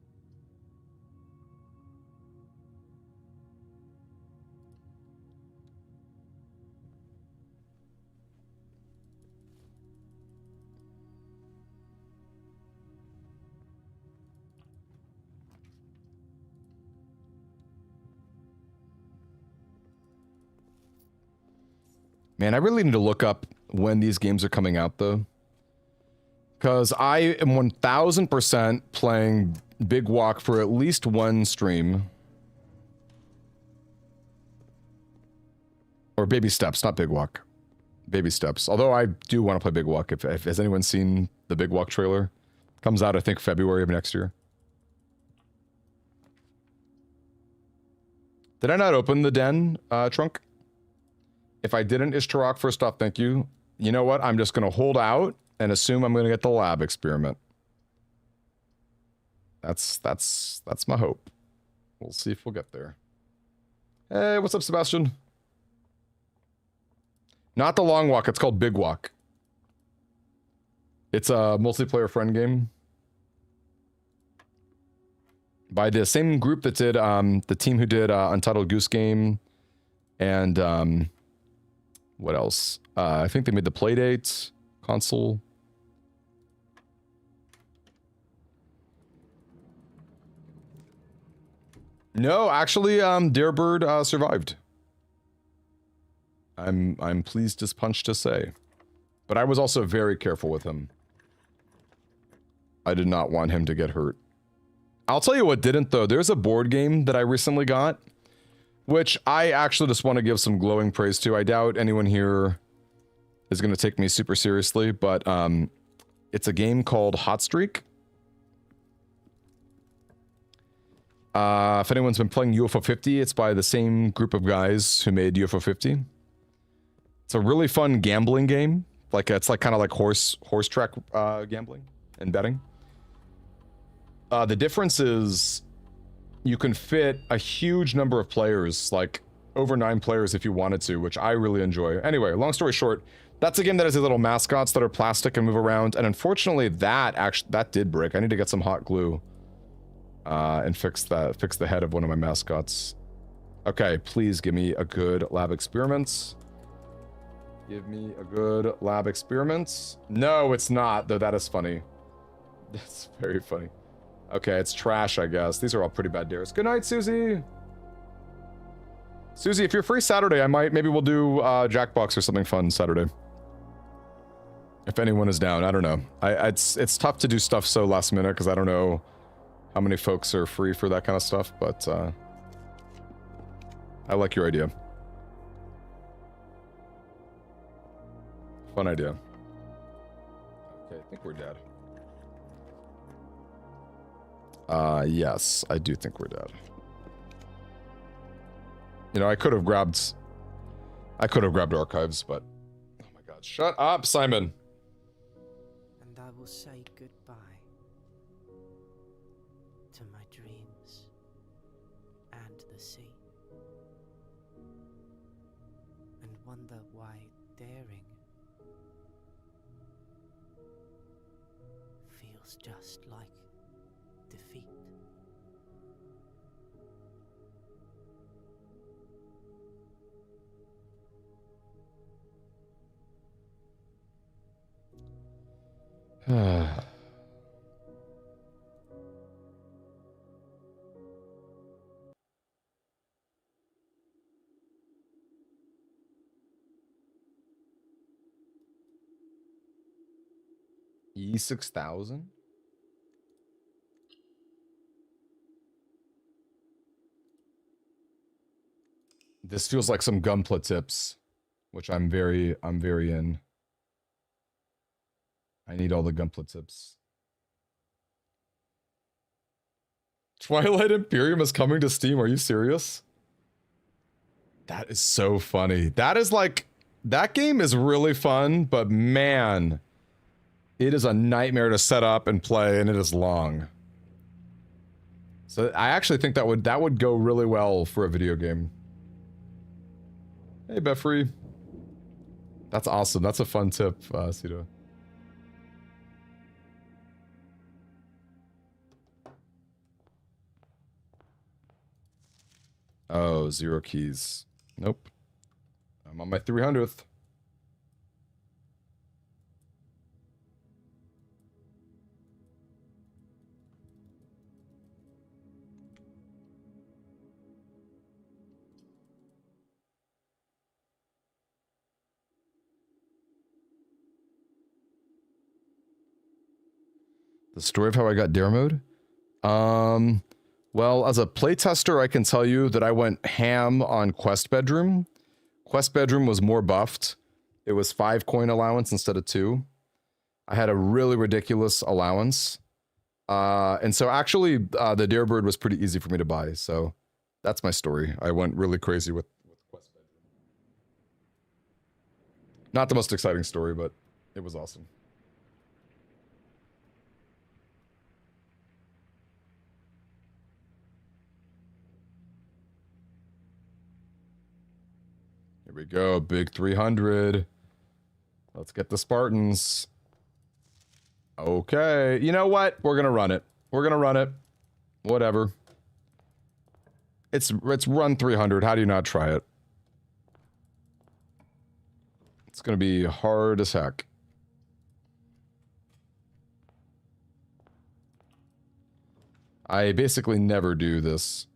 Man, I really need to look up when these games are coming out, though. Because I am 1000% playing Big Walk for at least one stream. Or Baby Steps, not Big Walk. Baby Steps. Although I do want to play Big Walk. If has anyone seen the Big Walk trailer? Comes out, I think, February of next year. Did I not open the den trunk? If I didn't, Ishtarak, first off, thank you. You know what? I'm just going to hold out and assume I'm going to get the lab experiment. That's my hope. We'll see if we'll get there. Hey, what's up, Sebastian? Not the Long Walk. It's called Big Walk. It's a multiplayer friend game. By the same group that did, the team who did Untitled Goose Game and What else? I think they made the Playdate console. No, actually, Darebird survived. I'm pleased as punch to say. But I was also very careful with him. I did not want him to get hurt. I'll tell you what didn't, though. There's a board game that I recently got, which I actually just want to give some glowing praise to. I doubt anyone here is going to take me super seriously, but it's a game called Hot Streak. If anyone's been playing UFO 50, it's by the same group of guys who made UFO 50. It's a really fun gambling game. Like it's like kind of like horse track gambling and betting. The difference is you can fit a huge number of players, like over 9 players if you wanted to, which I really enjoy. Anyway, long story short, that's a game that has these little mascots that are plastic and move around. And unfortunately, that did break. I need to get some hot glue and fix the head of one of my mascots. Okay, please give me a good lab experiments. Give me a good lab experiments. No, it's not, though that is funny. That's very funny. Okay, it's trash, I guess. These are all pretty bad dares. Good night, Susie. Susie, if you're free Saturday, maybe we'll do Jackbox or something fun Saturday. If anyone is down, I don't know. It's tough to do stuff so last minute because I don't know how many folks are free for that kind of stuff, but I like your idea. Fun idea. Okay, I think we're dead. Yes, I do think we're dead. You know, I could have grabbed archives, but oh my god, shut up, Simon.
And I will say goodbye to my dreams and the sea, and wonder why daring feels just like defeat.
E6000? This feels like some Gunpla tips, which I'm very in. I need all the Gunpla tips. Twilight Imperium is coming to Steam. Are you serious? That is so funny. That is like, that game is really fun, but man, it is a nightmare to set up and play, and it is long. So I actually think that would go really well for a video game. Hey, Beffrey. That's awesome. That's a fun tip, Cito. Oh, 0 keys. Nope. I'm on my 300th. The story of how I got dare mode? Well, as a playtester, I can tell you that I went ham on Quest Bedroom. Quest Bedroom was more buffed. It was 5 coin allowance instead of 2. I had a really ridiculous allowance. And so actually, the Darebird was pretty easy for me to buy. So that's my story. I went really crazy with Quest Bedroom. Not the most exciting story, but it was awesome. Here we go, big 300. Let's get the Spartans. Okay, you know what? We're gonna run it. We're gonna run it. Whatever. It's run 300. How do you not try it? It's going to be hard as heck. I basically never do this.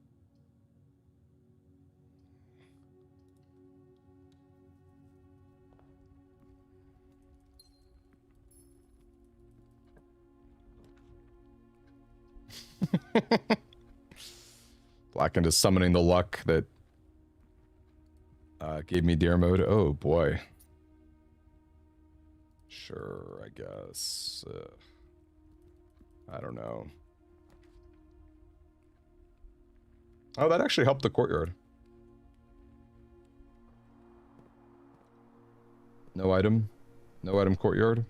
Blackened is summoning the luck that gave me dare mode. Oh boy. Sure, I guess. I don't know. Oh, that actually helped the courtyard. No item. No item courtyard.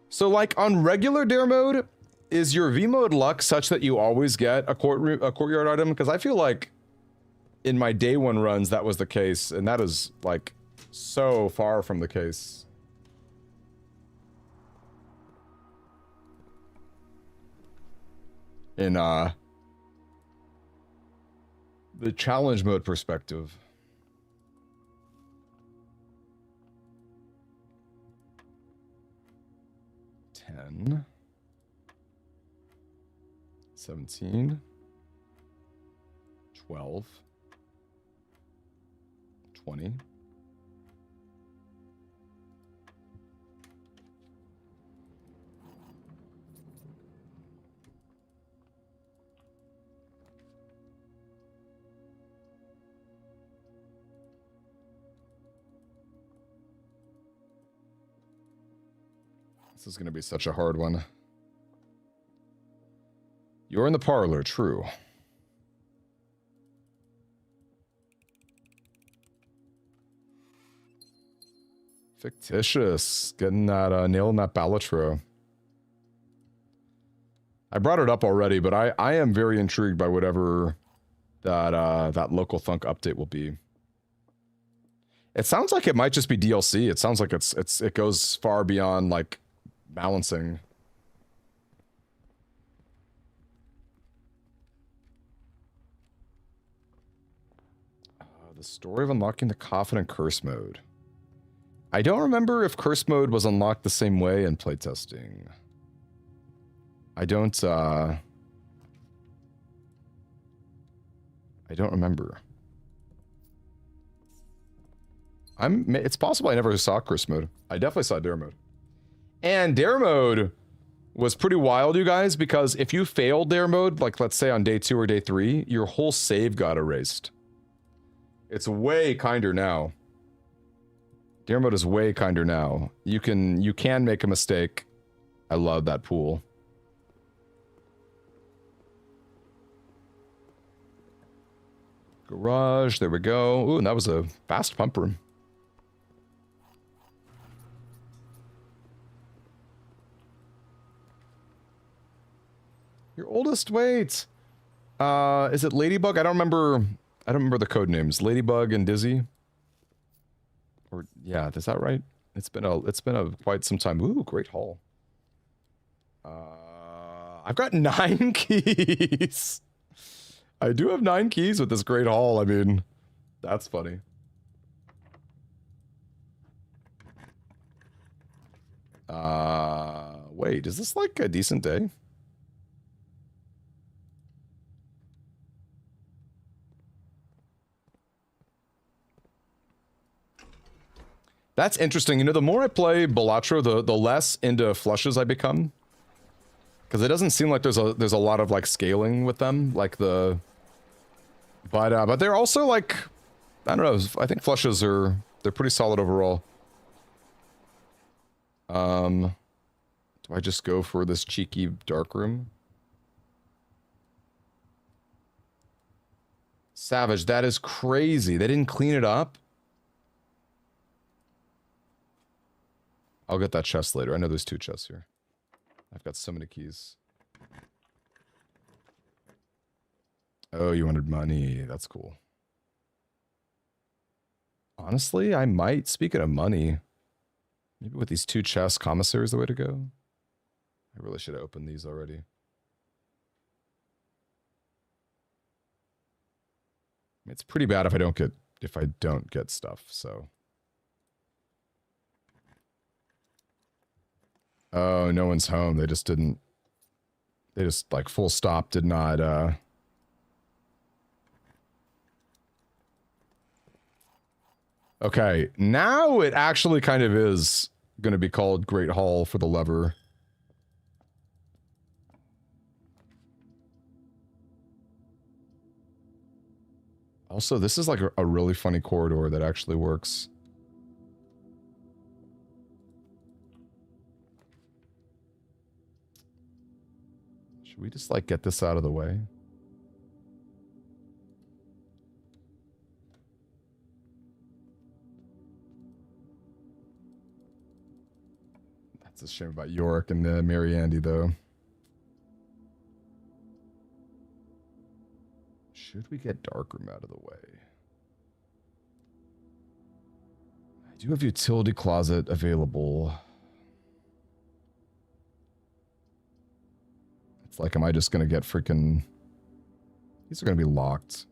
So like on regular dare mode, is your V mode luck such that you always get a courtyard item? Because I feel like in my day one runs that was the case, and that is like so far from the case. In the challenge mode perspective. $10. 17. 12. 20. This is going to be such a hard one. You're in the parlor, true. Fictitious. Getting that, nailing that Balatro. I brought it up already, but I am very intrigued by whatever that, that local thunk update will be. It sounds like it might just be DLC. It sounds like it goes far beyond, like, balancing. The story of unlocking the coffin in curse mode. I don't remember if curse mode was unlocked the same way in playtesting. I don't remember. It's possible I never saw curse mode. I definitely saw dare mode. And dare mode was pretty wild, you guys, because if you failed dare mode, like let's say on day 2 or day 3, your whole save got erased. It's way kinder now. Dare mode is way kinder now. You can make a mistake. I love that pool. Garage, there we go. Ooh, and that was a fast pump room. Your oldest weight. Is it Ladybug? I don't remember the code names. Ladybug and Dizzy. Or yeah, is that right? It's been a quite some time. Ooh, great haul. I've got 9 keys. I do have 9 keys with this great haul. I mean, that's funny. Wait, is this like a decent day? That's interesting. You know, the more I play Balatro, the less into flushes I become. Because it doesn't seem like there's a lot of like scaling with them, like the. But they're also like, I don't know. I think flushes they're pretty solid overall. Do I just go for this cheeky dark room? Savage, that is crazy. They didn't clean it up. I'll get that chest later. I know there's 2 chests here. I've got so many keys. Oh, you wanted money. That's cool. Honestly, I might, speaking of money, maybe with these 2 chests, commissary is the way to go. I really should have opened these already. It's pretty bad if I don't get stuff, so Oh, no one's home. They just didn't. They just, like, full stop did not, Okay, now it actually kind of is going to be called Great Hall for the lever. Also, this is like a really funny corridor that actually works. Should we just, like, get this out of the way? That's a shame about York and Mary Andy, though. Should we get Darkroom out of the way? I do have Utility Closet available. It's like, am I just going to get freaking... These are going to be locked.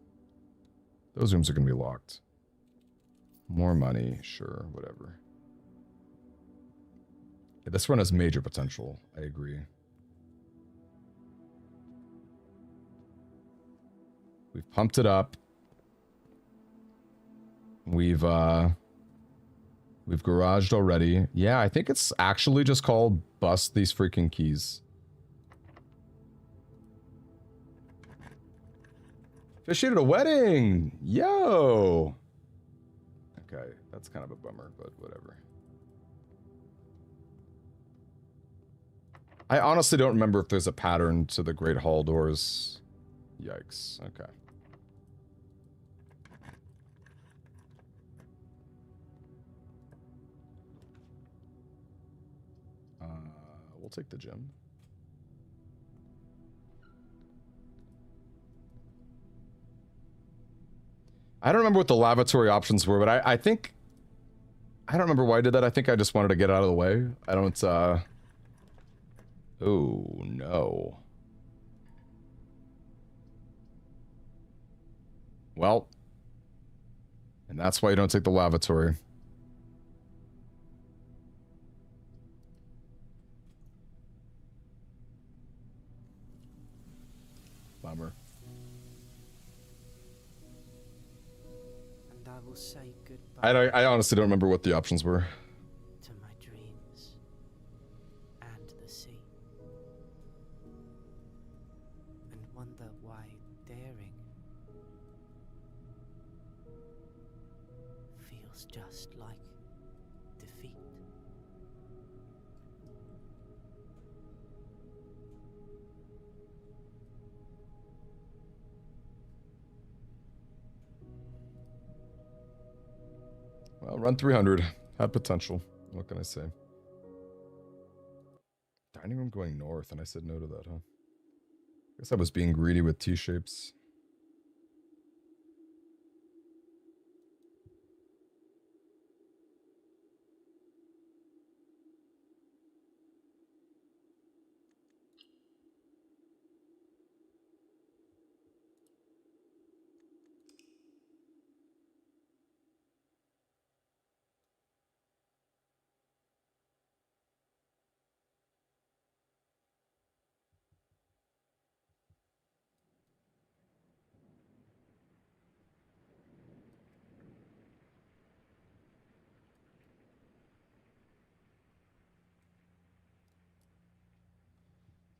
Those rooms are going to be locked. More money, sure, whatever. Yeah, this one has major potential, I agree. We've pumped it up. We've garaged already. Yeah, I think it's actually just called Bust These Freaking Keys. Officiated a wedding! Yo! Okay, that's kind of a bummer, but whatever. I honestly don't remember if there's a pattern to the Great Hall doors. Yikes, okay. We'll take the gym. I don't remember what the lavatory options were, but I think... I don't remember why I did that. I think I just wanted to get out of the way. I don't, Oh, no. Well. And that's why you don't take the lavatory. Bummer.
And I will say goodbye
I honestly don't remember what the options were.
to my dreams and the sea, and wonder why daring feels just like defeat.
Well, run 300. Had potential. What can I say? Dining room going north, and I said no to that, huh? Guess I was being greedy with T-shapes.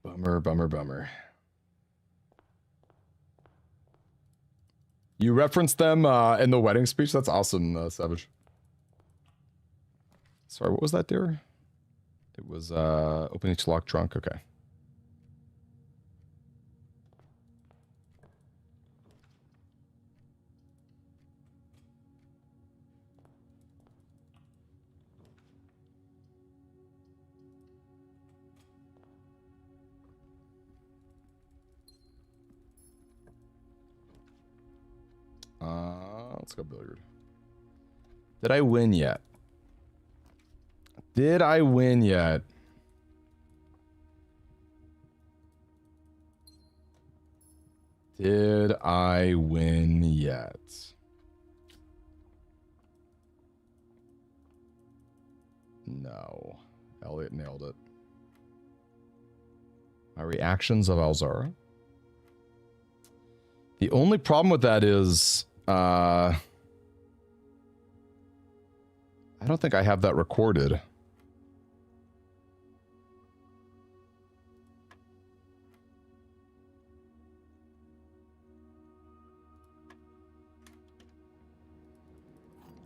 Bummer, bummer, bummer. You referenced them in the wedding speech? That's awesome, Savage. Sorry, what was that, dear? It was open each lock trunk. Okay. Let's go billiard. Did I win yet? Did I win yet? Did I win yet? No. Elliot nailed it. My reactions of Alzara. The only problem with that is, I don't think I have that recorded.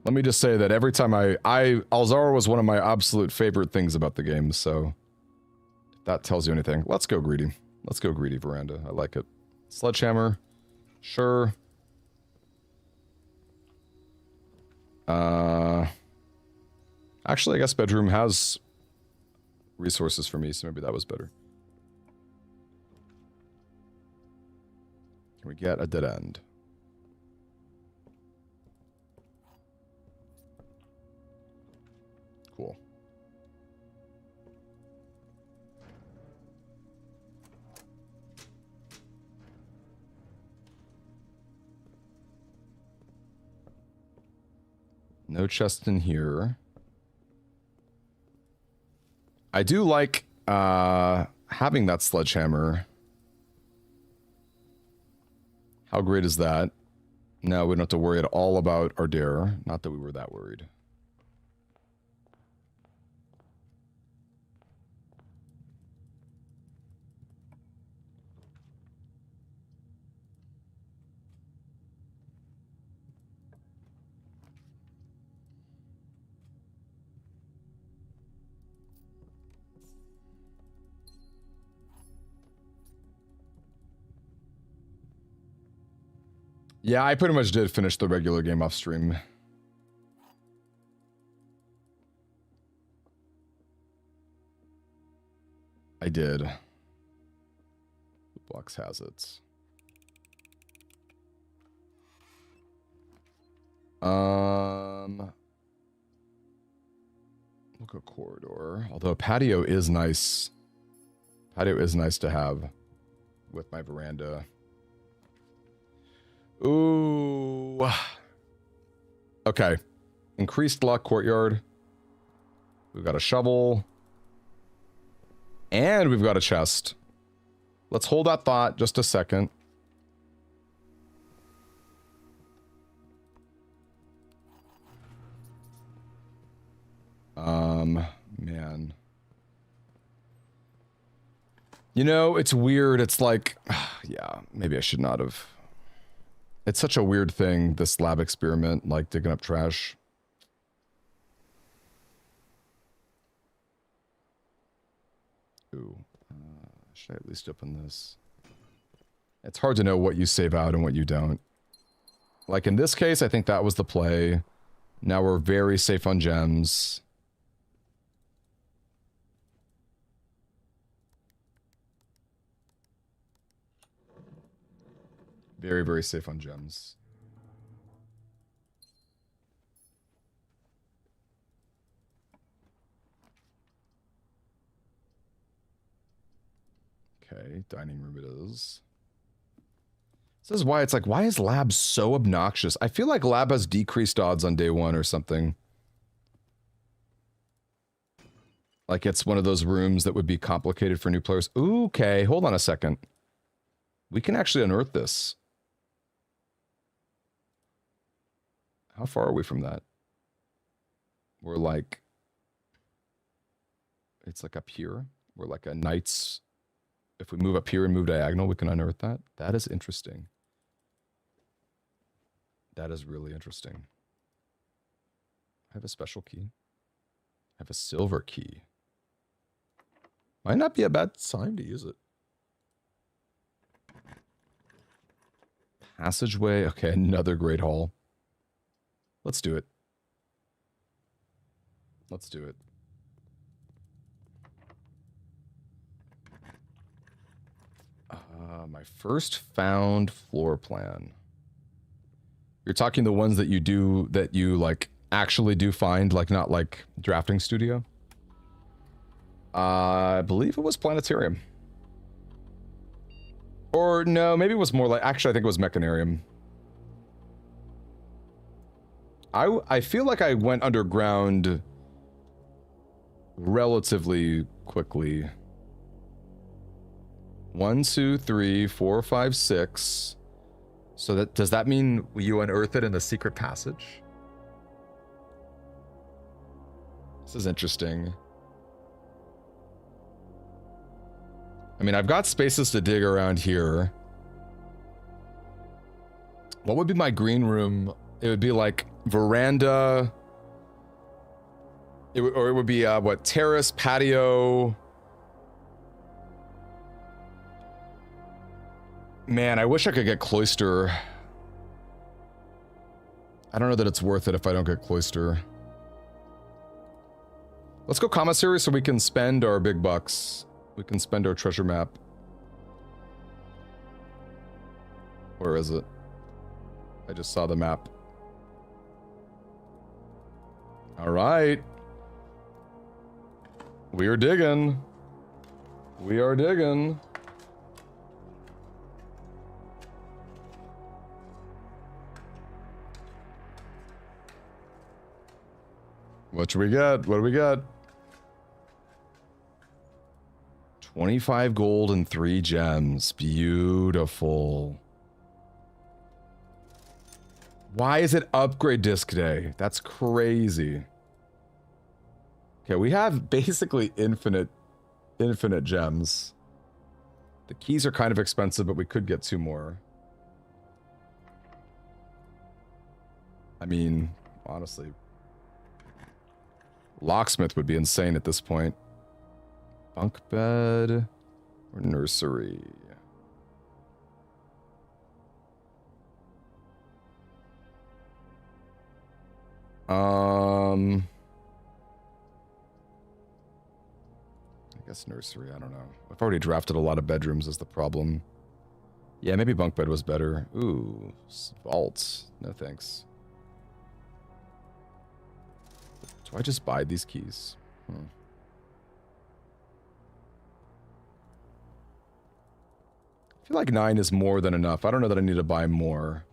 Let me just say that every time Alzara was one of my absolute favorite things about the game, so if that tells you anything. Let's go greedy. Let's go greedy, Veranda. I like it. Sledgehammer. Sure. Actually, I guess bedroom has resources for me, so maybe that was better. Can we get a dead end? Cool. No chest in here. I do like having that sledgehammer. How great is that? Now we don't have to worry at all about our dare. Not that we were that worried. Yeah, I pretty much did finish the regular game off stream. I did. Blocks has it. Look, a corridor. Although a patio is nice. Patio is nice to have with my veranda. Ooh. Okay. Increased luck courtyard. We've got a shovel. And we've got a chest. Let's hold that thought just a second. Man. You know, it's weird. It's like, yeah, maybe I should not have. It's such a weird thing, this lab experiment, like digging up trash. Ooh. Should I at least open this? It's hard to know what you save out and what you don't. Like in this case, I think that was the play. Now we're very safe on gems. Very, very safe on gems. Okay, dining room it is. This is why it's like, why is lab so obnoxious? I feel like lab has decreased odds on day one or something. Like it's one of those rooms that would be complicated for new players. Ooh, okay, hold on a second. We can actually unearth this. How far are we from that? We're like... It's like up here. We're like a knight's... If we move up here and move diagonal, we can unearth that. That is interesting. That is really interesting. I have a special key. I have a silver key. Might not be a bad time to use it. Passageway. Okay, another great hall. Let's do it. Let's do it. My first found floor plan. You're talking the ones that you do, that you like actually do find, like not like drafting studio? I believe it was planetarium. Or no, maybe it was more like, actually I think it was mechanarium. I feel like I went underground relatively quickly. 1, 2, 3, 4, 5, 6. So that does that mean you unearth it in the secret passage? This is interesting. I mean, I've got spaces to dig around here. What would be my green room? It would be like veranda. It would be what, terrace, patio. Man, I wish I could get cloister. I don't know that it's worth it if I don't get cloister. Let's go commissary so we can spend our big bucks. We can spend our treasure map. Where is it? I just saw the map. All right. We are digging. We are digging. What should we get? What do we got? 25 gold and 3 gems. Beautiful. Why is it upgrade disc day? That's crazy. Okay, we have basically infinite gems. The keys are kind of expensive, but we could get 2 more. I mean, honestly, locksmith would be insane at this point. Bunk bed or nursery? I guess nursery, I don't know. I've already drafted a lot of bedrooms is the problem. Yeah, maybe bunk bed was better. Ooh, vaults. No thanks. Do I just buy these keys? I feel like 9 is more than enough. I don't know that I need to buy more.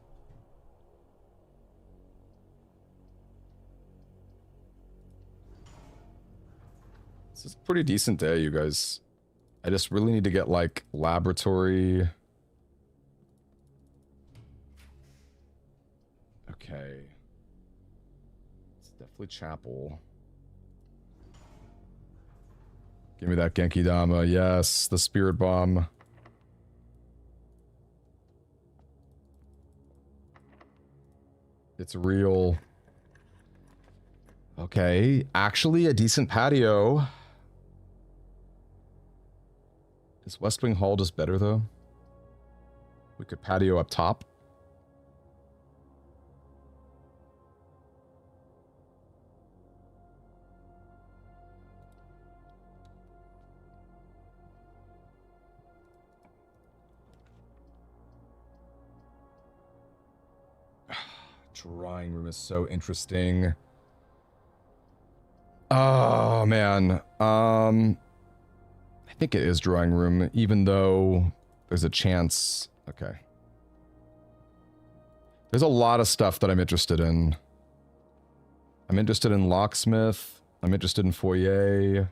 This is a pretty decent day, you guys. I just really need to get, like, laboratory. Okay. It's definitely chapel. Give me that Genki Dama. Yes, the spirit bomb. It's real. Okay, actually a decent patio. Is West Wing Hall just better, though? We could patio up top. Drawing room is so interesting. Oh, man. I think it is drawing room, even though there's a chance. Okay. There's a lot of stuff that I'm interested in. I'm interested in locksmith. I'm interested in foyer.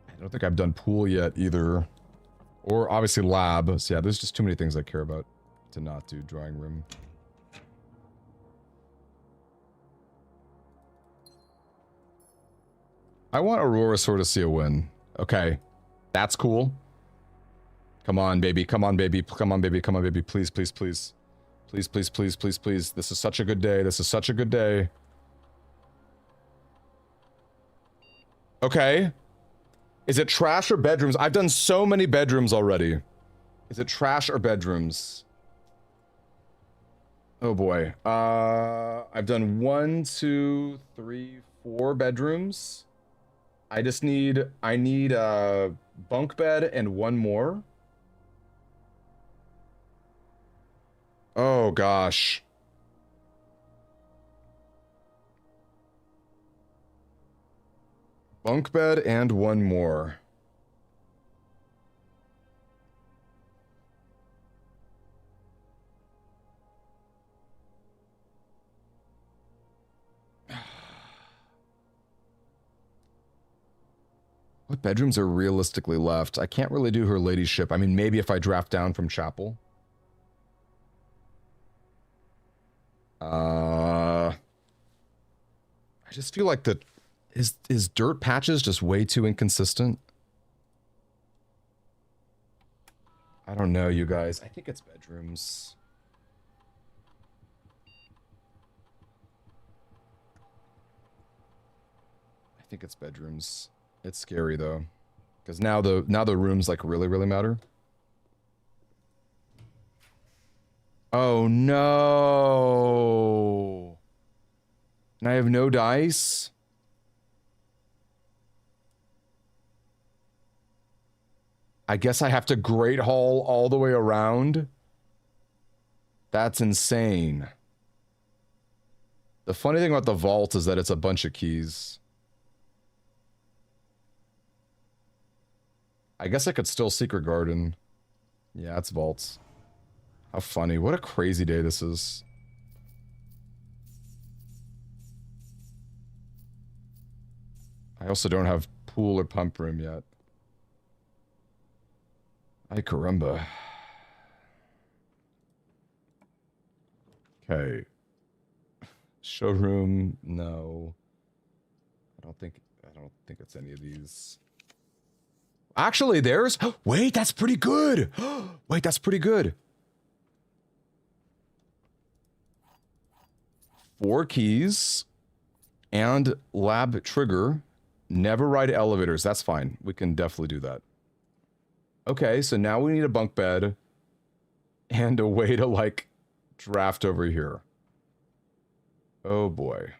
I don't think I've done pool yet either. Or obviously lab. So yeah, there's just too many things I care about to not do drawing room. I want Aurora Sword to see a win. Okay. That's cool. Come on, baby. Come on, baby. Come on, baby. Come on, baby. Please, please, please. Please, please, please, please, please. This is such a good day. This is such a good day. Okay. Is it trash or bedrooms? I've done so many bedrooms already. Is it trash or bedrooms? Oh boy. I've done 1, 2, 3, 4 bedrooms. I need a bunk bed and 1 more. Oh gosh. Bunk bed and 1 more. What bedrooms are realistically left? I can't really do her ladyship. I mean, maybe if I draft down from chapel. I just feel like is dirt patches just way too inconsistent? I don't know, you guys. I think it's bedrooms. I think it's bedrooms. It's scary though, because now the rooms like really matter. Oh no! And I have no dice. I guess I have to Great Hall all the way around. That's insane. The funny thing about the vault is that it's a bunch of keys. I guess I could still Secret Garden. Yeah, it's vaults. How funny. What a crazy day this is. I also don't have pool or pump room yet. Ay caramba. Okay. Showroom, no. I don't think it's any of these. Actually, there's... Wait, that's pretty good! Wait, that's pretty good. 4 keys and lab trigger. Never ride elevators. That's fine. We can definitely do that. Okay, so now we need a bunk bed and a way to, like, draft over here. Oh, boy.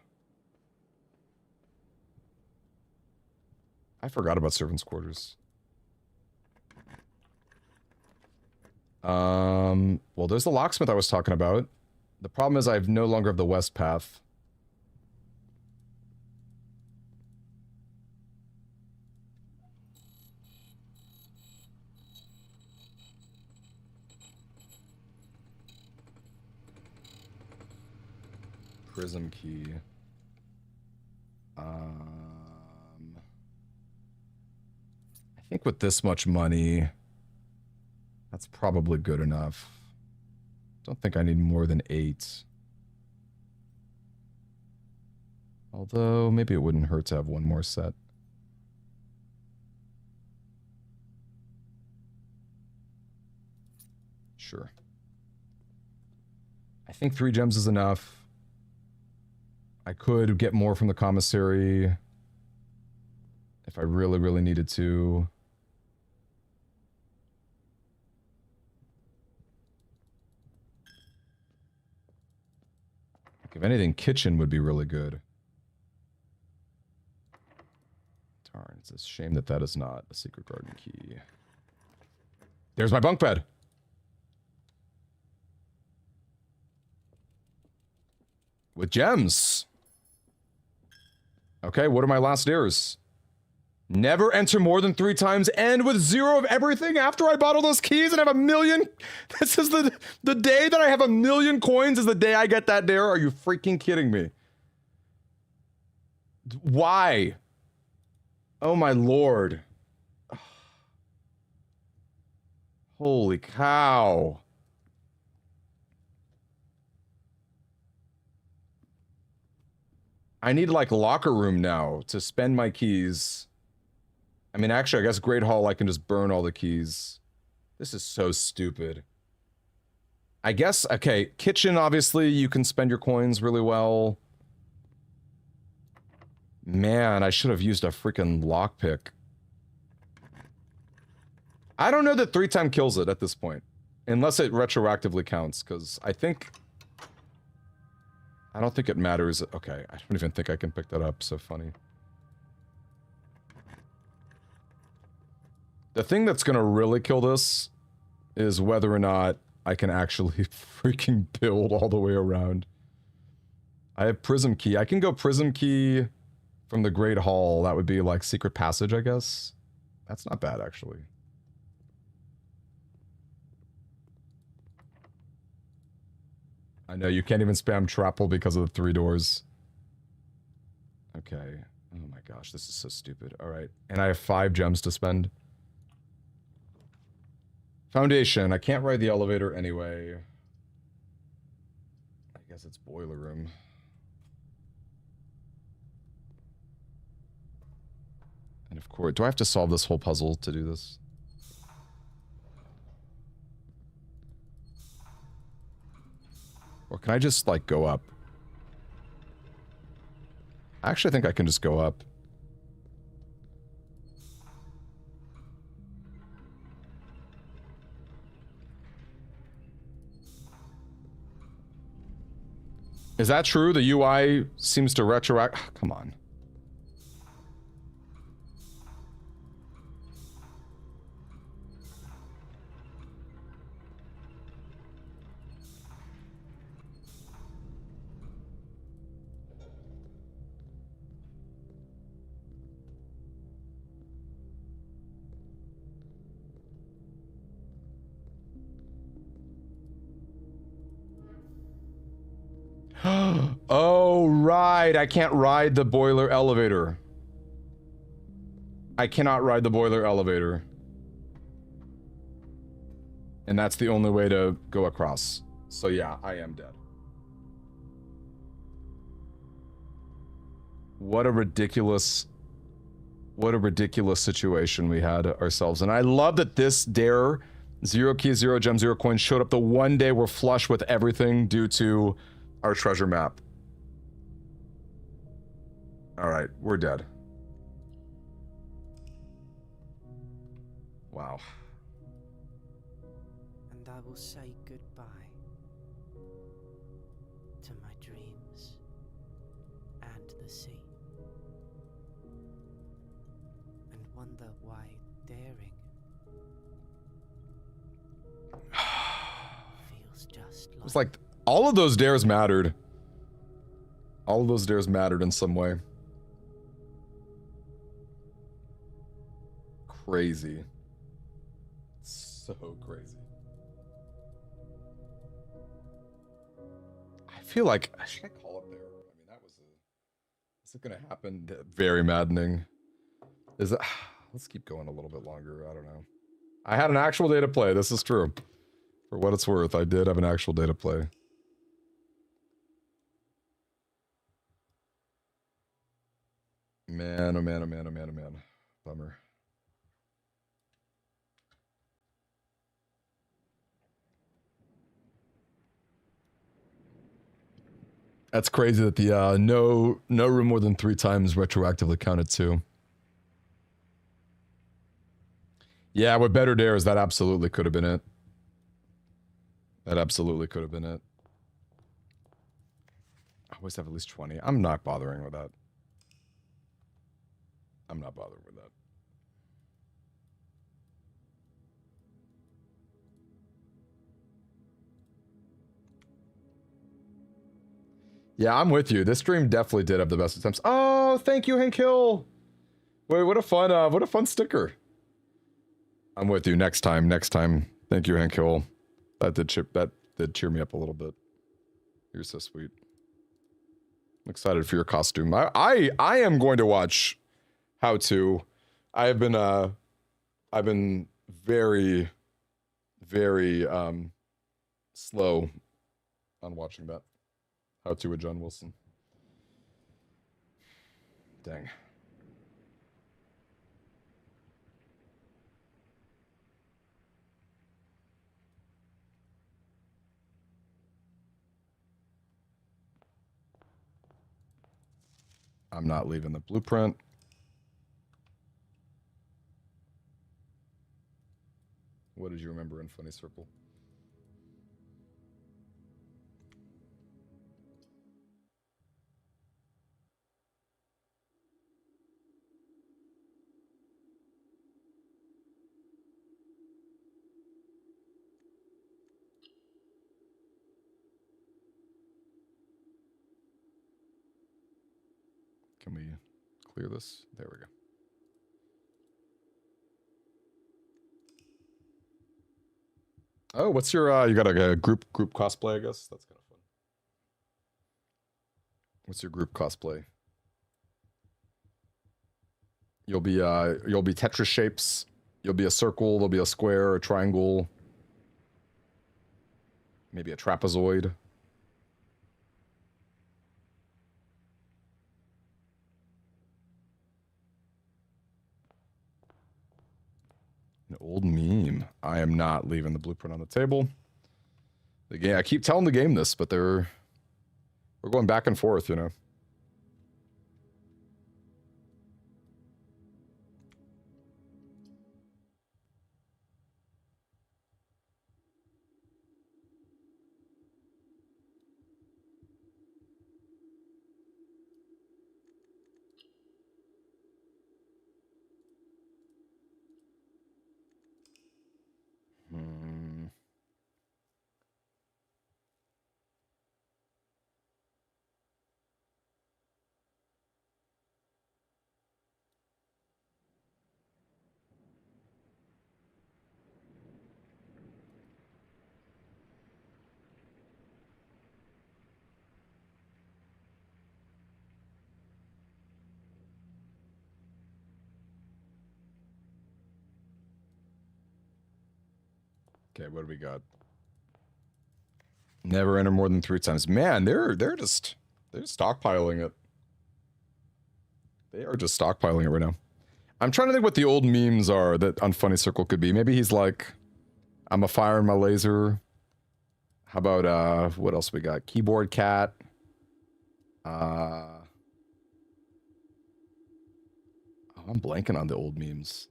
I forgot about servants' quarters. Well, there's the locksmith I was talking about. The problem is I no longer have the west path. Prism key. I think with this much money, that's probably good enough. Don't think I need more than 8. Although, maybe it wouldn't hurt to have one more set. Sure. I think 3 gems is enough. I could get more from the commissary if I really needed to. If anything, kitchen would be really good. Darn, it's a shame that that is not a secret garden key. There's my bunk bed. With gems. Okay, what are my last dares? Never enter more than 3 times and with 0 of everything after I bought all those keys and have 1,000,000. This is the day that I have 1,000,000 coins is the day I get that dare. Are you freaking kidding me? Why? Oh my lord. Holy cow. I need like locker room now to spend my keys. I mean, actually, I guess Great Hall, I can just burn all the keys. This is so stupid. I guess, okay, kitchen, obviously, you can spend your coins really well. Man, I should have used a freaking lockpick. I don't know that 3-time kills it at this point. Unless it retroactively counts, because I think... I don't think it matters. Okay, I don't even think I can pick that up. So funny. The thing that's gonna really kill this is whether or not I can actually freaking build all the way around. I have Prism Key. I can go Prism Key from the Great Hall. That would be like Secret Passage, I guess. That's not bad, actually. I know, you can't even spam Trapple because of the 3 doors. Okay. Oh my gosh, this is so stupid. All right. And I have 5 gems to spend. Foundation. I can't ride the elevator anyway. I guess it's boiler room. And of course, do I have to solve this whole puzzle to do this? Or can I just, like, go up? I actually think I can just go up. Is that true? The UI seems to retroact. Come on. Oh, right. I can't ride the boiler elevator. I cannot ride the boiler elevator. And that's the only way to go across. So yeah, I am dead. What a ridiculous situation we had ourselves. And I love that this dare, 0 key, 0 gem, 0 coin, showed up the one day we're flush with everything due to our treasure map. All right, we're dead. Wow.
And I will say goodbye to my dreams and the sea. And wonder why daring feels just like...
It's like all of those dares mattered. All of those dares mattered in some way. Crazy. So crazy. I feel like, should I call up there? I mean, that was is it gonna happen? Very maddening. Is it? Let's keep going a little bit longer. I don't know. I had an actual day to play. This is true. For what it's worth, I did have an actual day to play. Man, oh man, oh man, oh man, oh man. Bummer. That's crazy that the no room more than 3 times retroactively counted too. Yeah, with better dares, that absolutely could have been it. That absolutely could have been it. I always have at least 20. I'm not bothering with that. I'm not bothering with that. Yeah, I'm with you. This stream definitely did have the best attempts. Oh, thank you, Hank Hill. Wait, what a fun sticker. I'm with you. Next time. Thank you, Hank Hill. That did cheer me up a little bit. You're so sweet. I'm excited for your costume. I am going to watch How To. I've been very slow on watching that. How To with John Wilson. Dang. I'm not leaving the blueprint. What did you remember in Funny Circle? Can we clear this? There we go. Oh, what's your you got a group cosplay, I guess? That's kind of fun. What's your group cosplay? You'll be Tetris shapes. You'll be a circle, there'll be a square, a triangle, maybe a trapezoid. An old meme. I am not leaving the blueprint on the table. The game, I keep telling the game this, but we're going back and forth, you know. Okay, what do we got? Never enter more than 3 times. Man, they're just stockpiling it. They are just stockpiling it right now. I'm trying to think what the old memes are that Unfunny Circle could be. Maybe he's like, I'm a fire in my laser. How about what else we got? Keyboard cat. Oh, I'm blanking on the old memes.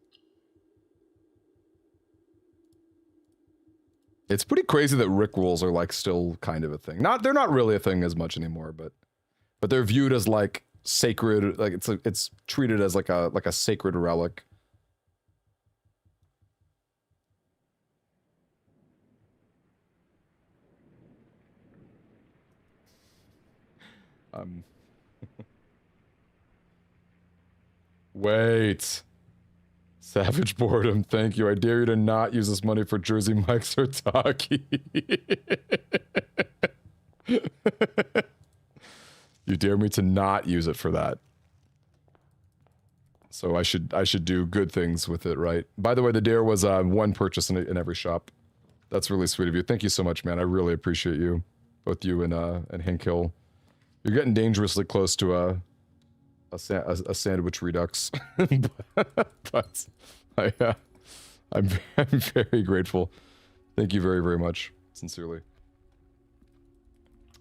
It's pretty crazy that Rickrolls are like still kind of a thing. They're not really a thing as much anymore, but they're viewed as like sacred. Like it's treated as like a sacred relic. Wait. Savage boredom, thank you. I dare you to not use this money for Jersey Mike's or Taki. You dare me to not use it for that. So I should do good things with it, right? By the way, the dare was one purchase in every shop. That's really sweet of you. Thank you so much, man. I really appreciate you, both you and Hank Hill. You're getting dangerously close to a sandwich redux, but I'm very grateful. Thank you very, very much, sincerely.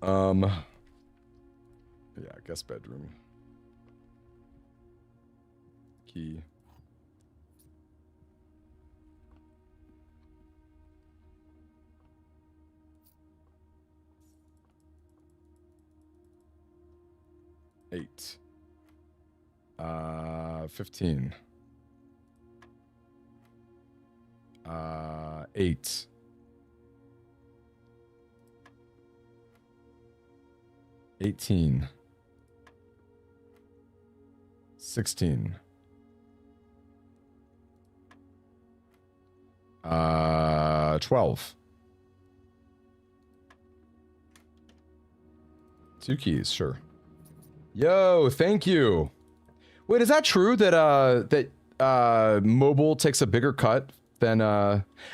Yeah, I guess bedroom. Key. Eight. 15. 8. 18. 16. 12. 2 keys, sure. Yo, thank you. Wait, is that true that mobile takes a bigger cut than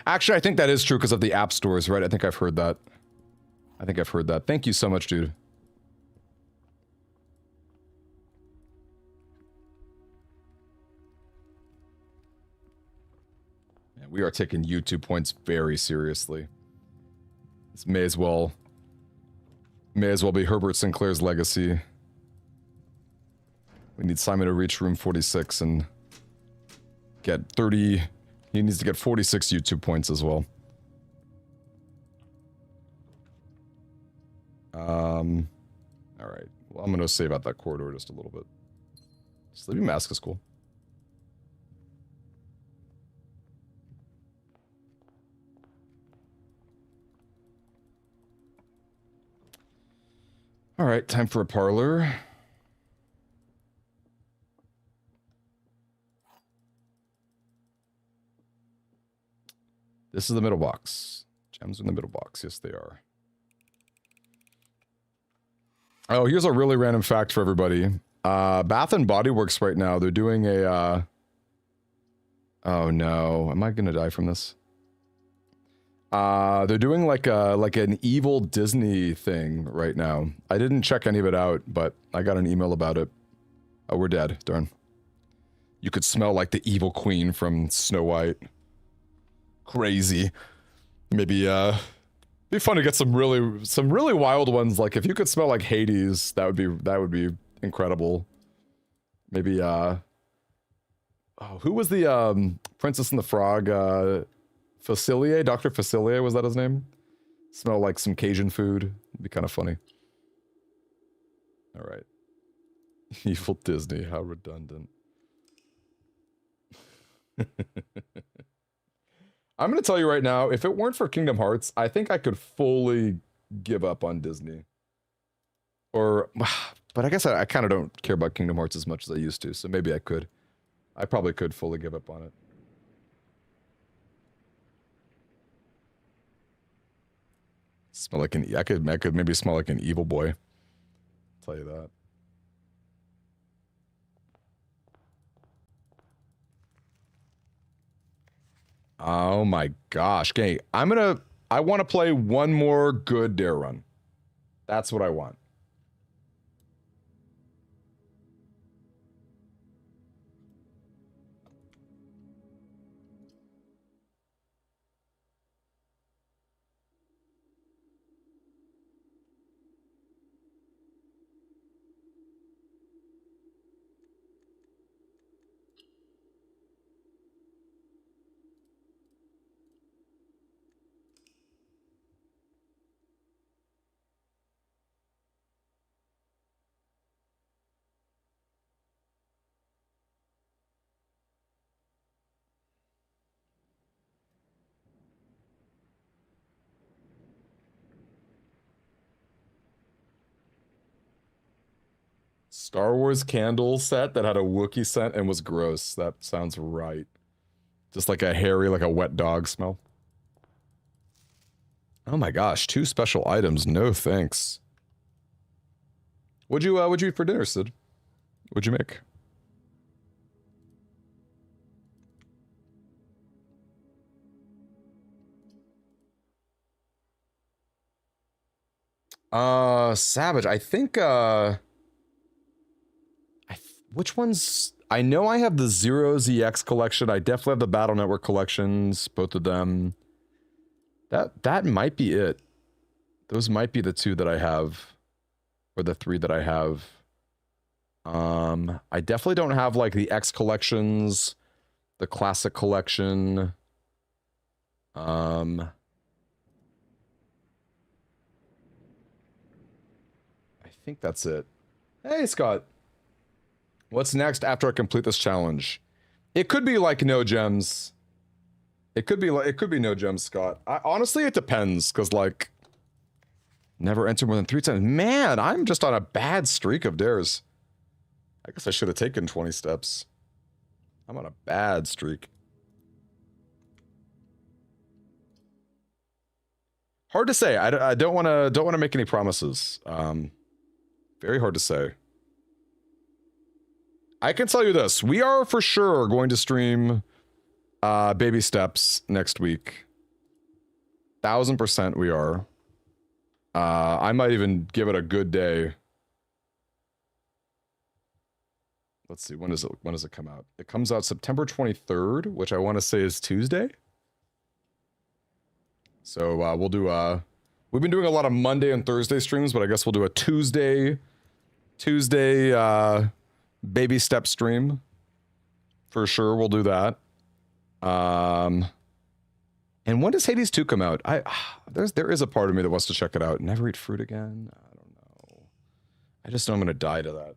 actually I think that is true because of the app stores, right? I think I've heard that. Thank you so much, dude. Man, we are taking YouTube points very seriously. This may as well be Herbert Sinclair's legacy. We need Simon to reach room 46 and get 30... He needs to get 46 YouTube points as well. Alright. Well, I'm gonna save out that corridor just a little bit. Sleeping mask is cool. Alright, time for a parlor. This is the middle box. Gems in the middle box. Yes, they are. Oh, here's a really random fact for everybody. Bath and Body Works right now, they're doing a Oh no, am I gonna die from this? They're doing like an evil Disney thing right now. I didn't check any of it out, but I got an email about it. Oh, we're dead. Darn. You could smell like the evil queen from Snow White. Crazy. Maybe be fun to get some really wild ones. Like if you could smell like Hades, that would be incredible. Maybe oh, who was the Princess and the Frog? Facilier? Dr. Facilier, was that his name? Smell like some Cajun food. It'd be kind of funny. All right. Evil Disney, how redundant. I'm going to tell you right now, if it weren't for Kingdom Hearts, I think I could fully give up on Disney. Or, but I guess I kind of don't care about Kingdom Hearts as much as I used to, so maybe I could. I probably could fully give up on it. Smell like an, I could maybe smell like an evil boy. I'll tell you that. Oh my gosh. Okay, I want to play one more good dare run. That's what I want. Star Wars candle set that had a Wookiee scent and was gross. That sounds right. Just like a hairy, like a wet dog smell. Oh my gosh, 2 special items. No thanks. What'd you eat for dinner, Sid? What'd you make? Savage. I think which ones? I know I have the Zero ZX collection. I definitely have the Battle Network collections, both of them. That might be it. Those might be the 2 that I have, or the 3 that I have. I definitely don't have like the X collections, the classic collection. I think that's it. Hey, Scott. What's next after I complete this challenge? It could be like no gems. It could be no gems, Scott. Honestly, it depends, because like never enter more than 3 times. Man, I'm just on a bad streak of dares. I guess I should have taken 20 steps. I'm on a bad streak. Hard to say. I don't want to make any promises. Very hard to say. I can tell you this. We are for sure going to stream Baby Steps next week. 1000% we are. I might even give it a good day. Let's see, when does it come out? It comes out September 23rd, which I want to say is Tuesday. So we'll do we've been doing a lot of Monday and Thursday streams, but I guess we'll do a Tuesday Baby Step stream. For sure, we'll do that. And when does Hades 2 come out? There is a part of me that wants to check it out. Never eat fruit again? I don't know. I just know I'm gonna die to that.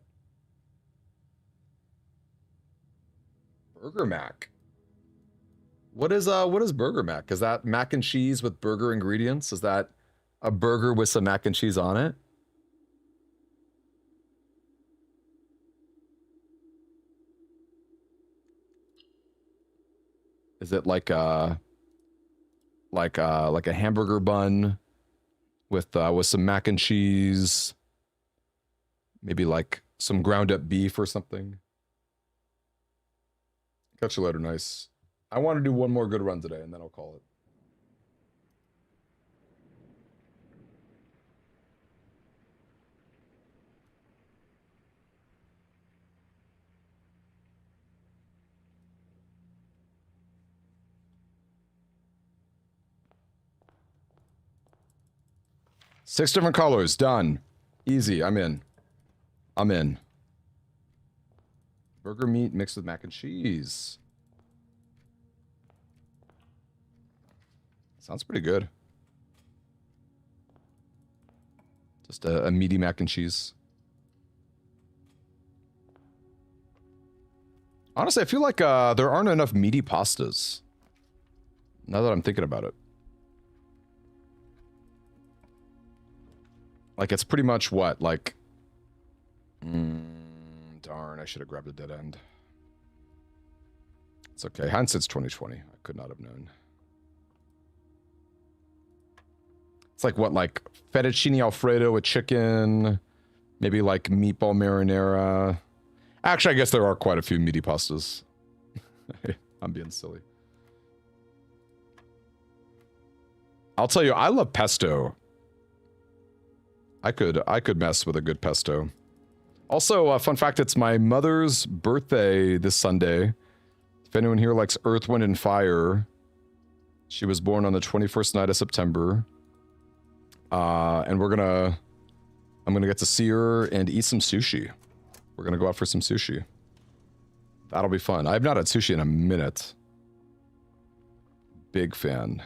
Burger Mac. What is Burger Mac? Is that mac and cheese with burger ingredients? Is that a burger with some mac and cheese on it? Is it like a hamburger bun with some mac and cheese? Maybe like some ground up beef or something. Catch you later, nice. I want to do one more good run today, and then I'll call it. Six different colors, done. Easy, I'm in. I'm in. Burger meat mixed with mac and cheese. Sounds pretty good. Just a meaty mac and cheese. Honestly, I feel like there aren't enough meaty pastas. Now that I'm thinking about it. Like, it's pretty much what? Like... darn, I should have grabbed a dead end. It's okay. Hindsight's 2020. I could not have known. It's like, what? Like, fettuccine alfredo with chicken. Maybe, like, meatball marinara. Actually, I guess there are quite a few meaty pastas. I'm being silly. I'll tell you, I love pesto. I could mess with a good pesto. Also, fun fact, it's my mother's birthday this Sunday. If anyone here likes Earth, Wind, and Fire, she was born on the 21st night of September. And I'm gonna get to see her and eat some sushi. We're gonna go out for some sushi. That'll be fun. I've not had sushi in a minute. Big fan.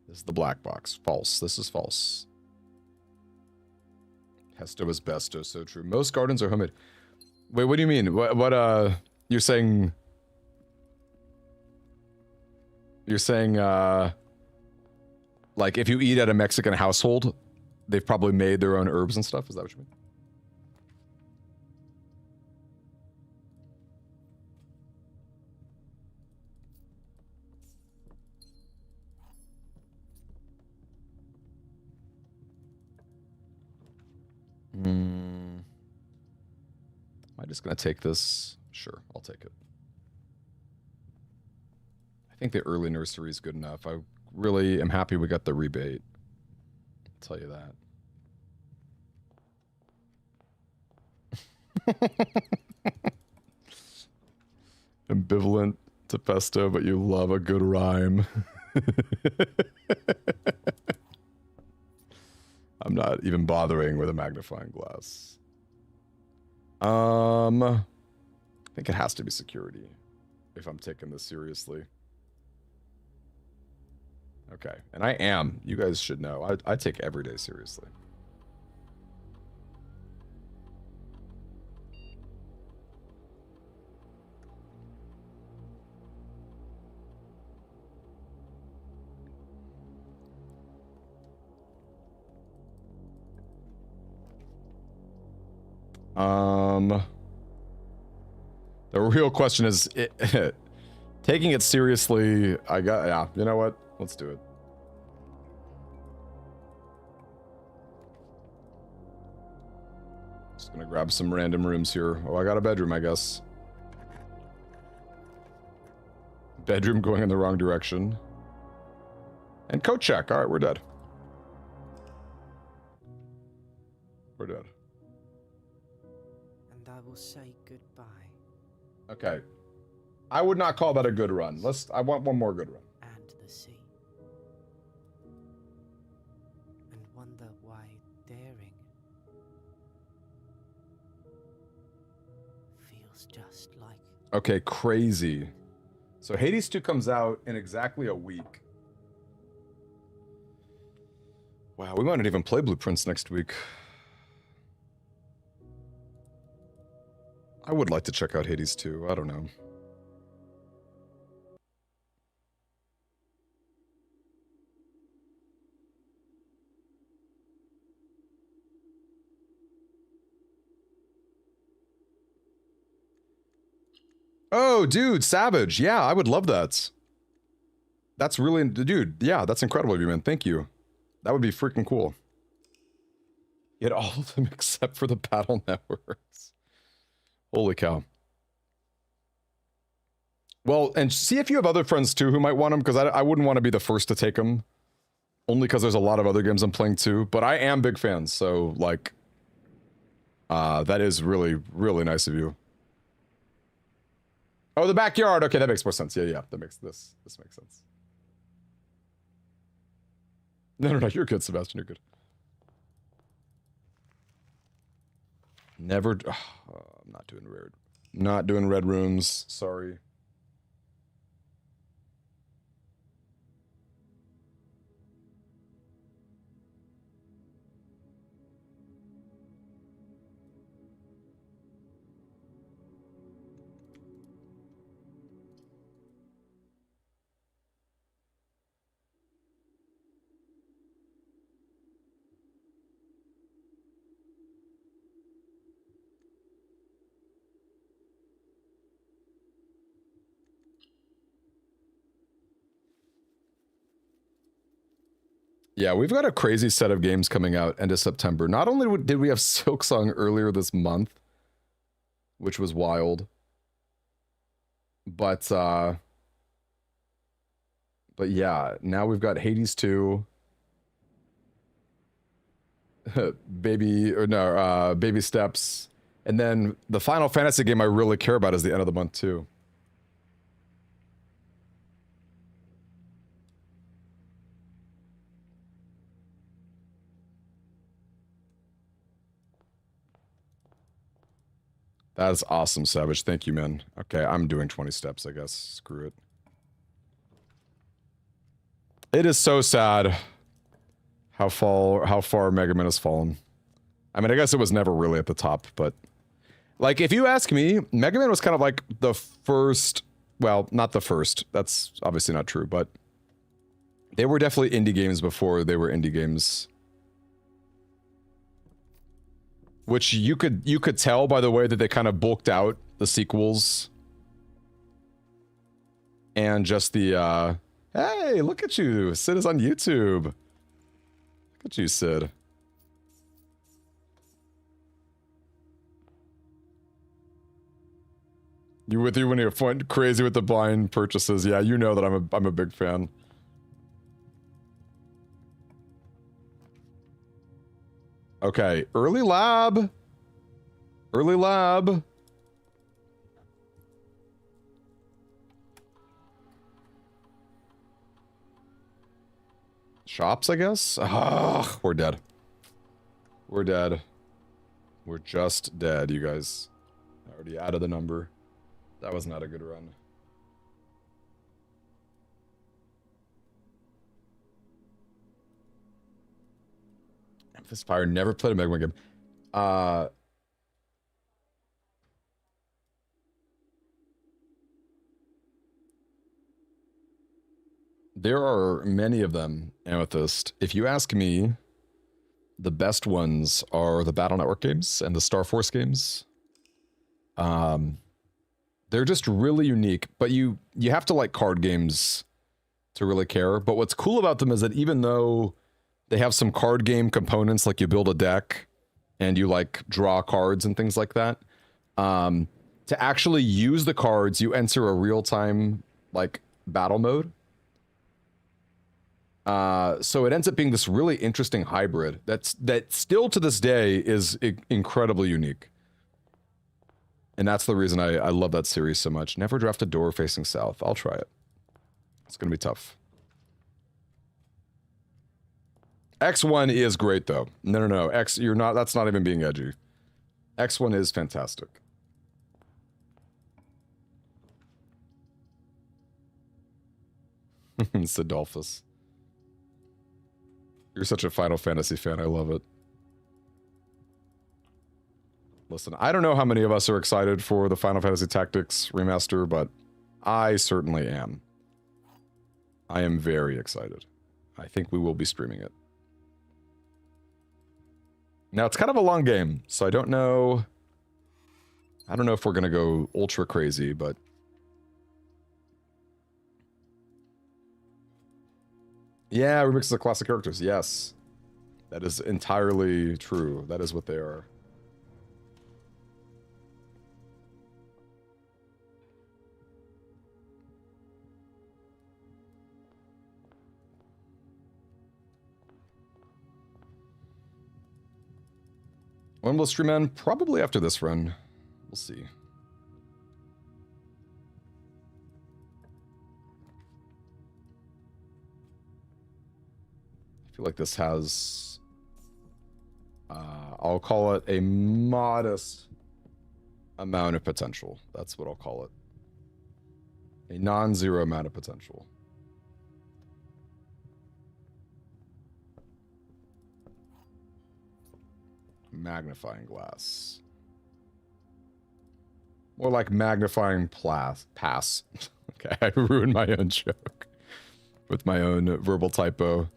This is the black box. False. This is false. Pesto is besto. So true. Most gardens are homemade. Wait, what do you mean? What you're saying... You're saying, like, if you eat at a Mexican household, they've probably made their own herbs and stuff? Is that what you mean? Am I just gonna take this? Sure, I'll take it. I think the early nursery is good enough. I really am happy we got the rebate. I'll tell you that. Ambivalent to pesto, but you love a good rhyme. I'm not even bothering with a magnifying glass. I think it has to be security if I'm taking this seriously. Okay, and I am. You guys should know. I take every day seriously. The real question is, taking it seriously, yeah, you know what? Let's do it. Just gonna grab some random rooms here. Oh, I got a bedroom, I guess. Bedroom going in the wrong direction. And code check. All right, we're dead. We're dead.
And I will say goodbye.
Okay. I would not call that a good run. I want one more good run.
And the sea. And wonder why daring feels just like...
Okay, crazy. So Hades 2 comes out in exactly a week. Wow, we might not even play Blueprints next week. I would like to check out Hades 2. I don't know. Oh, dude, Savage. Yeah, I would love that. That's really... Dude, yeah, that's incredible of you, man. Thank you. That would be freaking cool. Get all of them except for the battle networks. Holy cow. Well, and see if you have other friends too who might want them, because I wouldn't want to be the first to take them. Only because there's a lot of other games I'm playing too. But I am big fans, so like... that is really, really nice of you. Oh, the backyard. Okay, that makes more sense. Yeah, that makes this makes sense. No, you're good, Sebastian. You're good. Never. I'm not doing red. Not doing red rooms. Sorry. Yeah, we've got a crazy set of games coming out end of September. Not only did we have Silksong earlier this month, which was wild, but yeah, now we've got Hades 2, Baby Steps, and then the Final Fantasy game I really care about is the end of the month too. That's awesome, Savage. Thank you, man. Okay, I'm doing 20 steps, I guess. Screw it. It is so sad how far Mega Man has fallen. I mean, I guess it was never really at the top, but... Like, if you ask me, Mega Man was kind of like the first... Well, not the first. That's obviously not true, but... They were definitely indie games before they were indie games. Which you could tell by the way that they kind of bulked out the sequels. And just the, hey, look at you. Sid is on YouTube. Look at you, Sid. You with you when you're crazy with the blind purchases. Yeah, you know that I'm a big fan. Okay, early lab. Early lab. Shops, I guess? Ugh, we're dead. We're dead. We're just dead, you guys. I already added the number. That was not a good run. This Fire never played a Mega Man game. There are many of them, Amethyst. If you ask me, the best ones are the Battle Network games and the Star Force games. They're just really unique, but you have to like card games to really care. But what's cool about them is that even though they have some card game components, like you build a deck and you like draw cards and things like that. To actually use the cards, you enter a real-time like battle mode. So it ends up being this really interesting hybrid that still to this day is incredibly unique. And that's the reason I love that series so much. Never draft a door facing south. I'll try it. It's gonna be tough. X1 is great though. No. That's not even being edgy. X1 is fantastic. Sidolphus. You're such a Final Fantasy fan. I love it. Listen, I don't know how many of us are excited for the Final Fantasy Tactics remaster, but I certainly am. I am very excited. I think we will be streaming it. Now, it's kind of a long game, so I don't know if we're going to go ultra crazy, but... Yeah, remixes of classic characters, yes. That is entirely true. That is what they are. When will stream end? Probably after this run. We'll see. I feel like this has... I'll call it a modest amount of potential. That's what I'll call it. A non-zero amount of potential. Magnifying glass. More like magnifying pass. Okay, I ruined my own joke with my own verbal typo.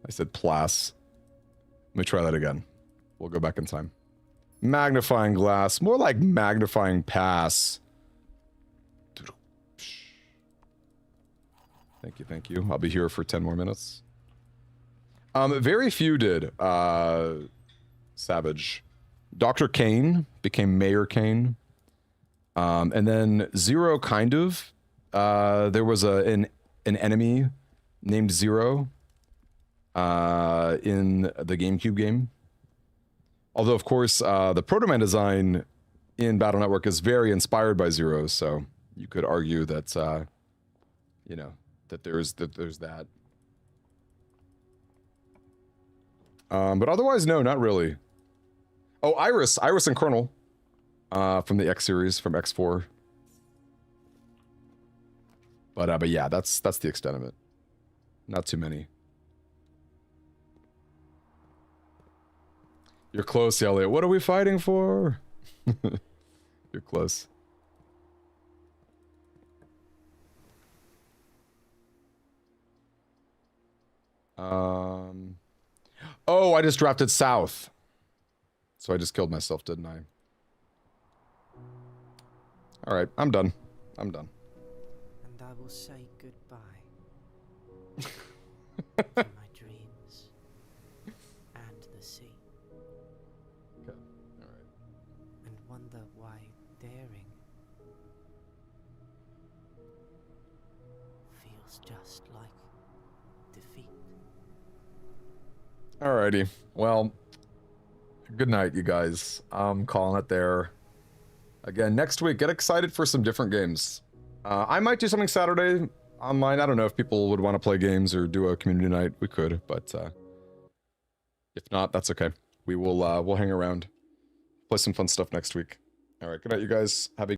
I said plas. Let me try that again. We'll go back in time. Magnifying glass. More like magnifying pass. Thank you, thank you. I'll be here for 10 more minutes. Very few did. Savage. Dr. Kane became Mayor Kane. And then Zero kind of. There was an enemy named Zero in the GameCube game. Although, of course, the Proto Man design in Battle Network is very inspired by Zero, so you could argue that, you know, that there's that. But otherwise, no, not really. Oh, Iris and Colonel from the X series, from X4. But yeah, that's the extent of it. Not too many. You're close, Elliot. What are we fighting for? You're close. Oh, I just drafted south. So I just killed myself, didn't I? Alright, I'm done. I'm done.
And I will say goodbye to my dreams and the sea.
Okay, alright.
And wonder why daring feels just like defeat.
Alrighty. Well, good night, you guys. I'm calling it there. Again, next week, get excited for some different games. I might do something Saturday online. I don't know if people would want to play games or do a community night. We could, but if not, that's okay. We will we'll hang around, play some fun stuff next week. All right, good night, you guys. Have a